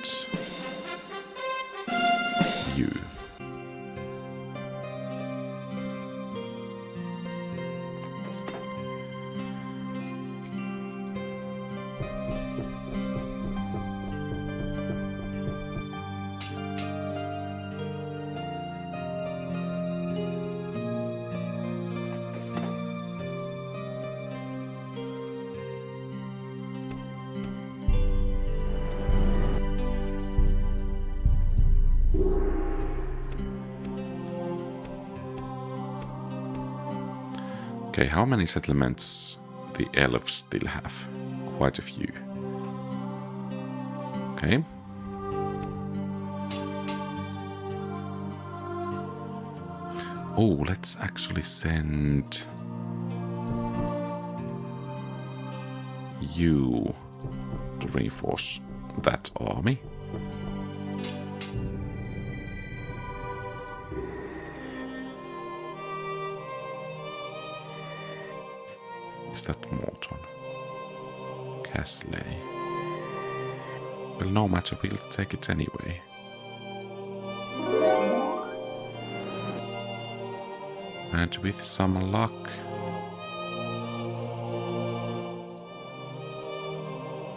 [SPEAKER 1] you. Okay, how many settlements the elves still have? Quite a few. Okay. Oh, let's actually send you to reinforce that army. Is that Morton? Casley. Well, no matter, we'll take it anyway. And with some luck,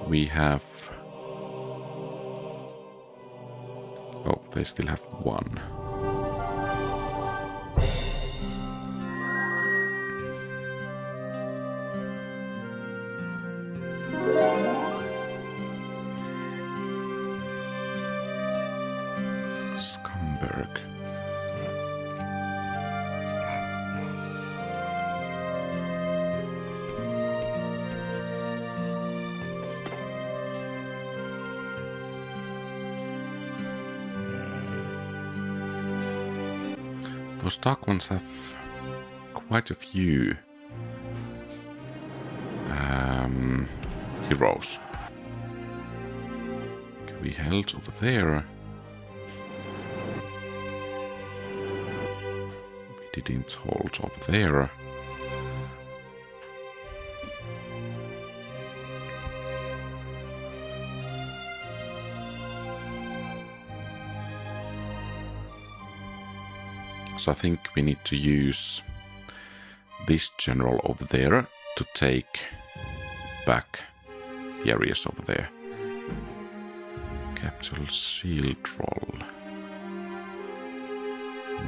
[SPEAKER 1] we have... Oh, they still have one. Scumberg. Those dark ones have quite a few heroes. Okay, we held over there. We didn't hold over there. So I think we need to use this general over there to take back the areas over there. Capital shield roll.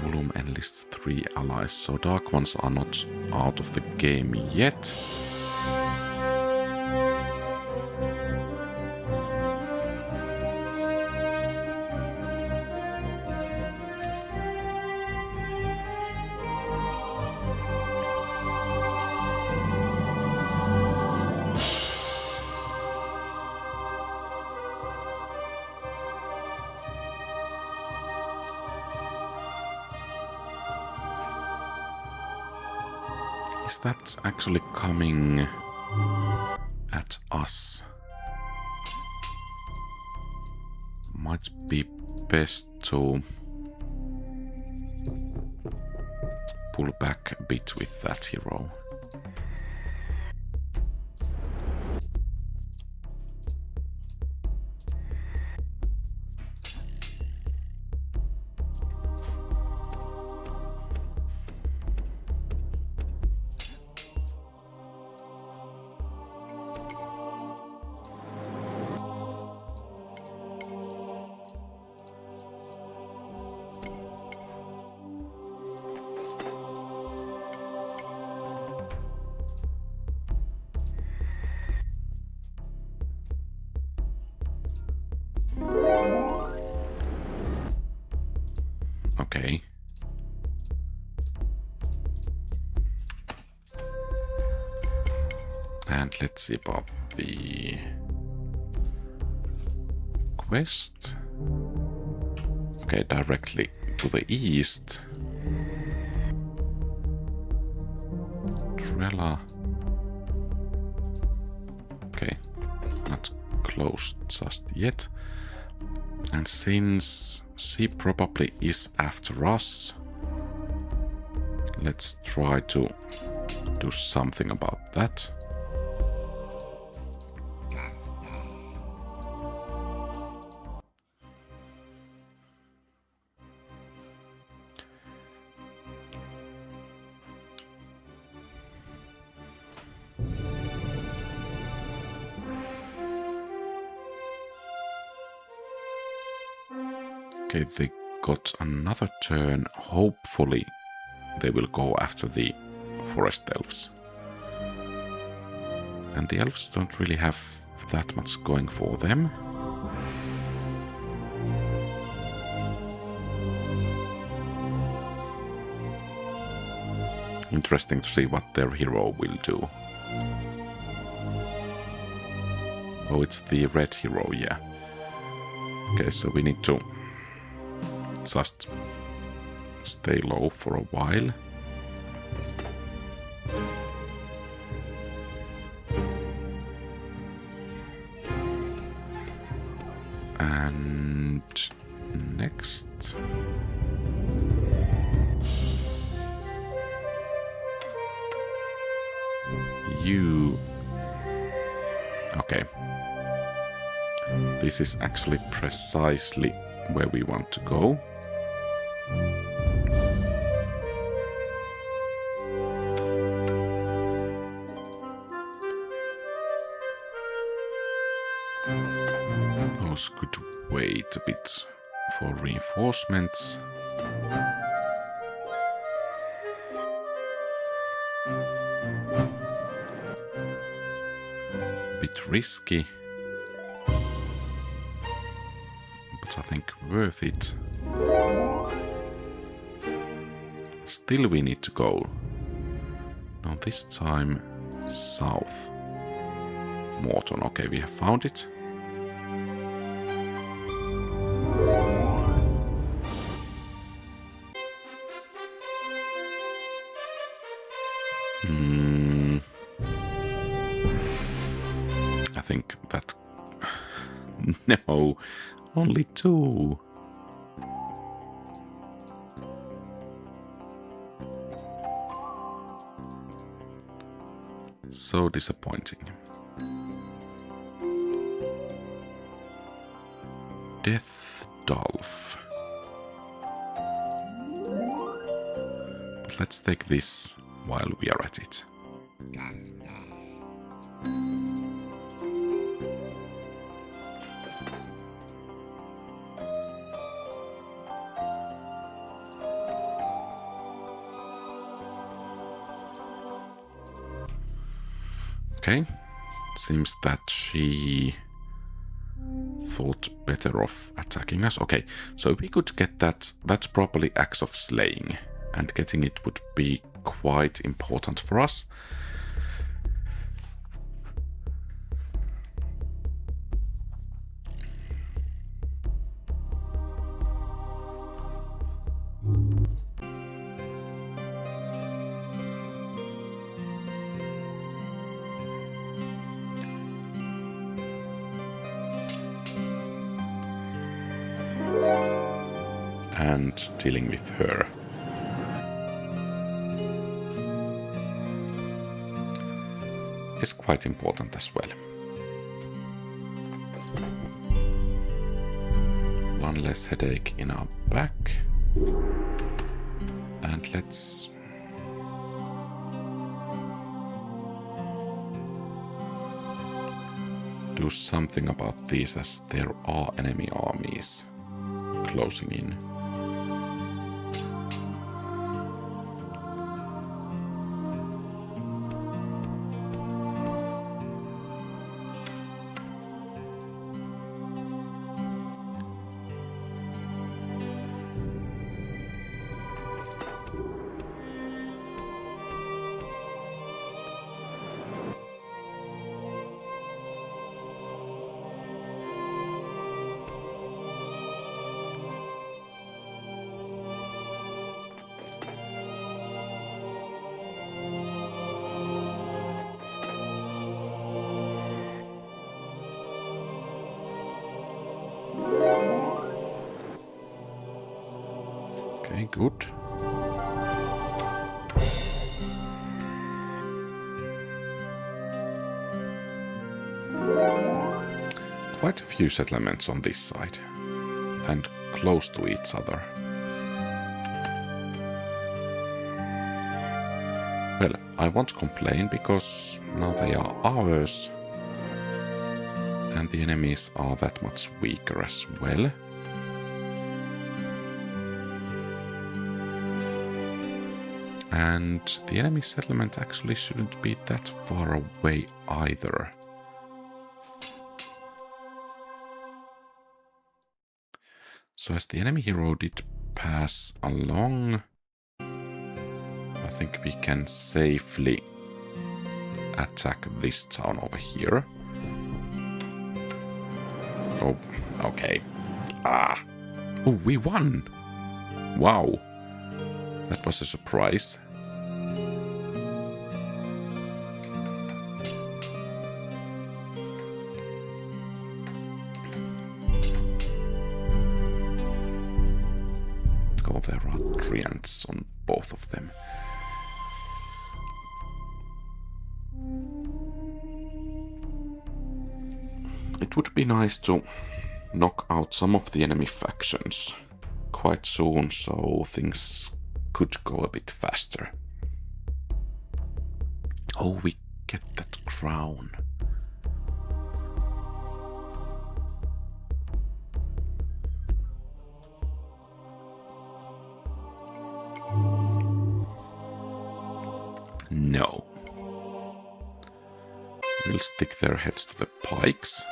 [SPEAKER 1] Volume enlists 3 allies, so dark ones are not out of the game yet. Is that actually coming at us. Might be best to pull back a bit with that hero. Okay. And let's see about the quest. Okay, directly to the east. Trella. Okay, not close just yet. And since she probably is after us, let's try to do something about that. Okay, they got another turn. Hopefully they will go after the forest elves. And the elves don't really have that much going for them. Interesting to see what their hero will do. Oh, it's the red hero, yeah. Okay, so we need to just stay low for a while. And next. You. Okay. This is actually precisely where we want to go. Those could wait a bit for reinforcements. Bit risky, but I think worth it. Still we need to go. No, this time south. Morton, okay, we have found it. I think that... No, only 2. So disappointing. Death Dolph. But let's take this while we are at it. Okay, seems that she thought better of attacking us. Okay, so if we could get that, that's probably Axe of Slaying, and getting it would be quite important for us. and dealing with her. Is quite important as well. One less headache in our back. And let's do something about these, as there are enemy armies closing in. Okay, good. Quite a few settlements on this side, and close to each other. Well, I won't complain, because now they are ours, and the enemies are that much weaker as well. And the enemy settlement actually shouldn't be that far away either. So as the enemy hero did pass along, I think we can safely attack this town over here. Oh, okay. Ah! Oh, we won! Wow! That was a surprise. Oh, there are treants on both of them. It would be nice to knock out some of the enemy factions quite soon, so things could go a bit faster. Oh, we get that crown. No. We'll stick their heads to the pikes.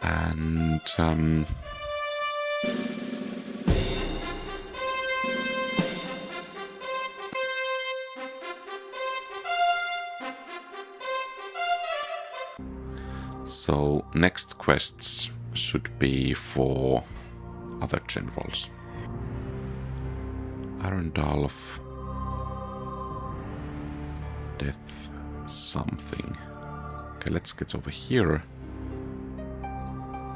[SPEAKER 1] And so next quests should be for other generals. Arundalf, death something. Okay, let's get over here.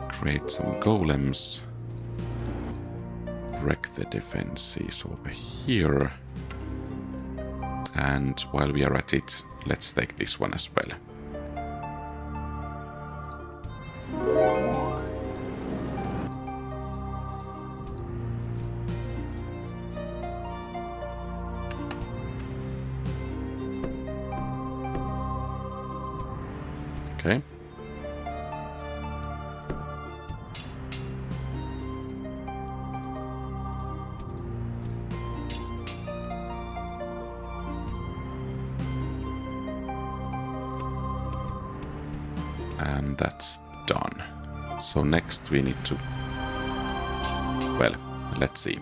[SPEAKER 1] Create some golems. Wreck the defenses over here. And while we are at it, let's take this one as well. Okay. And that's done. So next we need to... Well, let's see.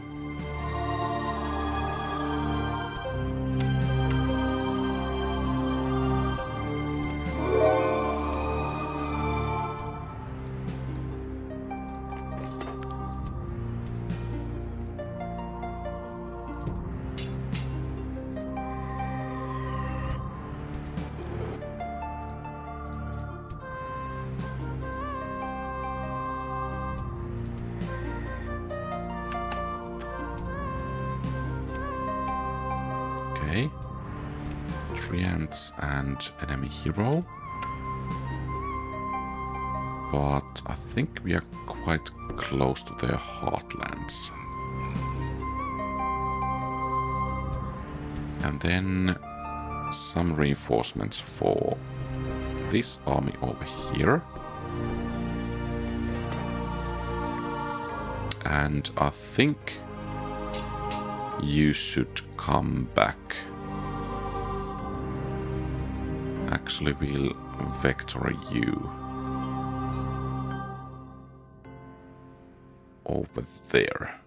[SPEAKER 1] Treants and enemy hero. But I think we are quite close to their heartlands. And then some reinforcements for this army over here. And I think you should come back. Actually, we'll vector you over there.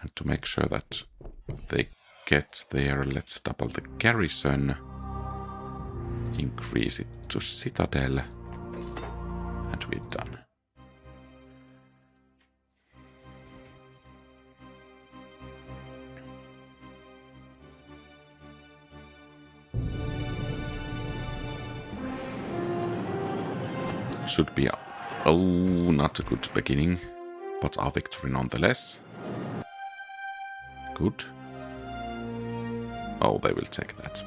[SPEAKER 1] And to make sure that they get there, let's double the garrison, increase it to citadel, and we're done. Should be not a good beginning, but our victory nonetheless. Good. Oh, they will take that.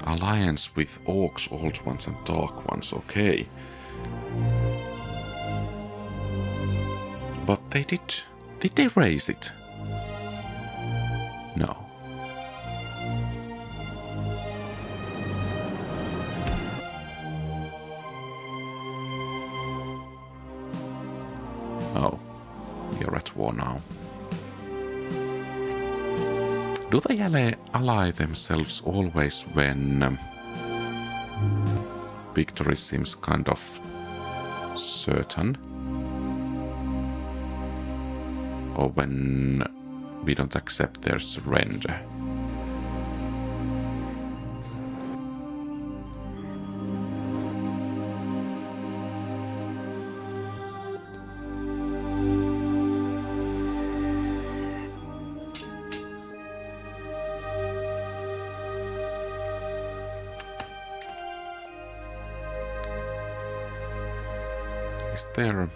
[SPEAKER 1] Alliance with Orcs, Old Ones and Dark Ones, okay. But they did they raise it? No. Oh, we are at war now. Do they ally themselves always when victory seems kind of certain? Or when we don't accept their surrender? Is there...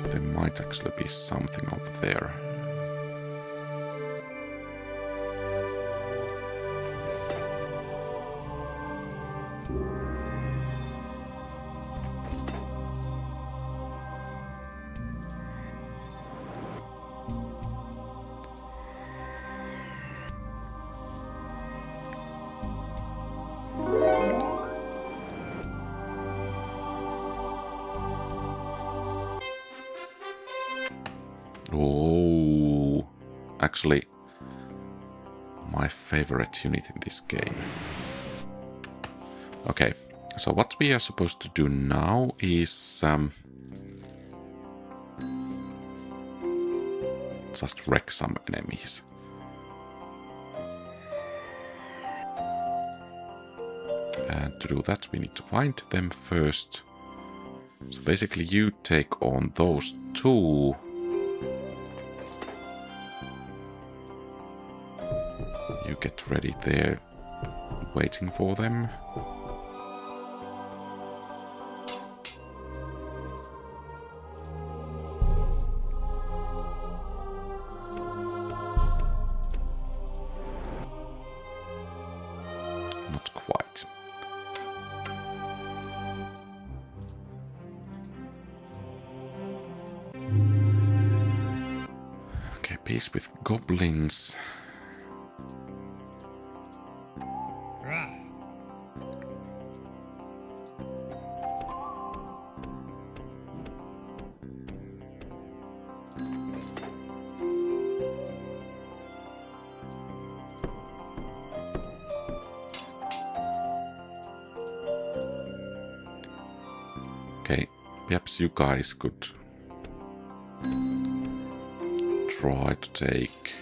[SPEAKER 1] There might actually be something over there. Oh, actually, my favorite unit in this game. Okay, so what we are supposed to do now is just wreck some enemies. And to do that, we need to find them first. So basically, you take on those two. You get ready there, waiting for them. Not quite. Okay, peace with goblins. Okay, perhaps you guys could try to take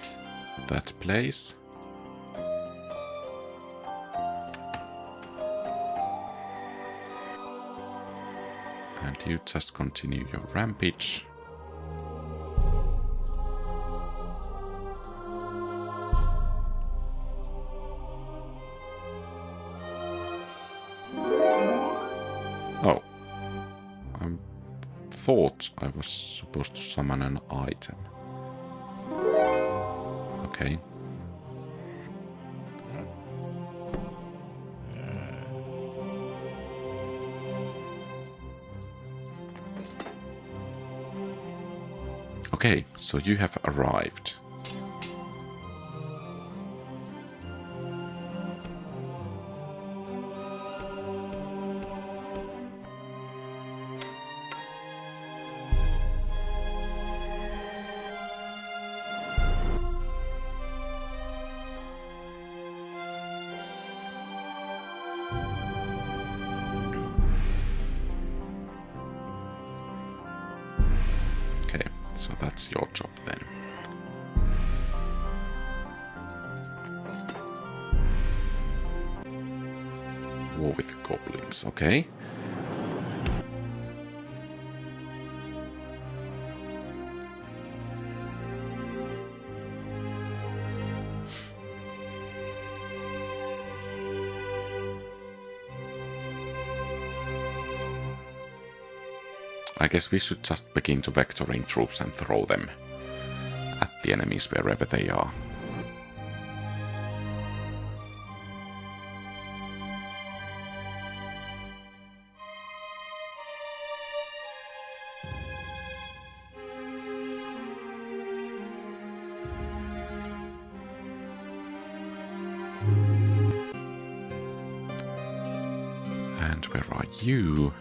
[SPEAKER 1] that place. And you just continue your rampage. Oh. I thought I was supposed to summon an item. Okay. Okay, so you have arrived. Okay, so that's your job then. War with goblins, okay. I guess we should just begin to vectoring troops and throw them at the enemies wherever they are. And where are you?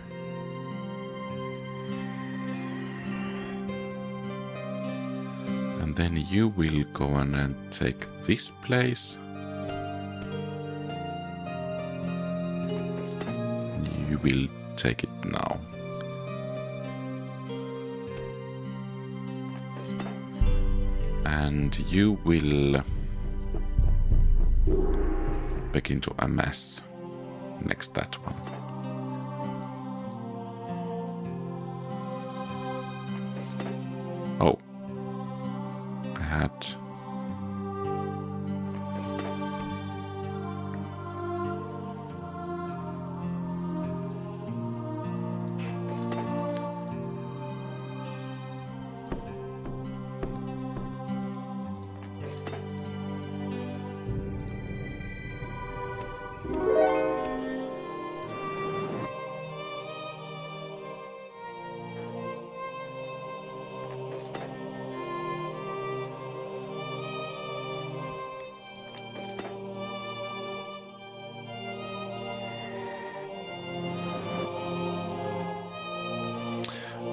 [SPEAKER 1] And then you will go on and take this place. You will take it now. And you will begin to amass next that one. Oh, I had...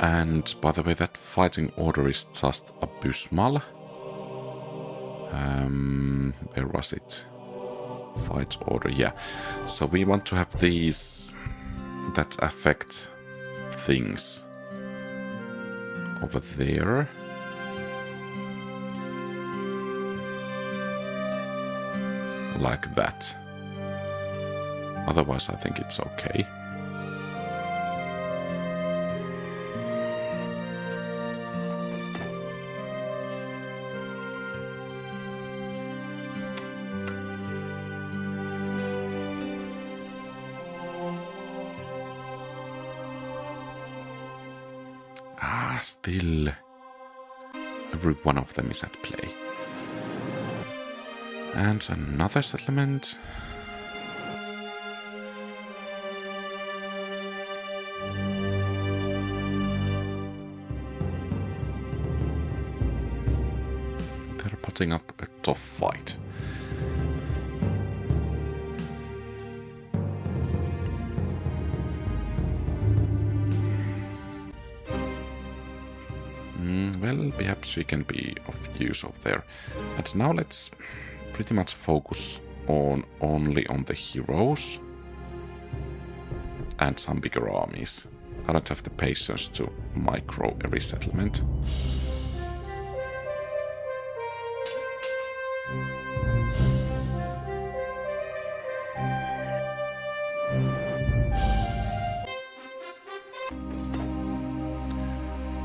[SPEAKER 1] And by the way, that fighting order is just abysmal. Where was it? Fight order, yeah. So we want to have these that affect things over there. Like that. Otherwise, I think it's okay. Still, every one of them is at play. And another settlement. They're putting up a tough fight. Well, perhaps she can be of use over there. And now let's pretty much focus only on the heroes and some bigger armies. I don't have the patience to micro every settlement.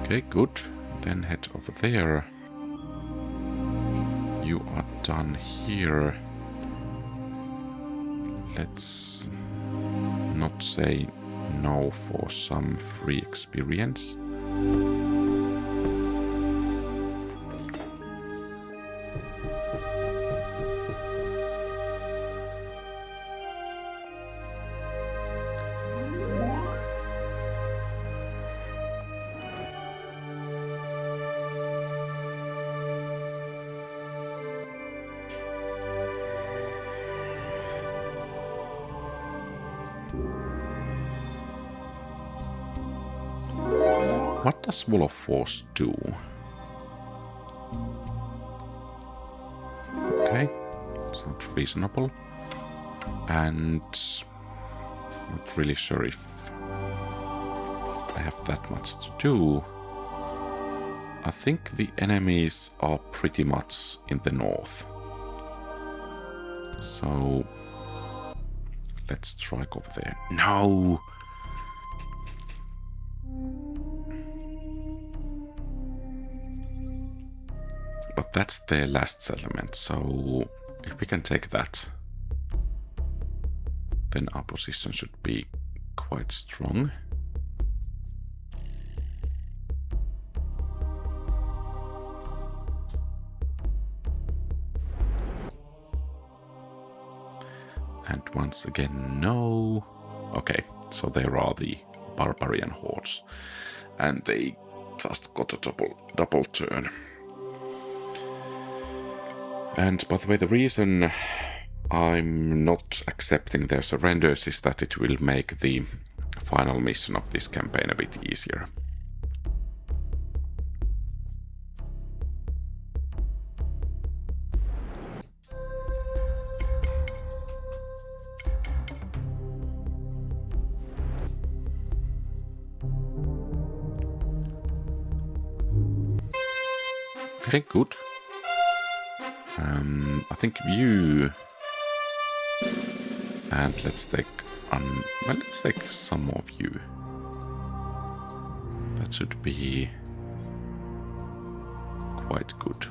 [SPEAKER 1] Okay, good. Then head over there. You are done here. Let's not say no for some free experience. what does Wall of Force do? Okay, sounds reasonable. And not really sure if I have that much to do. I think the enemies are pretty much in the north. So let's try go over there. No! But that's their last settlement, so if we can take that, then our position should be quite strong. And once again, no. Okay, so there are the barbarian hordes. And they just got a double turn. And by the way, the reason I'm not accepting their surrenders is that it will make the final mission of this campaign a bit easier. Okay, good. I think you, and let's take some more of you. That should be quite good.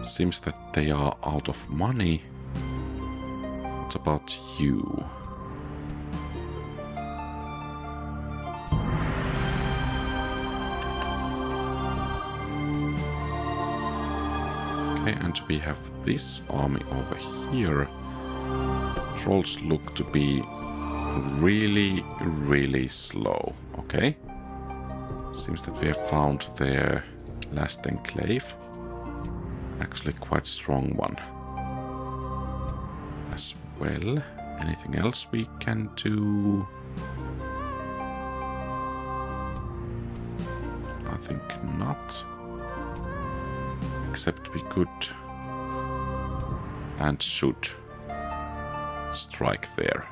[SPEAKER 1] Seems that they are out of money. What about you? Okay, and we have this army over here. Trolls look to be really, really slow. Okay. Seems that we have found their last enclave. Actually quite strong one as well. Anything else we can do? I think not. Except we could and should strike there.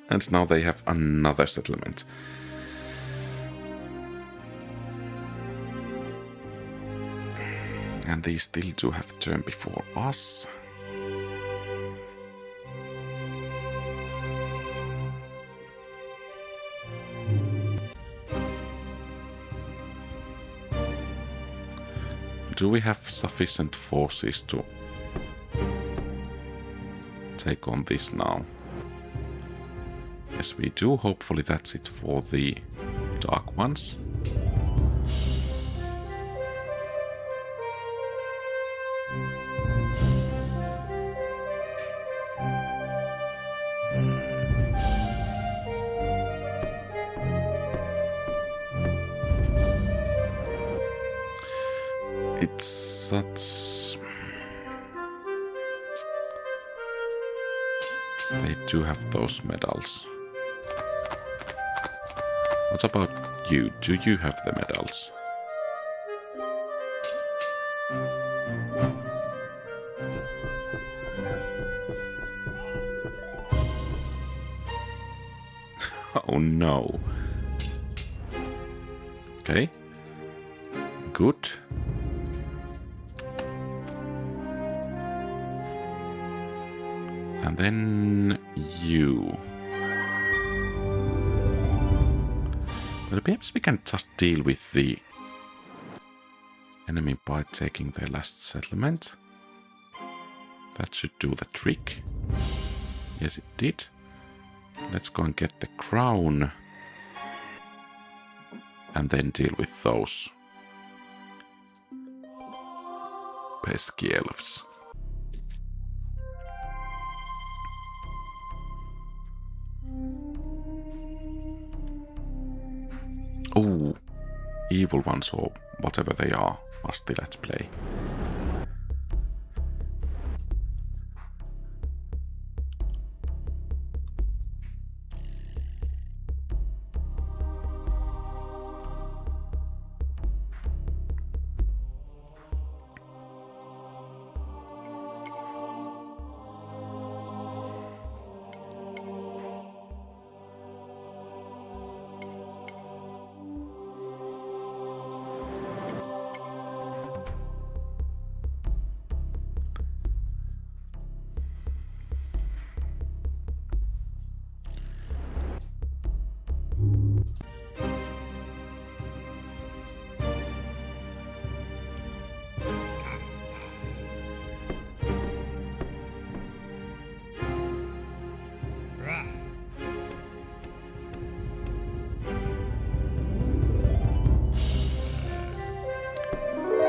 [SPEAKER 1] And now they have another settlement. And they still do have a turn before us. Do we have sufficient forces to take on this now? Yes, we do. Hopefully that's it for the dark ones. It's such... They do have those medals. What about you? Do you have the medals? Oh no. Okay. Good. And then you. Well, perhaps we can just deal with the enemy by taking their last settlement. That should do the trick. Yes, it did. Let's go and get the crown. And then deal with those pesky elves. Oh, evil ones or whatever they are still at play.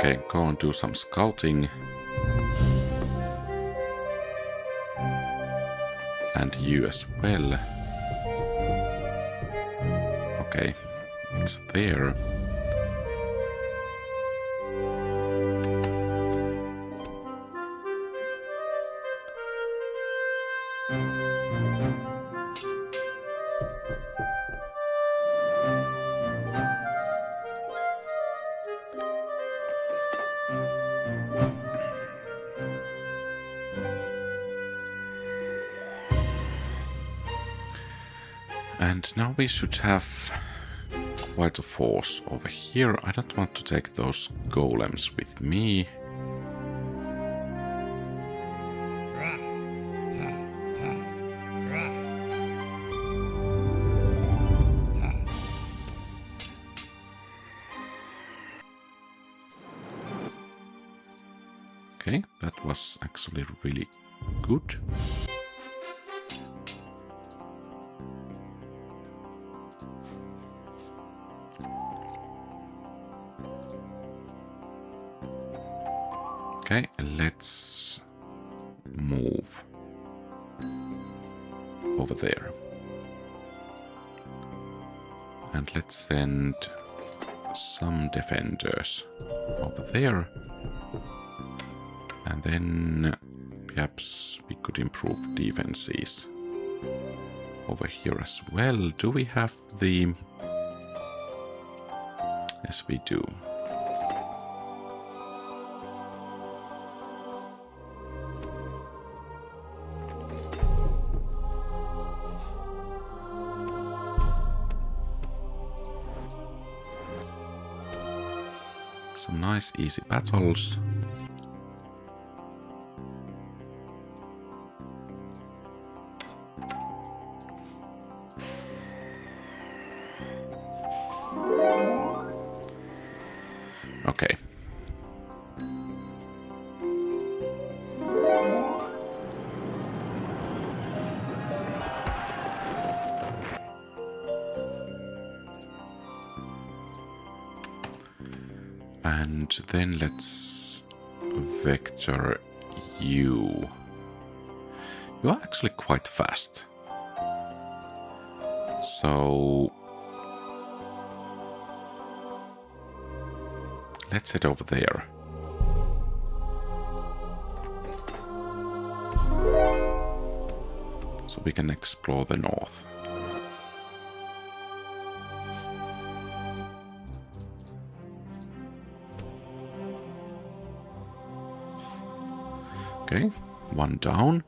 [SPEAKER 1] Okay, go and do some scouting. And you as well. Okay, it's there. And now we should have quite a force over here. I don't want to take those golems with me. Okay, that was actually really good. Okay, let's move over there. And let's send some defenders over there. And then perhaps we could improve defenses over here as well. Do we have the... Yes, we do. Some nice easy battles. Okay. And then let's vector you. You are actually quite fast. So let's head over there. So we can explore the north. Okay, one down.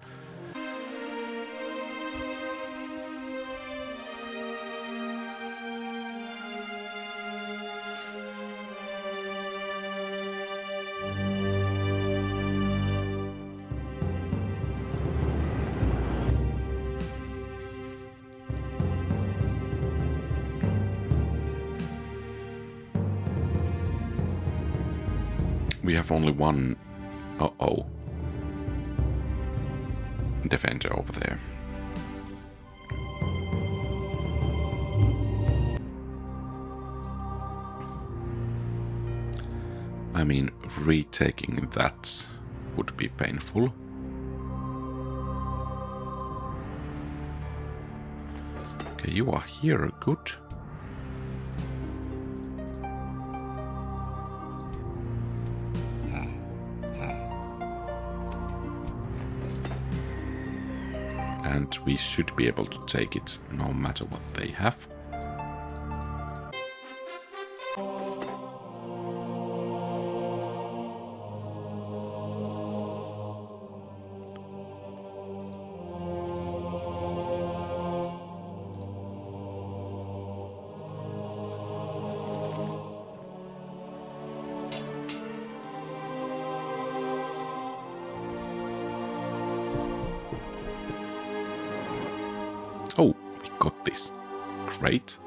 [SPEAKER 1] We have only one... Uh-oh. Defender over there. I mean, retaking that would be painful. Okay, you are here, good. And we should be able to take it no matter what they have. Oh, we got this. Great.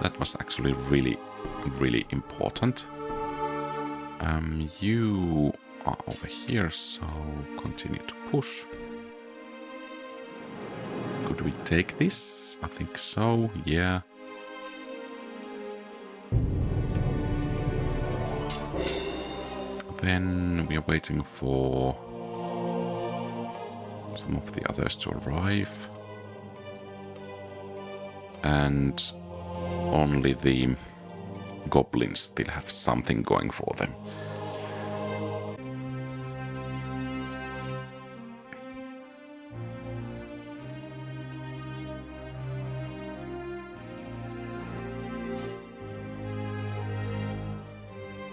[SPEAKER 1] That was actually really, really important. You are over here, so continue to push. Could we take this? I think so, yeah. Then we are waiting for some of the others to arrive. And only the goblins still have something going for them.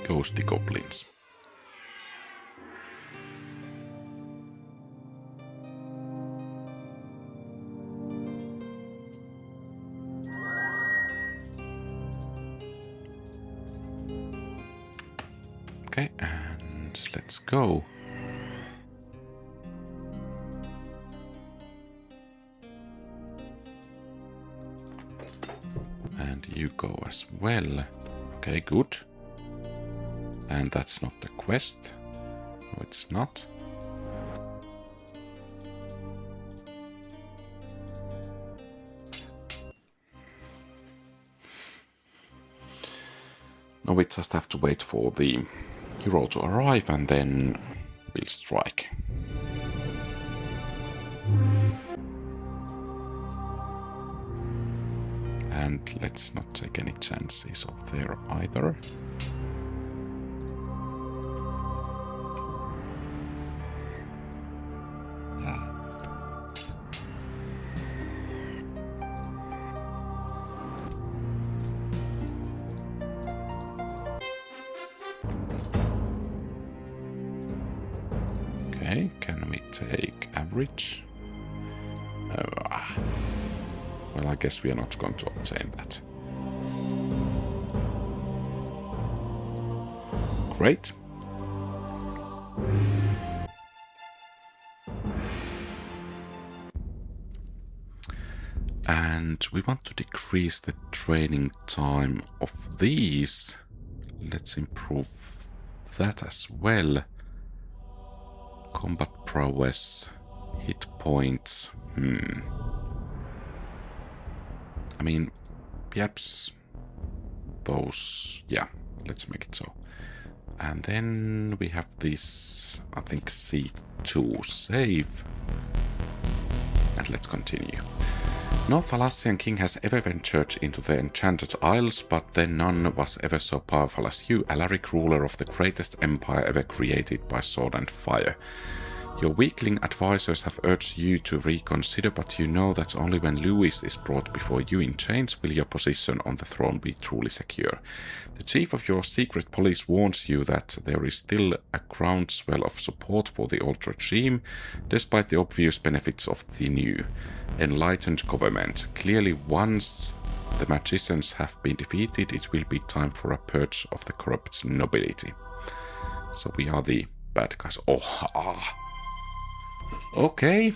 [SPEAKER 1] Ghosty goblins. Okay, and let's go. And you go as well. Okay, good. And that's not the quest. No, it's not. Now we just have to wait for the hero to arrive and then we'll strike. And let's not take any chances over there either. Okay, can we take average? Well, I guess we are not going to obtain that. Great. And we want to decrease the training time of these. Let's improve that as well. Combat prowess, hit points. I mean, perhaps those, yeah, let's make it so. And then we have this, I think C2 save. And let's continue. No Thalassian king has ever ventured into the Enchanted Isles, but then none was ever so powerful as you, Alaric, ruler of the greatest empire ever created by sword and fire. Your weakling advisors have urged you to reconsider, but you know that only when Louis is brought before you in chains will your position on the throne be truly secure. The chief of your secret police warns you that there is still a groundswell of support for the old regime, despite the obvious benefits of the new, enlightened government. Clearly, once the magicians have been defeated, it will be time for a purge of the corrupt nobility. So we are the bad guys. Okay.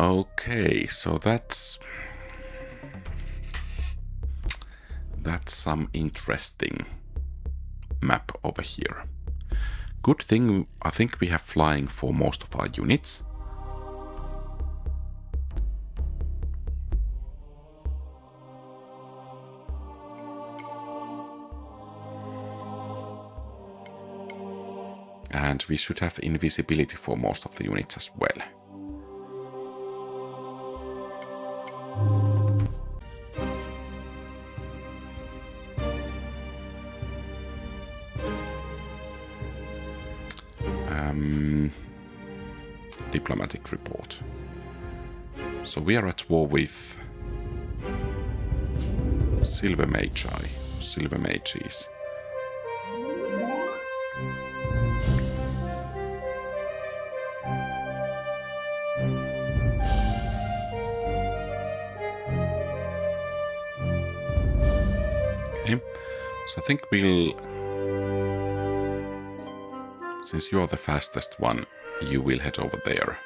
[SPEAKER 1] Okay, so that's some interesting map over here. Good thing, I think we have flying for most of our units. And we should have invisibility for most of the units as well. Diplomatic report. So we are at war with Silver Mages. Okay, so I think we'll... Since you are the fastest one, you will head over there.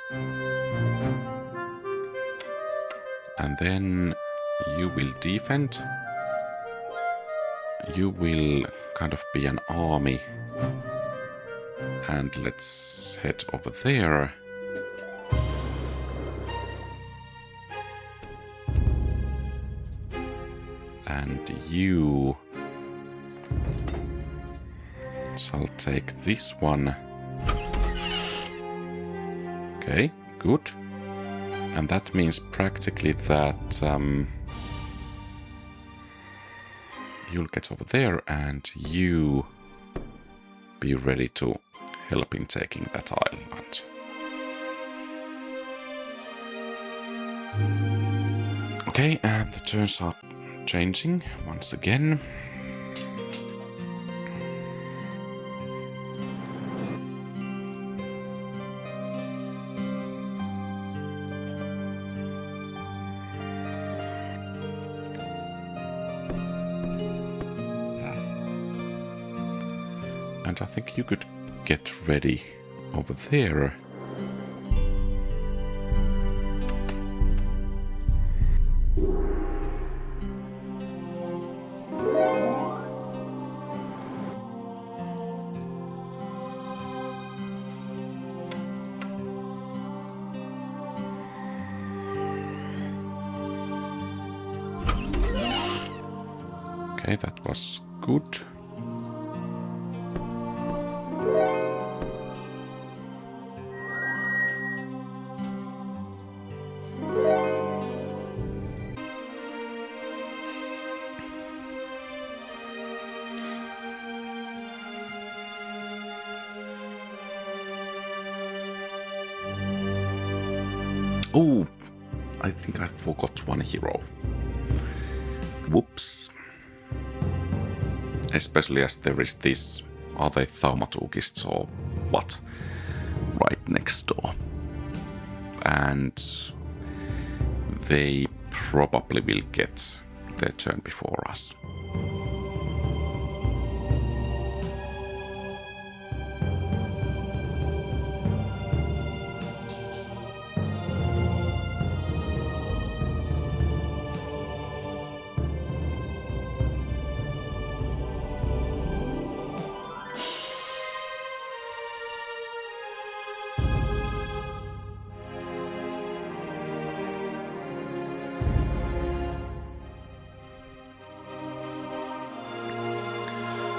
[SPEAKER 1] And then you will defend. You will kind of be an army. And let's head over there. And you shall take this one. Okay, good. And that means practically that you'll get over there and you be ready to help in taking that island. Okay, and the turns are changing once again. And I think you could get ready over there. Okay, that was good. Oh, I think I forgot one hero. Whoops. Especially as there is this, are they thaumaturgists or what, right next door. And they probably will get their turn before us.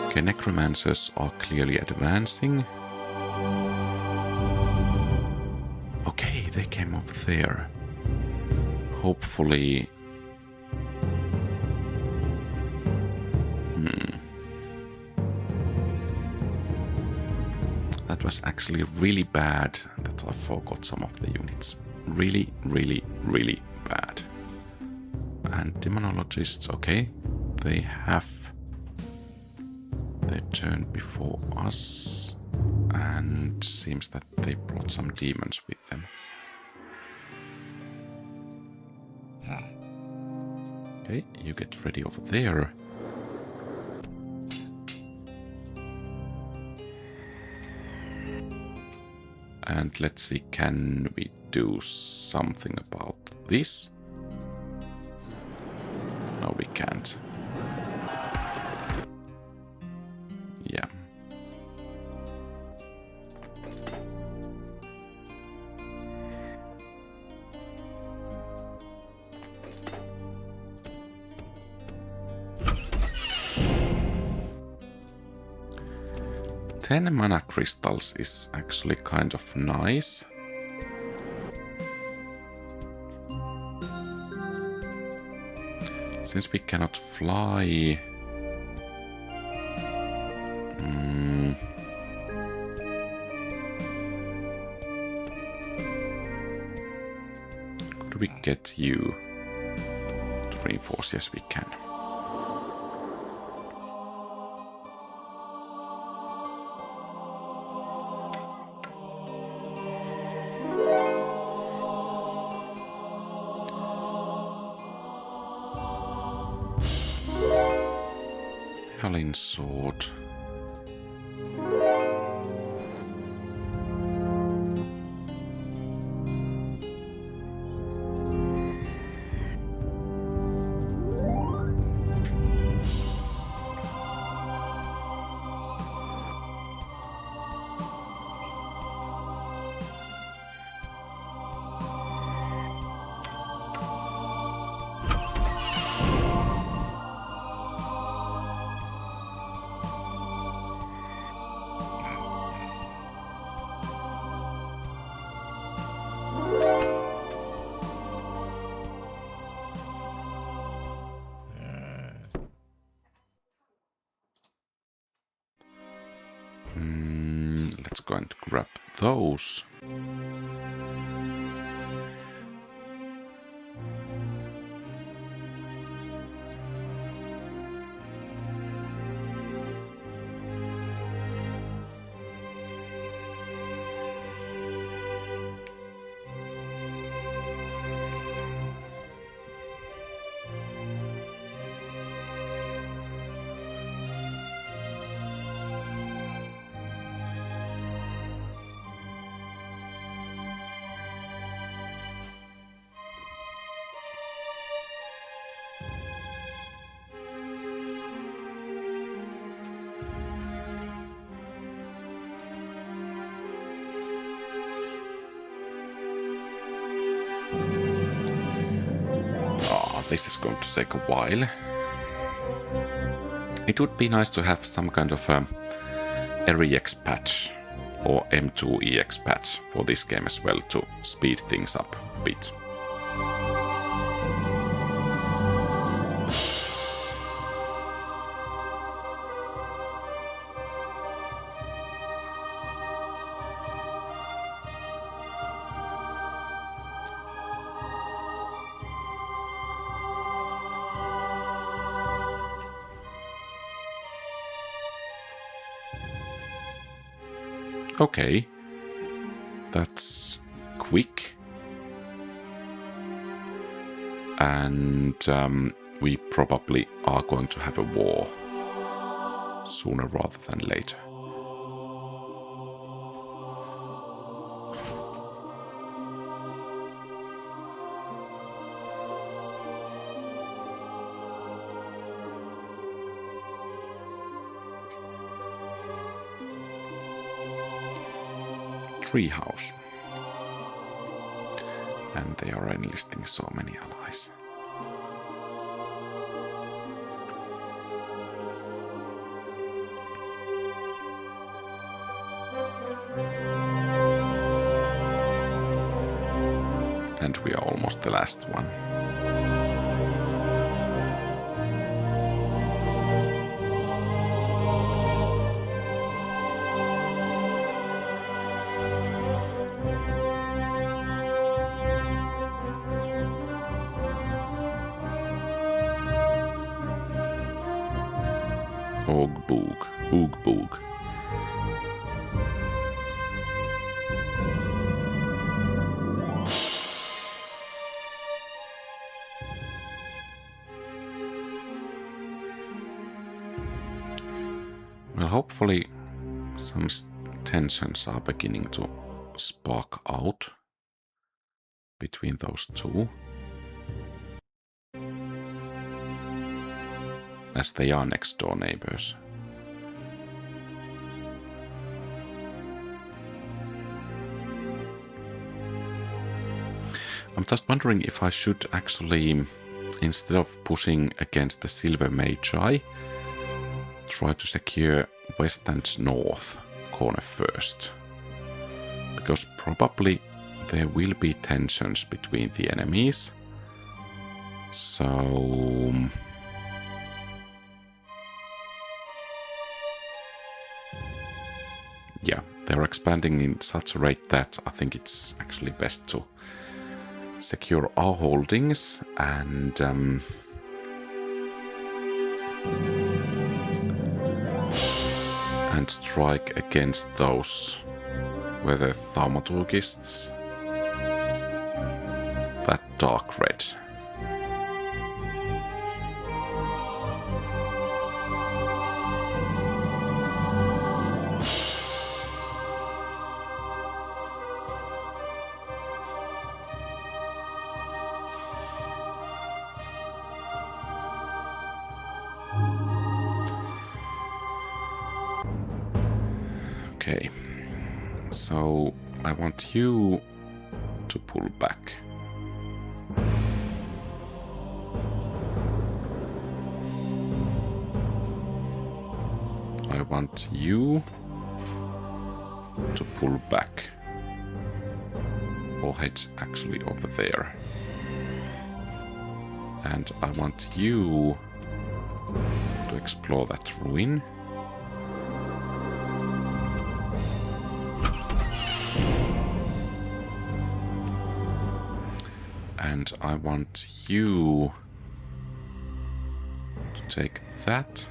[SPEAKER 1] Okay, necromancers are clearly advancing. Okay, they came over there. Hopefully... That was actually really bad that I forgot some of the units. Really, really, really bad. And demonologists, okay, they have their turn before us, and seems that they brought some demons with them. Okay, you get ready over there. And let's see, can we do something about this? No, we can't. Yeah. Ten mana crystals is actually kind of nice. Since we cannot fly... Could we get you to reinforce? Yes, we can. Halin sword. Let's go and grab those. This is going to take a while. It would be nice to have some kind of REX patch or M2 EX patch for this game as well to speed things up a bit. Okay, that's quick. And we probably are going to have a war sooner rather than later. Treehouse. And they are enlisting so many allies. And we are almost the last one. Oogboog. Well, hopefully some tensions are beginning to spark out between those two, as they are next door neighbors. I'm just wondering if I should actually, instead of pushing against the Silver Magi, try to secure west and north corner first. Because probably there will be tensions between the enemies. So yeah, they're expanding in such a rate that I think it's actually best to secure our holdings and strike against those were the thaumaturgists. That dark red. Okay, so I want you to pull back. I want you to pull back. Or head actually over there. And I want you to explore that ruin. And I want you to take that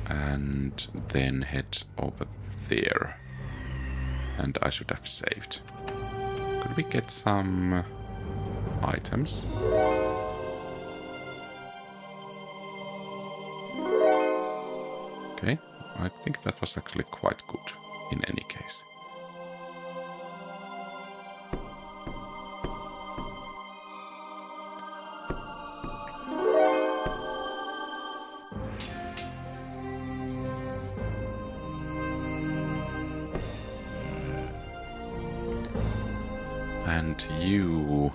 [SPEAKER 1] and then head over there. And I should have saved. Could we get some items? Okay, I think that was actually quite good in any case. And you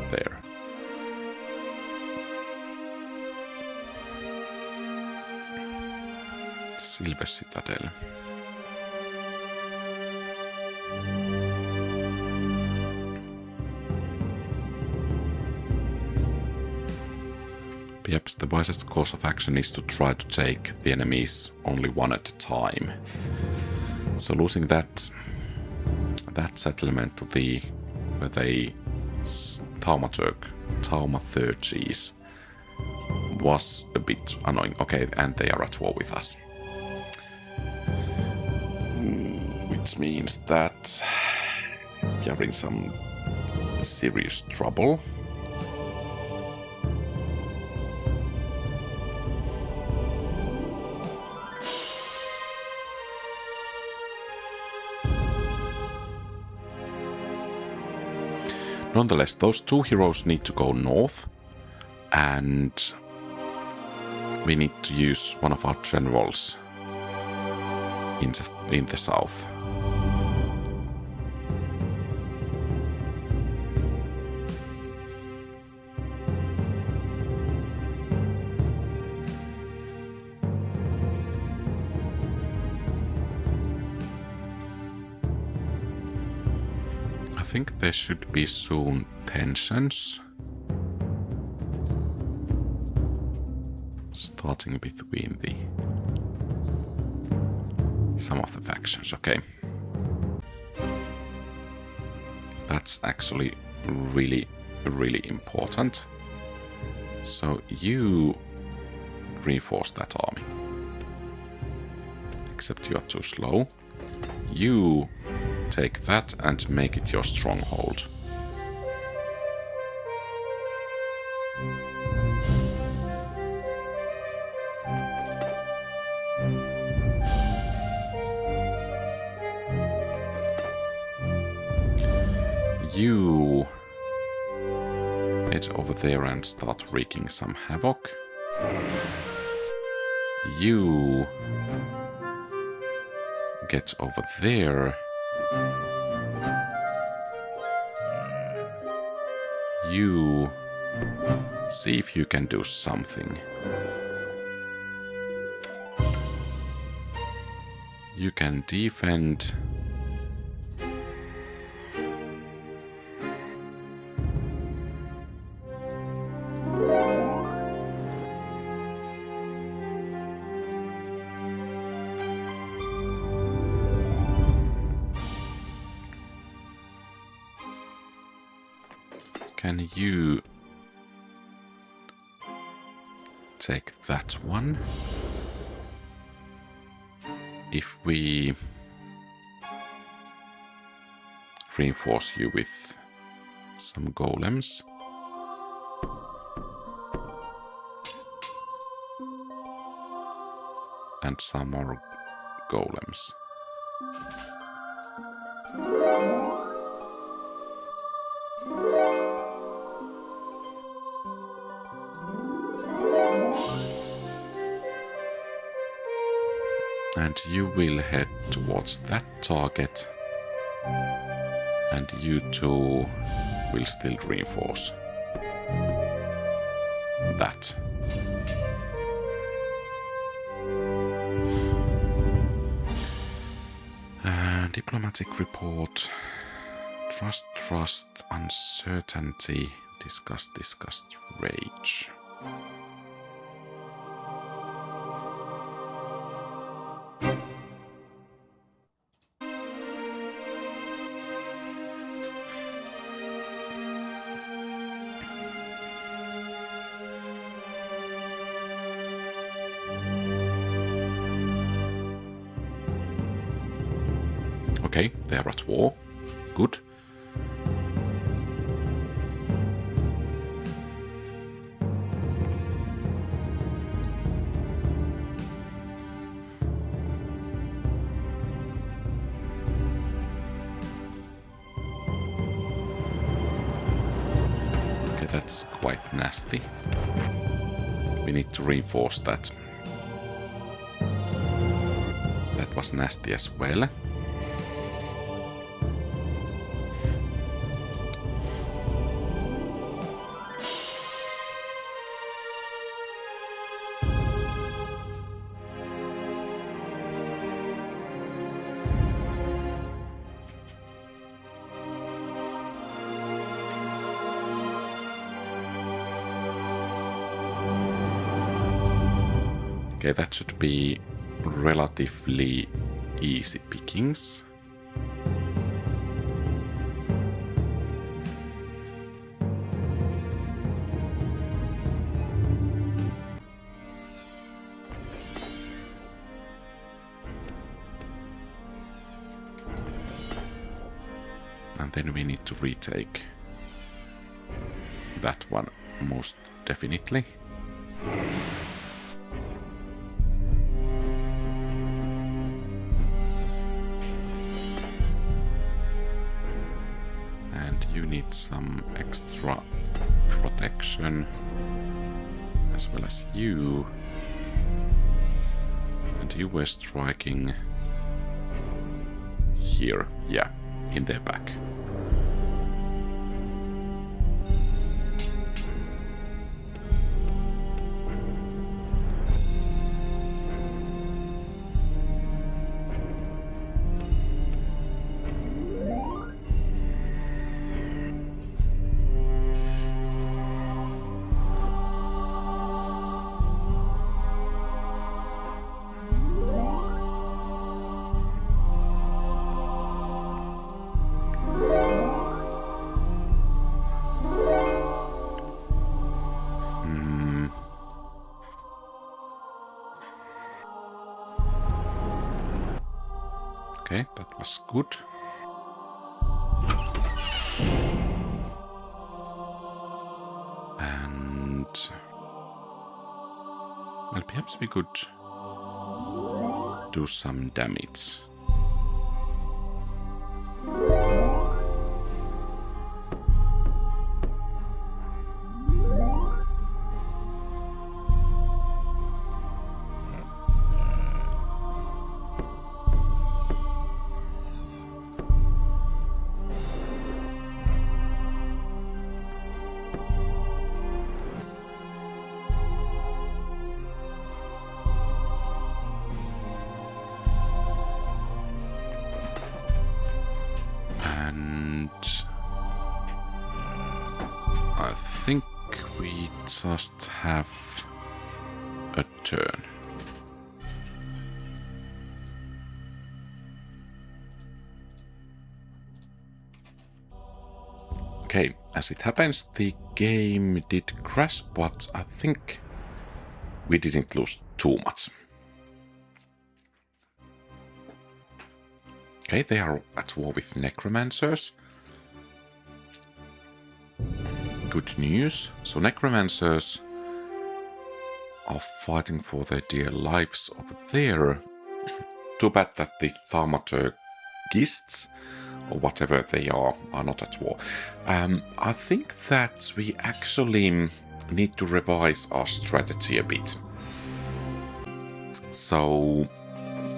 [SPEAKER 1] there. Silver Citadel. Perhaps the wisest course of action is to try to take the enemies only one at a time. So losing that settlement to the thaumaturges was a bit annoying. Okay, and they are at war with us. Which means that we are in some serious trouble. Nonetheless, those two heroes need to go north, and we need to use one of our generals in the south. I think there should be soon tensions starting between some of the factions. Okay, that's actually really important. So you reinforce that army, except you are too slow. You take that and make it your stronghold. You head over there and start wreaking some havoc. You get over there. You see if you can do something. You can defend. Can you take that one? If we reinforce you with some golems. And some more golems. And you will head towards that target. And you two will still reinforce that. Diplomatic report. Trust, uncertainty, disgust, rage. Okay, they're at war. Good. Okay, that's quite nasty. We need to reinforce that. That was nasty as well. Okay, that should be relatively easy pickings. And then we need to retake that one most definitely. You need some extra protection, as well as you. And you were striking here, yeah, in their back. Okay, that was good. And well, perhaps we could do some damage. just have a turn. Okay, as it happens, the game did crash, but I think we didn't lose too much. Okay, they are at war with necromancers. Good news. So necromancers are fighting for their dear lives over there. Too bad that the thaumaturgists, or whatever they are not at war. I think that we actually need to revise our strategy a bit. So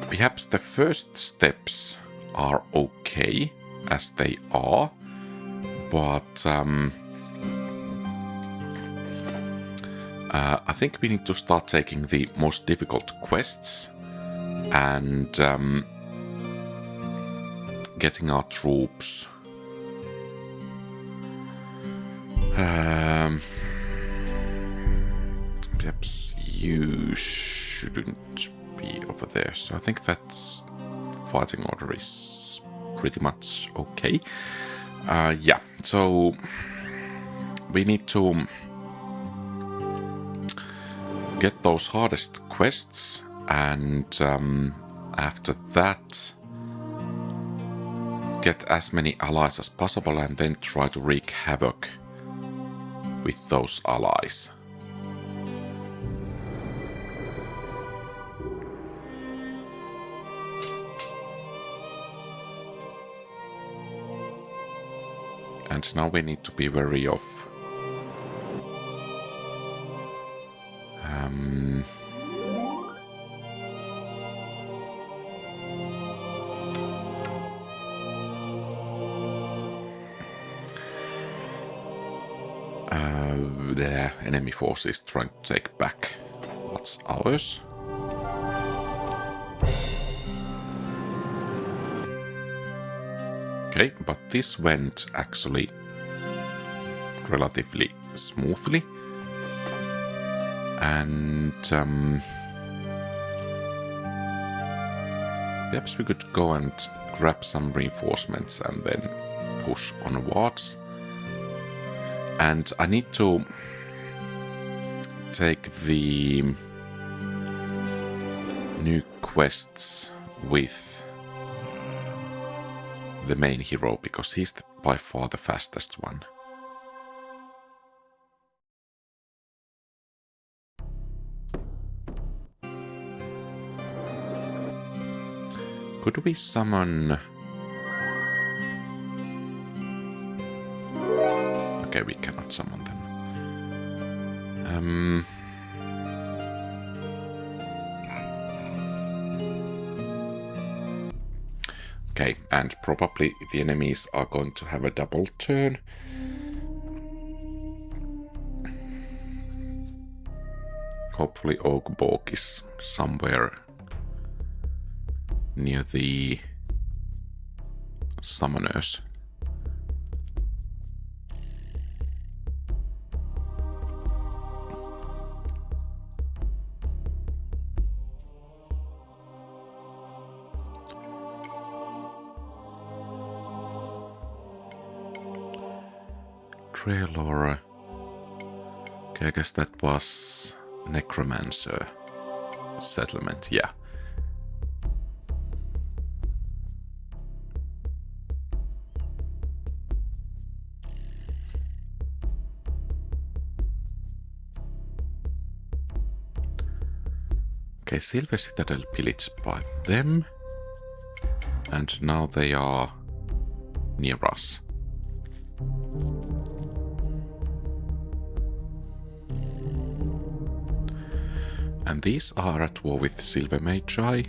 [SPEAKER 1] perhaps the first steps are okay as they are, but I think we need to start taking the most difficult quests and getting our troops perhaps you shouldn't be over there, so I think that fighting order is pretty much okay. Yeah, so we need to get those hardest quests, and after that get as many allies as possible and then try to wreak havoc with those allies. And now we need to be wary of the enemy forces trying to take back what's ours. Okay, but this went actually relatively smoothly. And perhaps we could go and grab some reinforcements and then push onwards. And I need to take the new quests with the main hero, because he's by far the fastest one. Could we summon... Okay, we cannot summon them. Okay, and probably the enemies are going to have a double turn. Hopefully Oakborg is somewhere near the summoners. Trailor. Okay, I guess that was Necromancer settlement, yeah. Okay, Silver Citadel pillaged by them. And now they are near us. And these are at war with Silver Magi.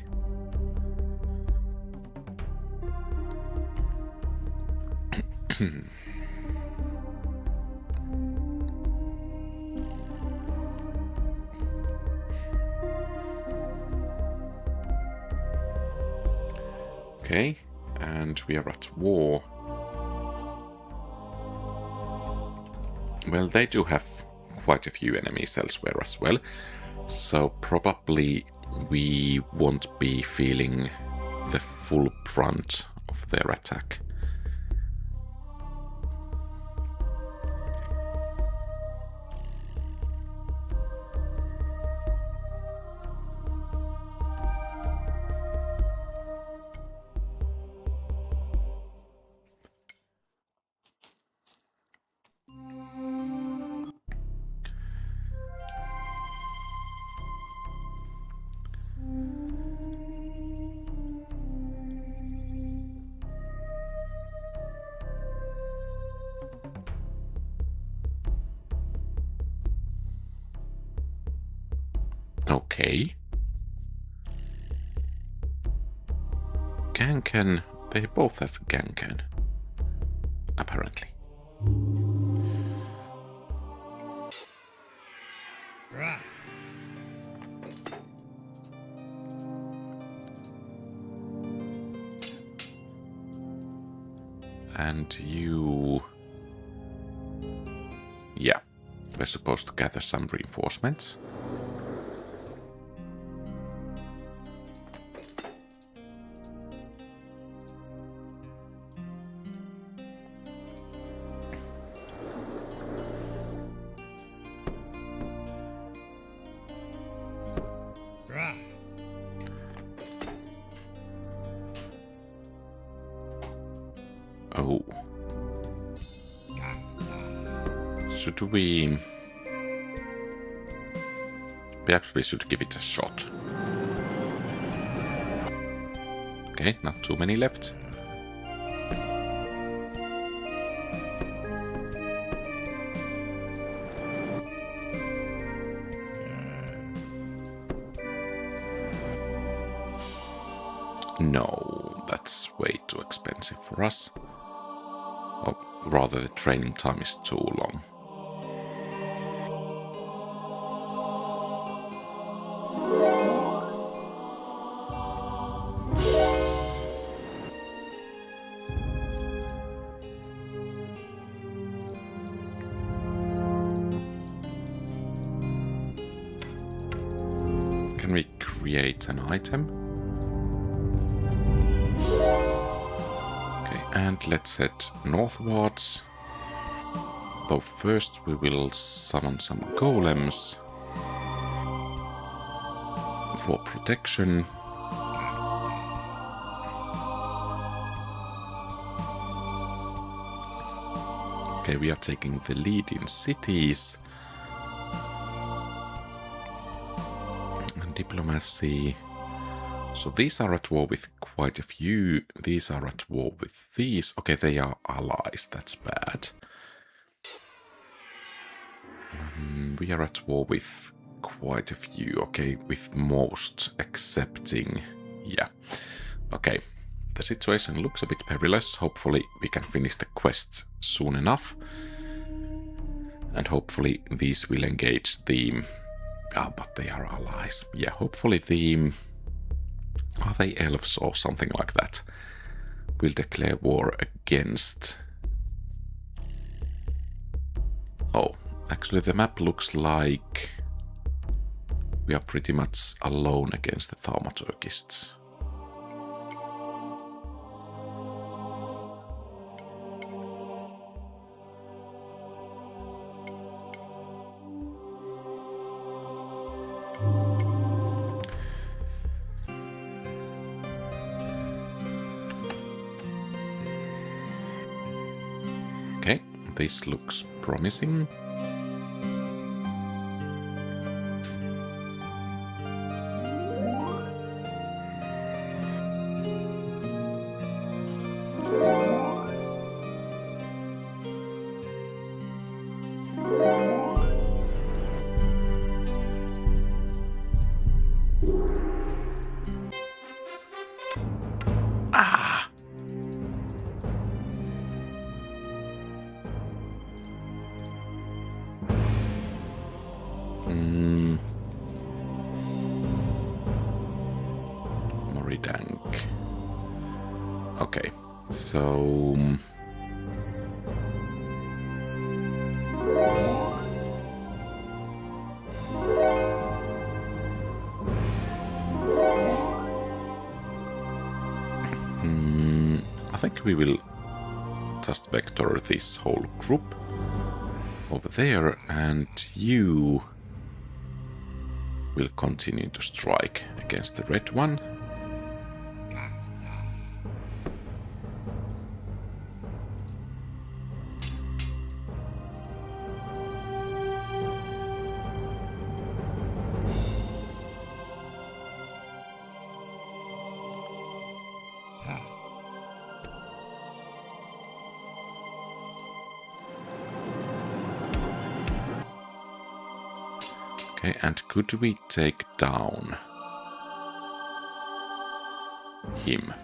[SPEAKER 1] Okay, and we are at war. Well, they do have quite a few enemies elsewhere as well. So probably we won't be feeling the full brunt of their attack. Okay. Gangan, they both have Gangan, apparently. And you... Yeah, we're supposed to gather some reinforcements. Oh. Should we... Perhaps we should give it a shot. Okay, not too many left. No, that's way too expensive for us. Or rather, the training time is too long. Can we create an item? Okay, and let's head northwards. Though first we will summon some golems for protection. Okay, we are taking the lead in cities. And diplomacy. So these are at war with quite a few. These are at war with these. Okay, they are allies. That's bad. We are at war with quite a few. Okay, with most accepting. Yeah. Okay. The situation looks a bit perilous. Hopefully we can finish the quest soon enough. And hopefully these will engage the... Ah, but they are allies. Yeah, hopefully the... Are they elves or something like that? Will declare war against... Oh, actually the map looks like... We are pretty much alone against the thaumaturgists. Okay, this looks promising. Ah! Moridank. Okay, so... think we will just vector this whole group over there, and you will continue to strike against the red one. Okay, and could we take down him?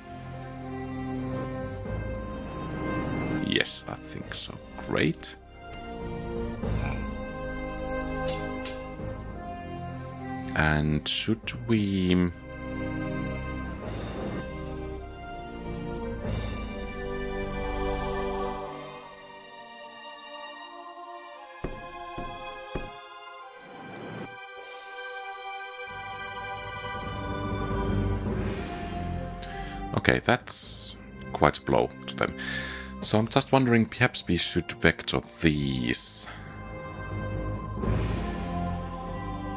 [SPEAKER 1] Yes, I think so. Great. And should we... Okay, that's quite a blow to them. So I'm just wondering, perhaps we should vector these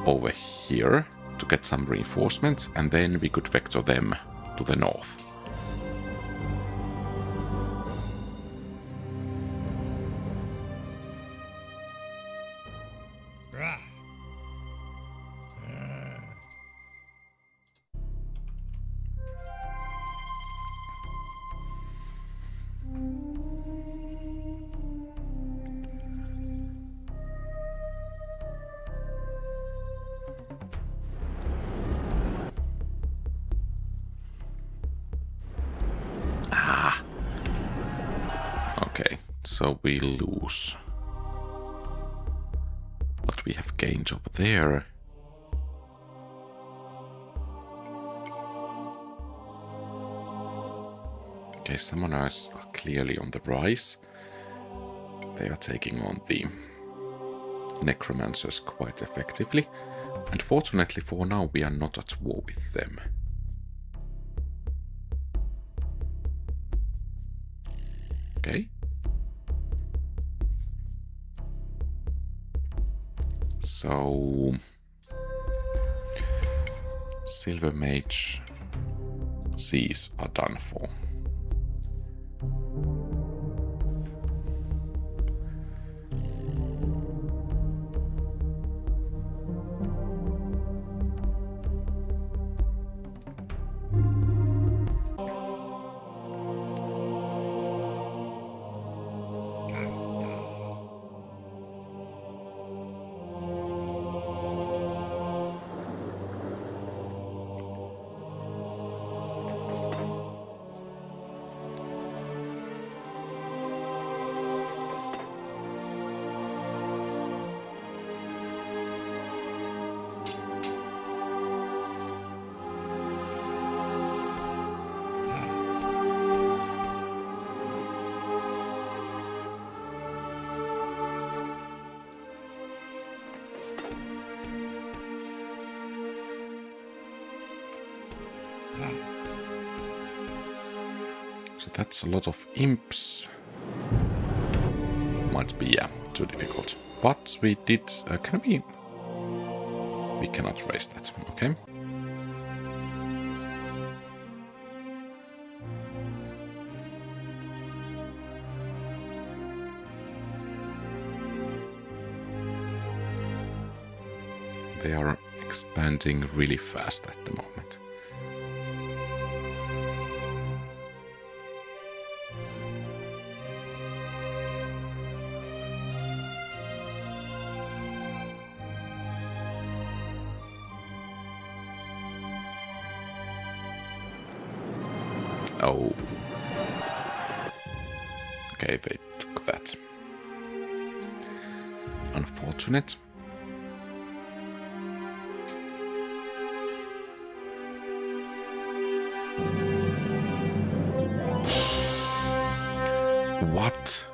[SPEAKER 1] over here to get some reinforcements, and then we could vector them to the north. Okay, so we lose what we have gained over there. Okay, summoners are clearly on the rise. They are taking on the necromancers quite effectively. And fortunately for now, we are not at war with them. Okay. So... Silver Mage C's are done for. So that's a lot of imps. Might be, yeah, too difficult. But we did... can we... We cannot raise that, okay. They are expanding really fast at the moment. Oh. Okay, they took that. Unfortunate. What?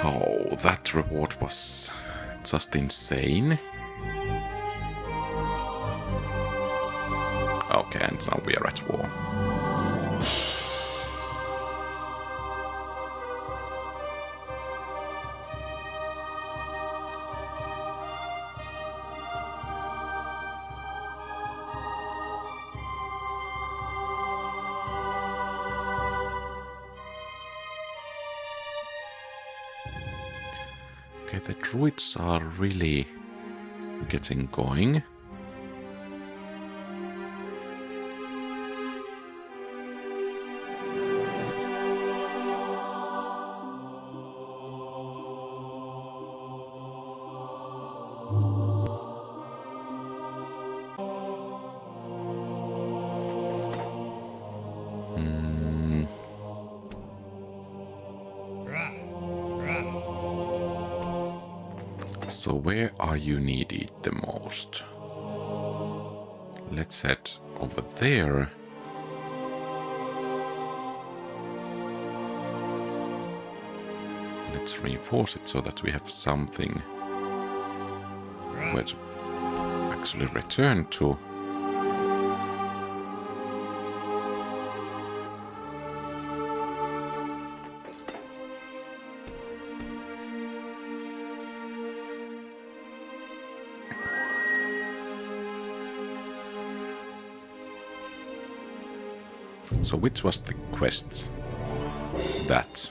[SPEAKER 1] Oh, that reward was just insane. Oh, Okay, and now we are at war. Okay, the druids are really getting going. So where are you needed the most? Let's head over there. Let's reinforce it so that we have something where to actually return to. So which was the quest? That.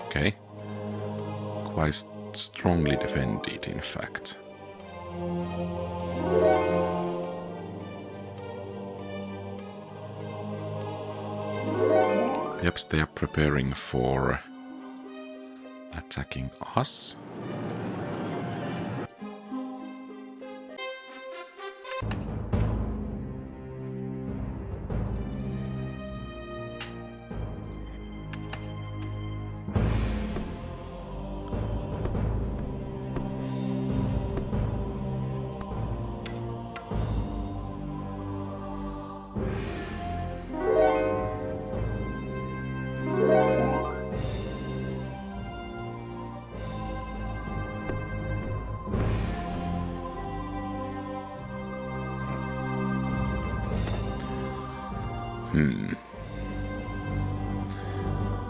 [SPEAKER 1] Okay. Quite strongly defended, in fact. Perhaps they are preparing for attacking us.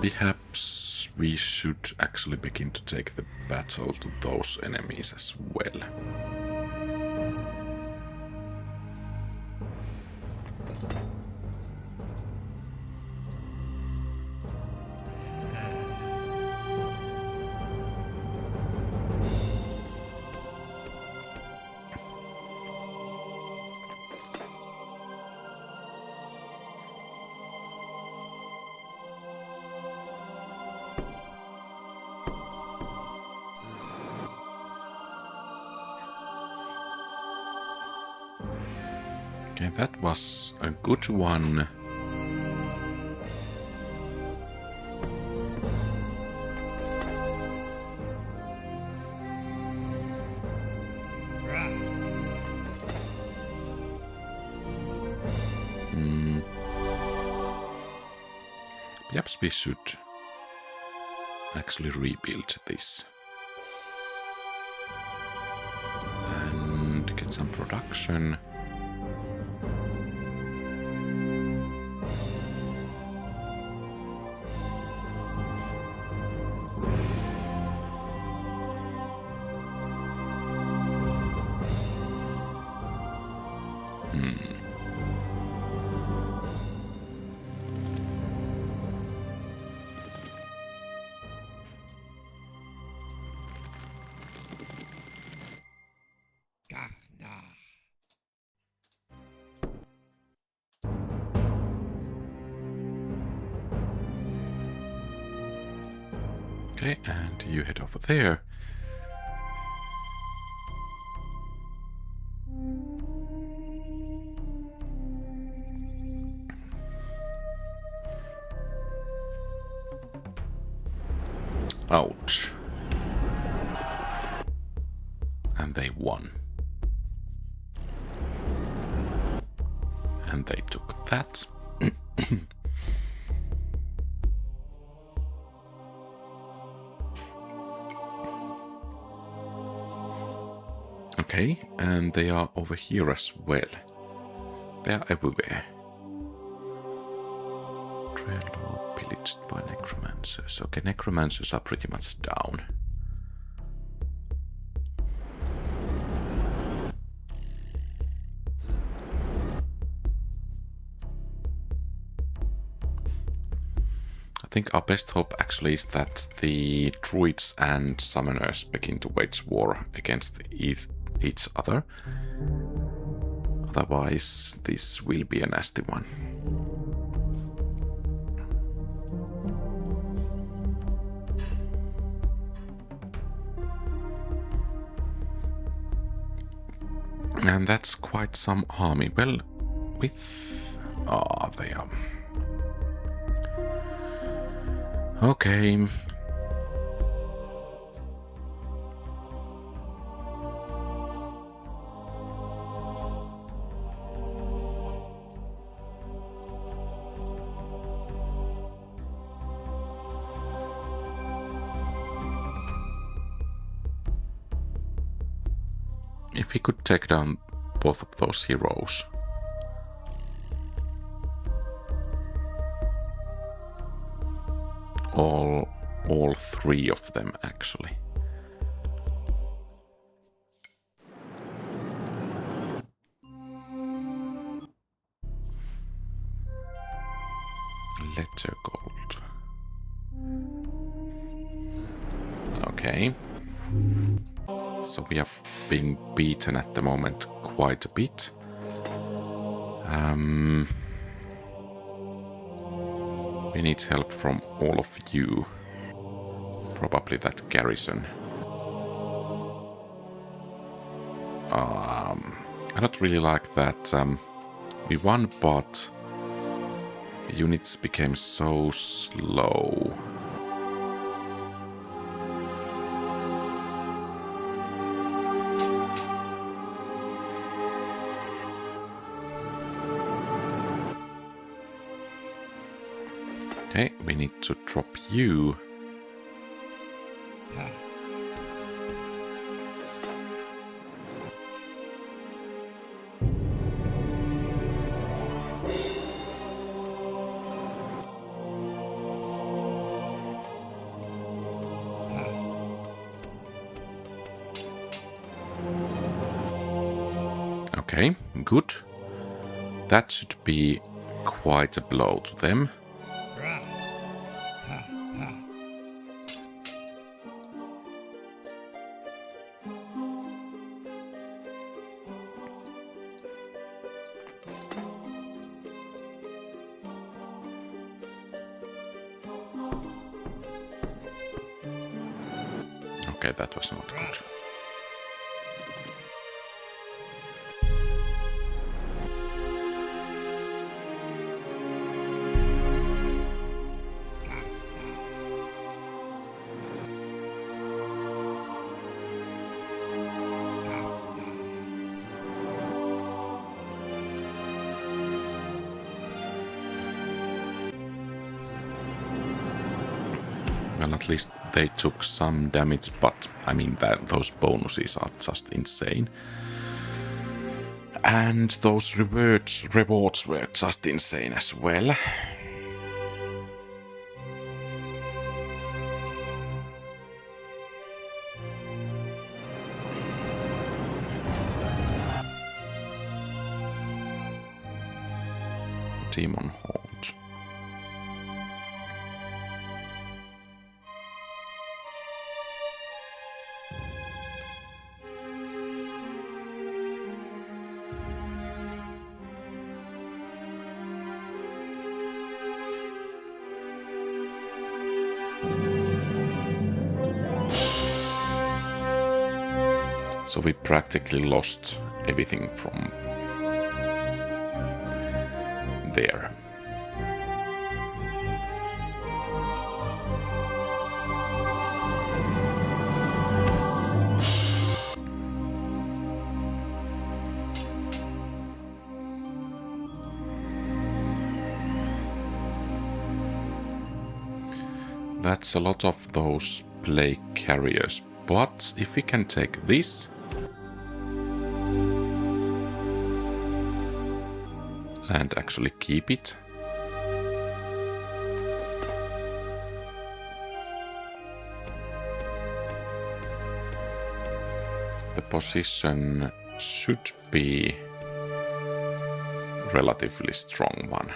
[SPEAKER 1] Perhaps we should actually begin to take the battle to those enemies as well. Okay, that was a good one. Perhaps we should actually rebuild this. And get some production. Okay, and you head over there. Ouch. And they won. And they took that. Okay, and they are over here as well. They are everywhere. Trello pillaged by necromancers. Okay, necromancers are pretty much down. I think our best hope actually is that the druids and summoners begin to wage war against each other. Otherwise, this will be a nasty one. And that's quite some army. Well, with... Ah, they are... Okay. If we could take down both of those heroes. All three of them, actually. Letter gold. Okay. So we are being beaten at the moment quite a bit. We need help from all of you. Probably that garrison. I don't really like that. We won, but the units became so slow. Okay, we need to drop you. Okay, good. That should be quite a blow to them. Okay, that was not good. Well, at least they took some damage, but I mean those bonuses are just insane. And those rewards were just insane as well. Demon Haunt. So we practically lost everything from there. That's a lot of those plague carriers, but if we can take this, and actually keep it. The position should be relatively strong one.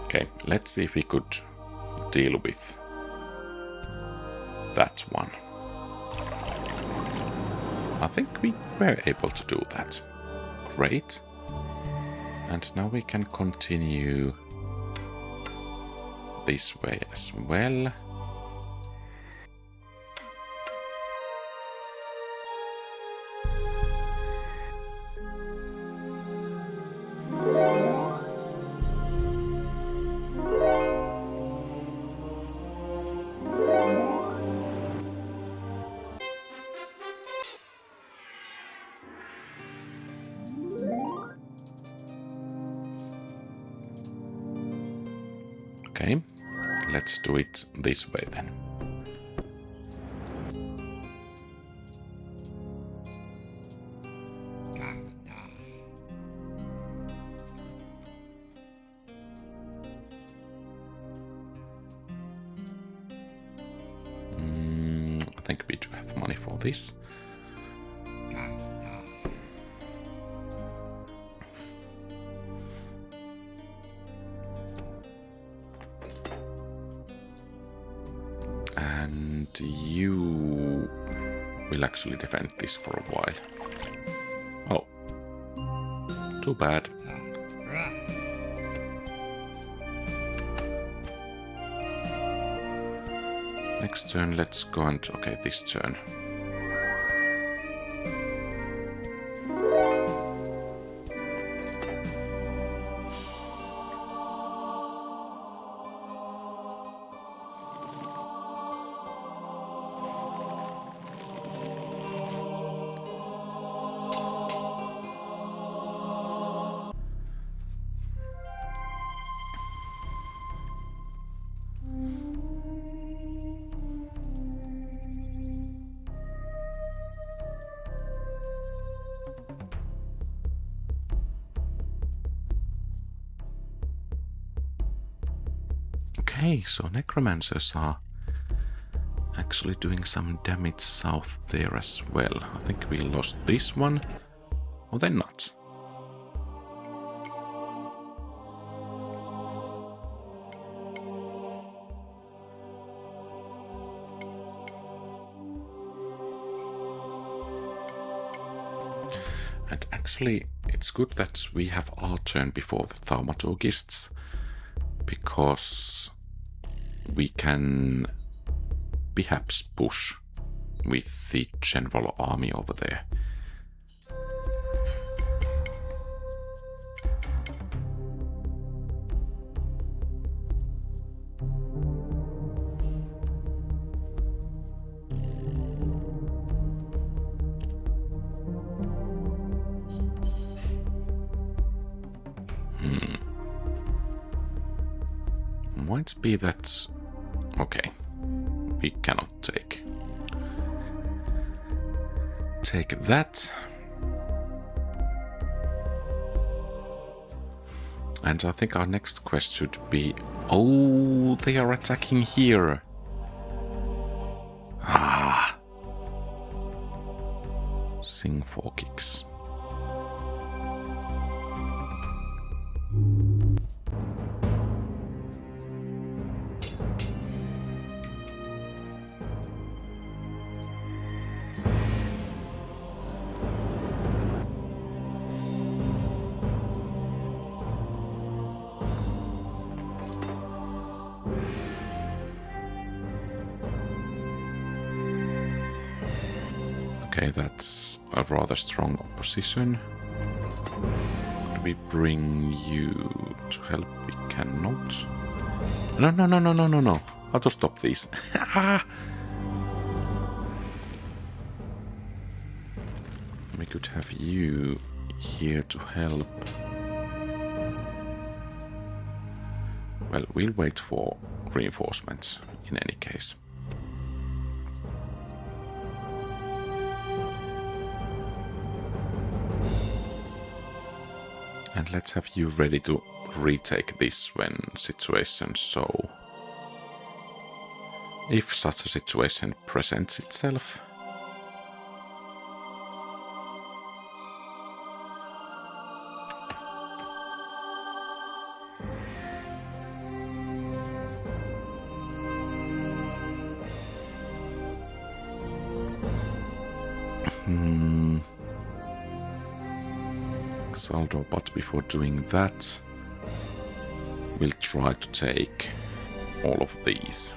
[SPEAKER 1] Okay, let's see if we could deal with that one. I think we were able to do that. Great. And now we can continue this way as well. Okay, let's do it this way then. I think we do have money for this. And you will actually defend this for a while. Oh, too bad. Next turn, let's go and... okay, this turn. Okay, so necromancers are actually doing some damage south there as well. I think we lost this one, or then not. And actually, it's good that we have our turn before the thaumaturgists, because we can perhaps push with the general army over there. Might be that... okay, we cannot take that. And I think our next quest should be... oh, they are attacking here. Ah. Sing 4 kicks. Okay, that's a rather strong opposition. Could we bring you to help? We cannot. No. How to stop these? We could have you here to help. Well, we'll wait for reinforcements in any case. And let's have you ready to retake this when situation so. If such a situation presents itself. Saldo, but before doing that, we'll try to take all of these.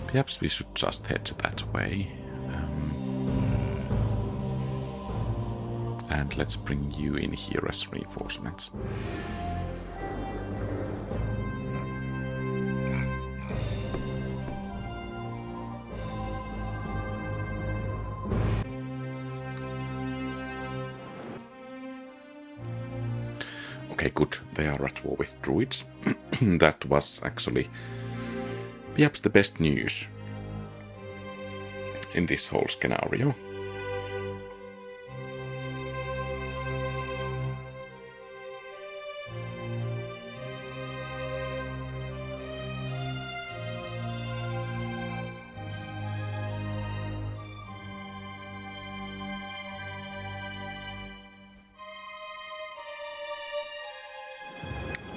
[SPEAKER 1] Perhaps we should just head that way. And let's bring you in here as reinforcements. Okay, good. They are at war with druids. That was actually perhaps the best news in this whole scenario.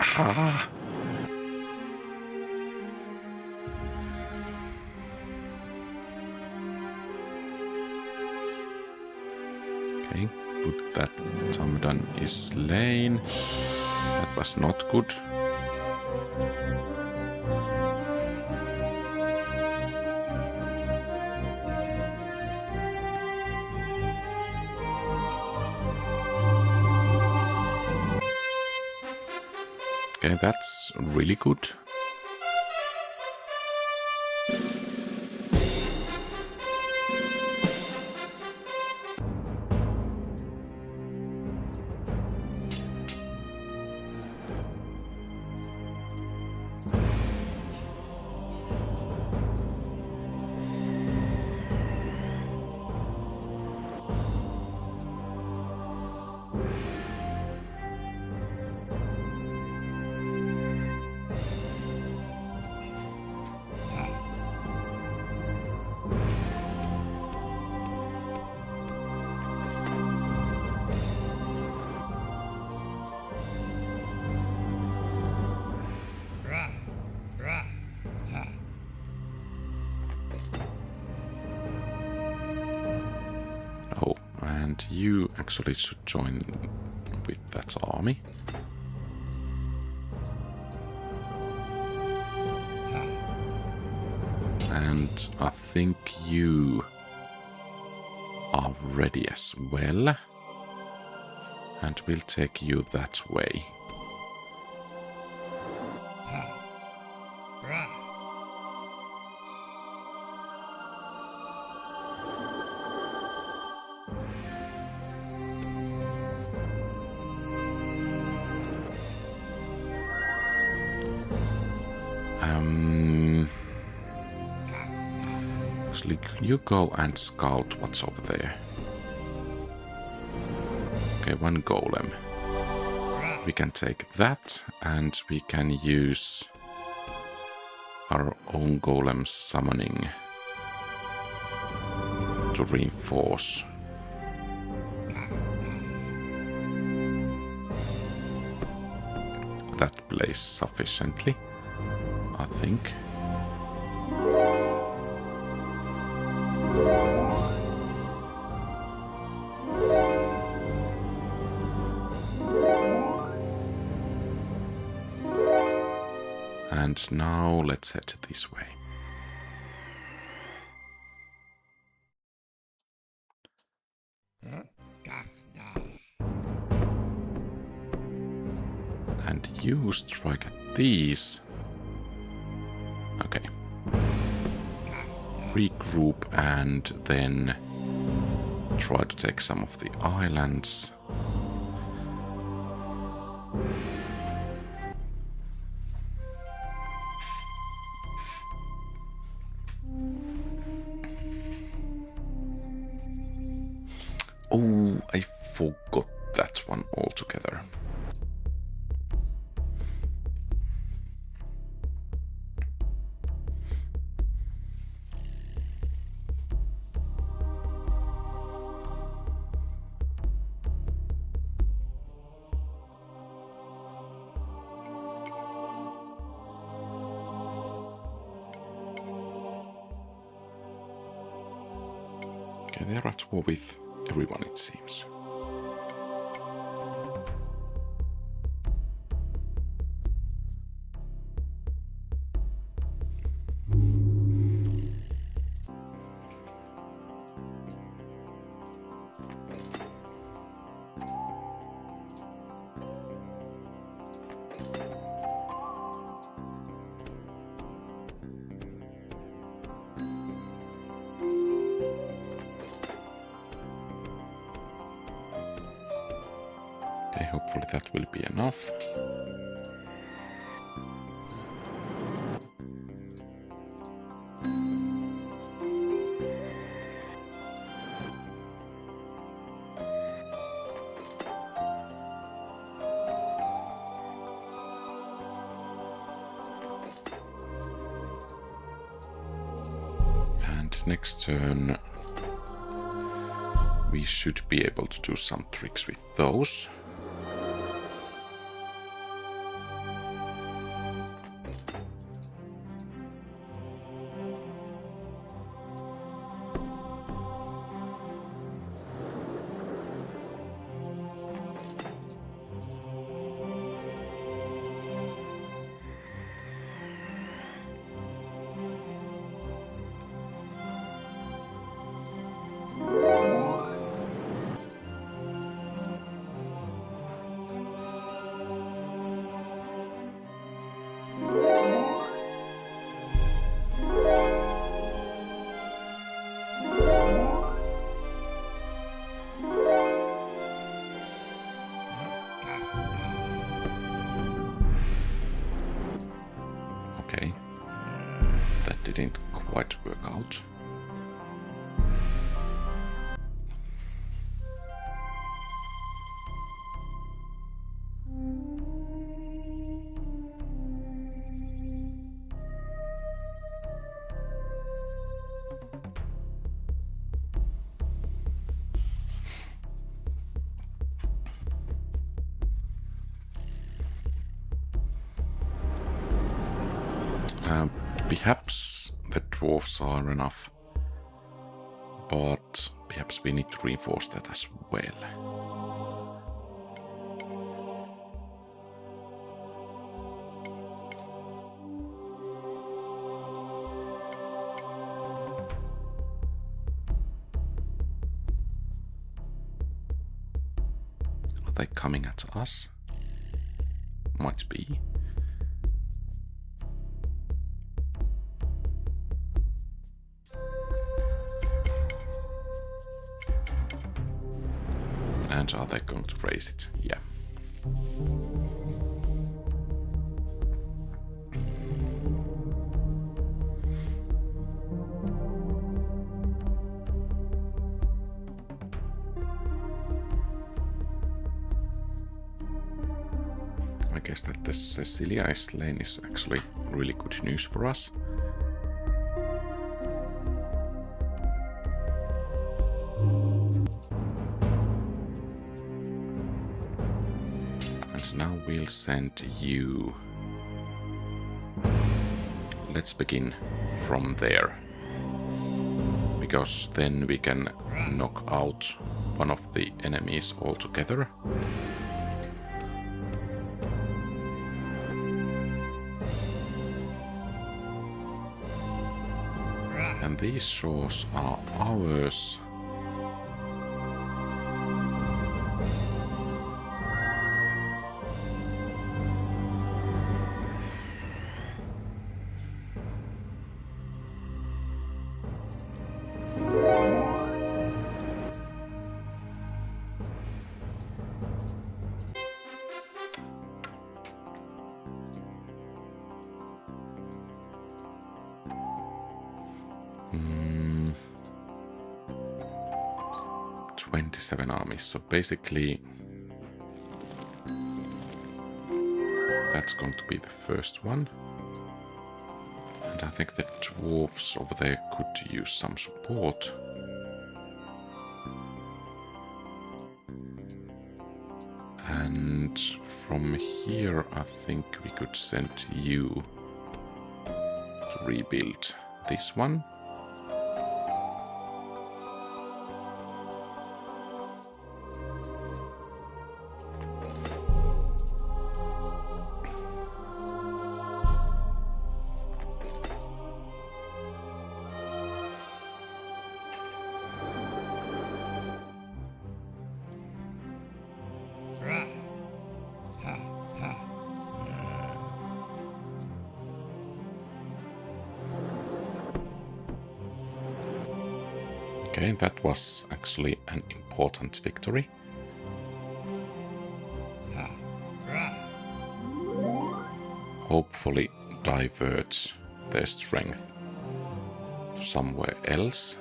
[SPEAKER 1] Ah. Okay, good that Samadan is slain. That was not good. Okay, that's really good. Oh, and you actually should join with that army. And I think you are ready as well. And we'll take you that way. Actually, you go and scout what's over there. Okay, one golem. We can take that, and we can use our own golem summoning to reinforce. That place sufficiently, I think. And now let's head this way. And you strike at these. Okay. Regroup and then try to take some of the islands. Oh, I forgot that one altogether. Okay, they're at war with everyone, it seems. Okay, hopefully that will be enough. And next turn we should be able to do some tricks with those. Okay, that didn't quite work out. Perhaps the dwarves are enough, but perhaps we need to reinforce that as well. Are they coming at us? Might be. And are they going to raise it? Yeah. I guess that the Cecilia is slain is actually really good news for us. And now we'll send you. Let's begin from there. Because then we can knock out one of the enemies altogether. And these shores are ours. Hmm. 27 armies, so basically that's going to be the first one. And I think the dwarves over there could use some support. And from here I think we could send you to rebuild this one. Okay, that was actually an important victory. Hopefully divert their strength to somewhere else.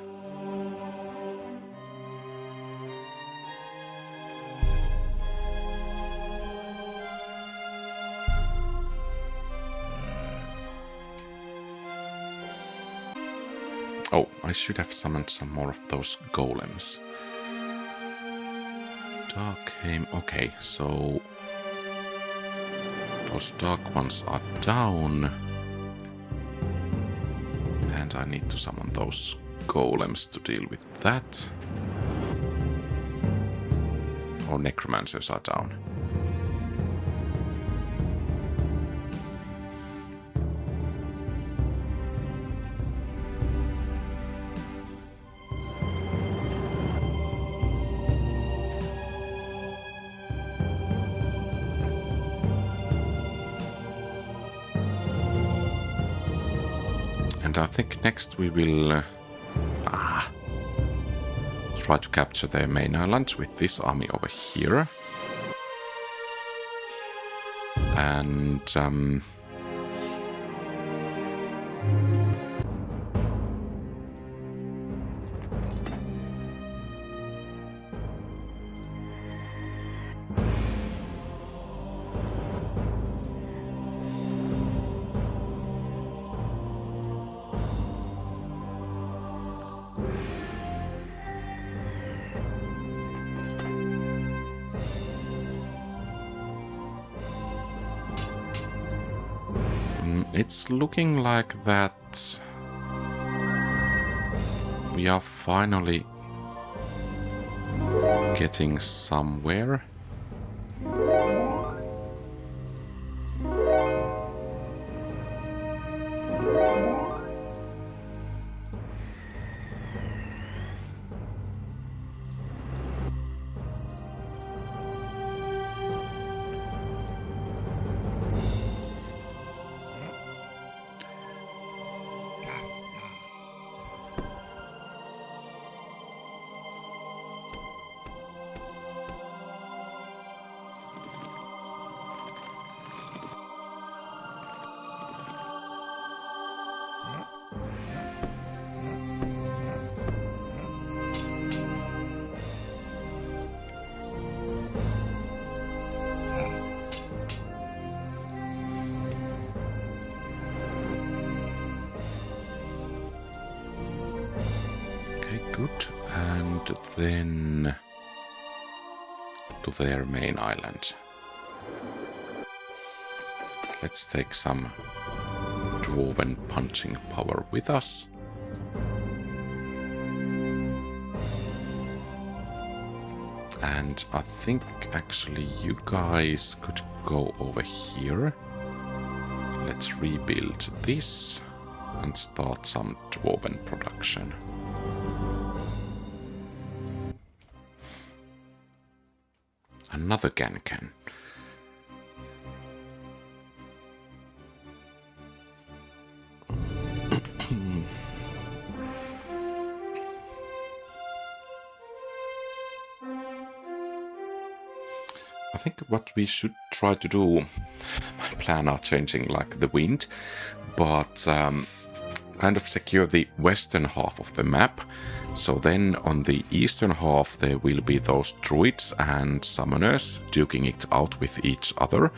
[SPEAKER 1] Oh, I should have summoned some more of those golems. Dark aim. Okay, so those dark ones are down. And I need to summon those golems to deal with that. Or necromancers are down. And I think next we will try to capture their main island with this army over here. And it's looking like that we are finally getting somewhere. good. And then to their main island. Let's take some dwarven punching power with us. And I think actually you guys could go over here. Let's rebuild this and start some dwarven production. Another can. I think what we should try to do, my plan are changing like the wind, but kind of secure the western half of the map. So then on the eastern half there will be those druids and summoners duking it out with each other.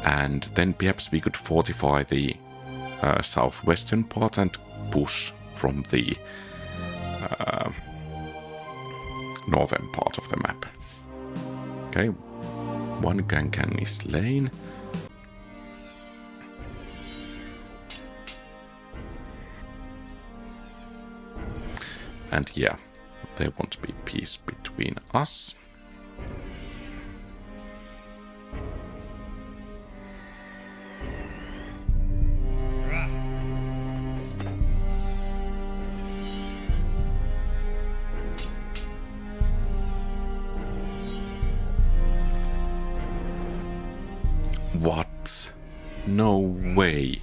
[SPEAKER 1] And then perhaps we could fortify the southwestern part and push from the northern part of the map. Okay, one can is slain. And yeah, there won't be peace between us. What? No way.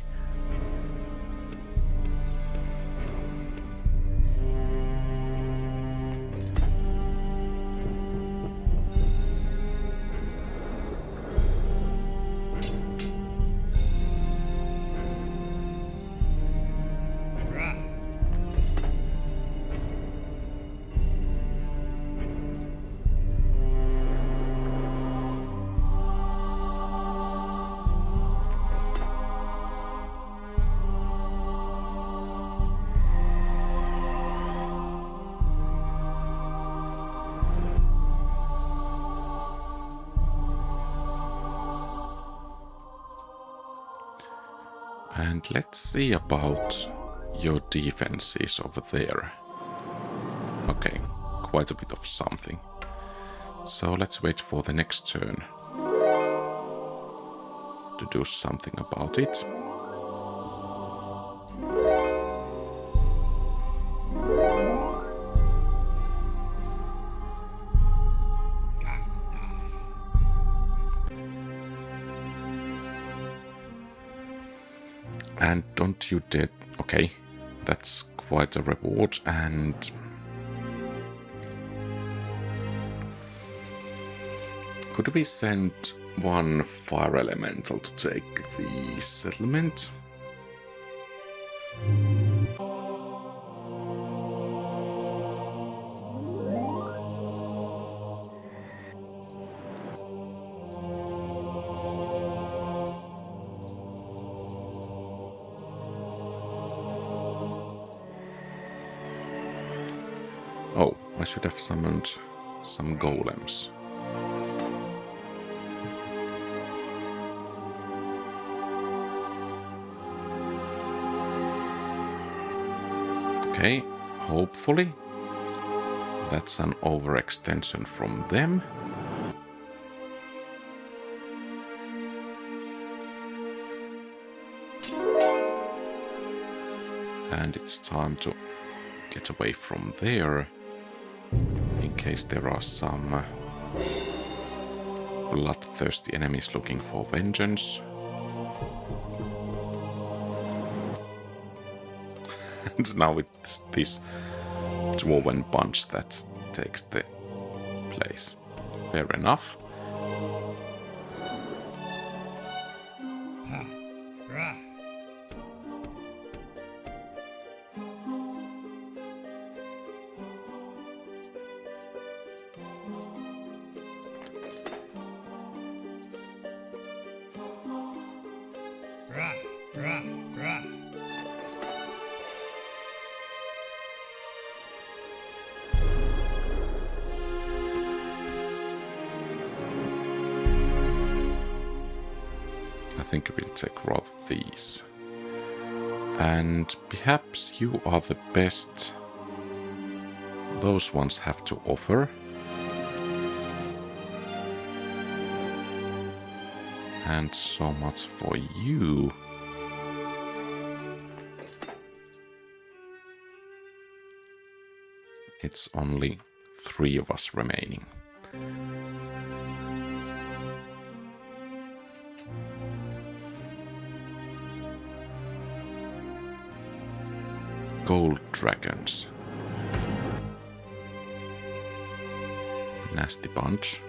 [SPEAKER 1] And let's see about your defenses over there. Okay, quite a bit of something. So let's wait for the next turn to do something about it. And don't you dare... Okay, that's quite a reward, and... Could we send one fire elemental to take the settlement? Oh, I should have summoned some golems. Okay, hopefully that's an overextension from them. And it's time to get away from there, in case there are some bloodthirsty enemies looking for vengeance. And now it's this dwarven punch that takes the place. Fair enough. think we'll take rather these. And perhaps you are the best those ones have to offer. And so much for you. It's only 3 of us remaining. Gold dragons. Nasty bunch.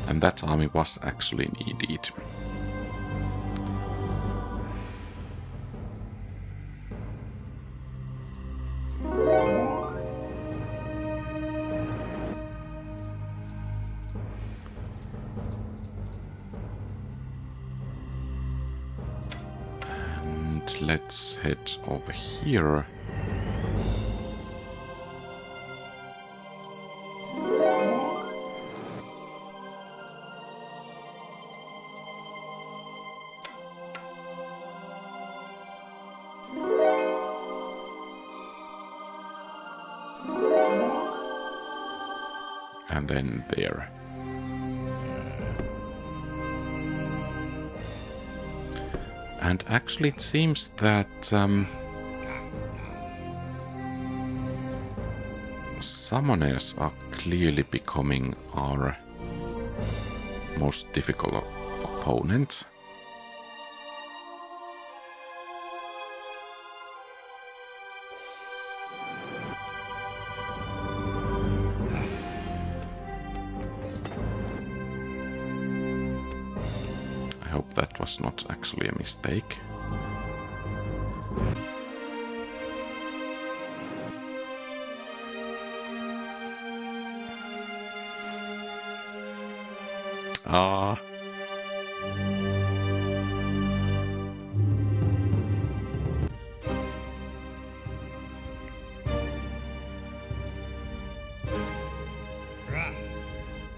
[SPEAKER 1] And that army was actually needed. And let's head over here. And then there. And actually it seems that summoners are clearly becoming our most difficult opponent. I hope that was not actually a mistake. Ah.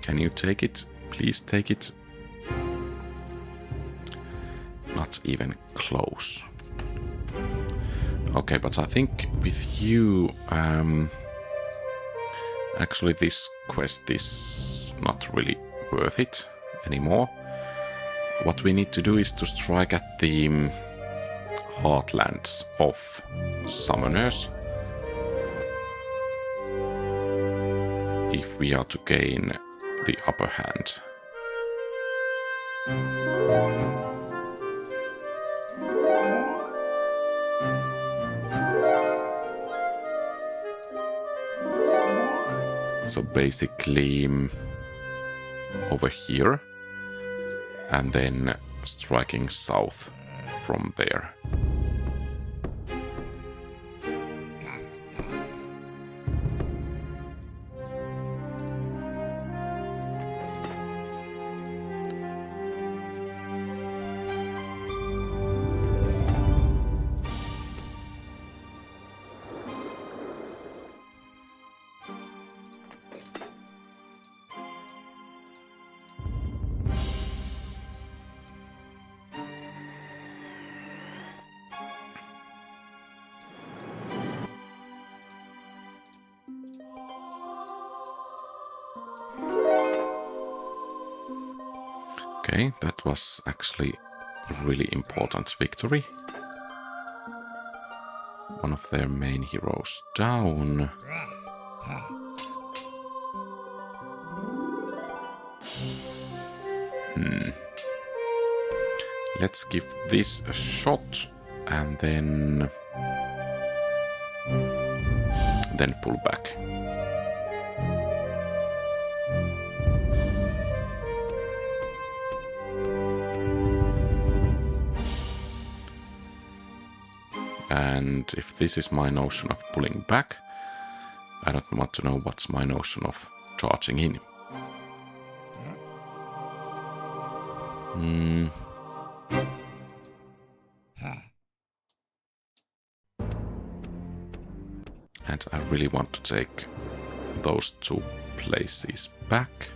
[SPEAKER 1] Can you take it? Please take it. Not even close. Okay, but I think with you, actually this quest is not really worth it anymore. What we need to do is to strike at the heartlands of summoners if we are to gain the upper hand. So basically over here and then striking south from there. Okay, that was actually a really important victory. One of their main heroes down. Let's give this a shot and then pull back. And if this is my notion of pulling back, I don't want to know what's my notion of charging in. And I really want to take those 2 places back.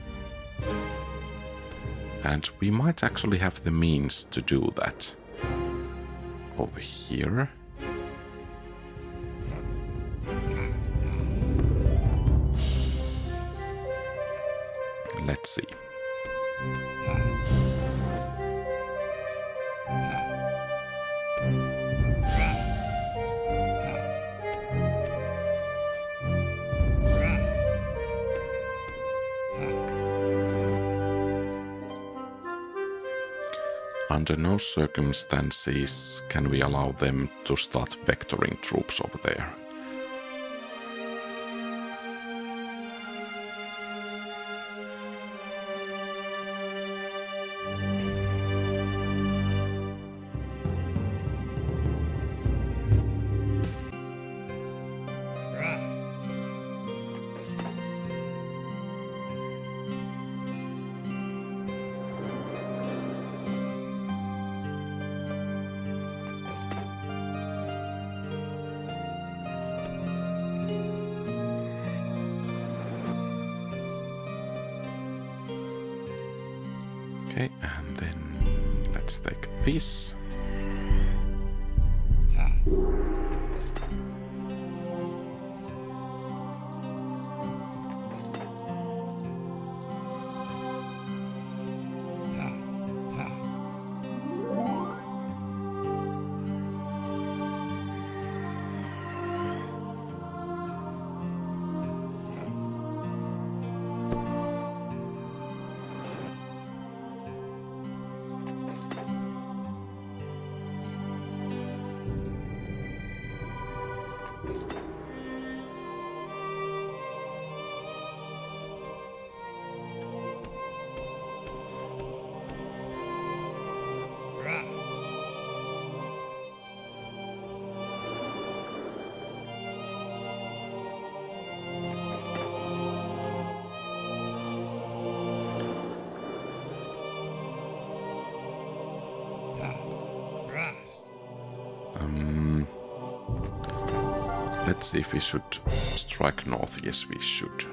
[SPEAKER 1] And we might actually have the means to do that over here. Let's see. Under no circumstances can we allow them to start vectoring troops over there. Okay, and then let's take this. Let's see if we should strike north. Yes, we should.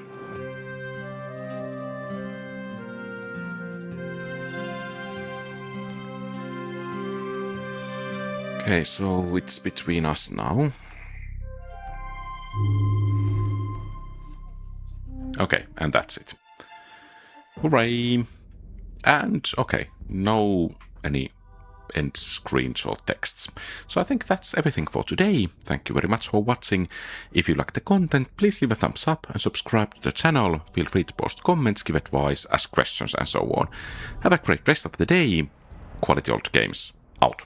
[SPEAKER 1] Okay, so it's between us now. Okay, and that's it. Hooray! And, okay, no any end screens or texts. So I think that's everything for today. Thank you very much for watching. If you like the content, please leave a thumbs up and subscribe to the channel. Feel free to post comments, give advice, ask questions and so on. Have a great rest of the day. Quality Old Games out.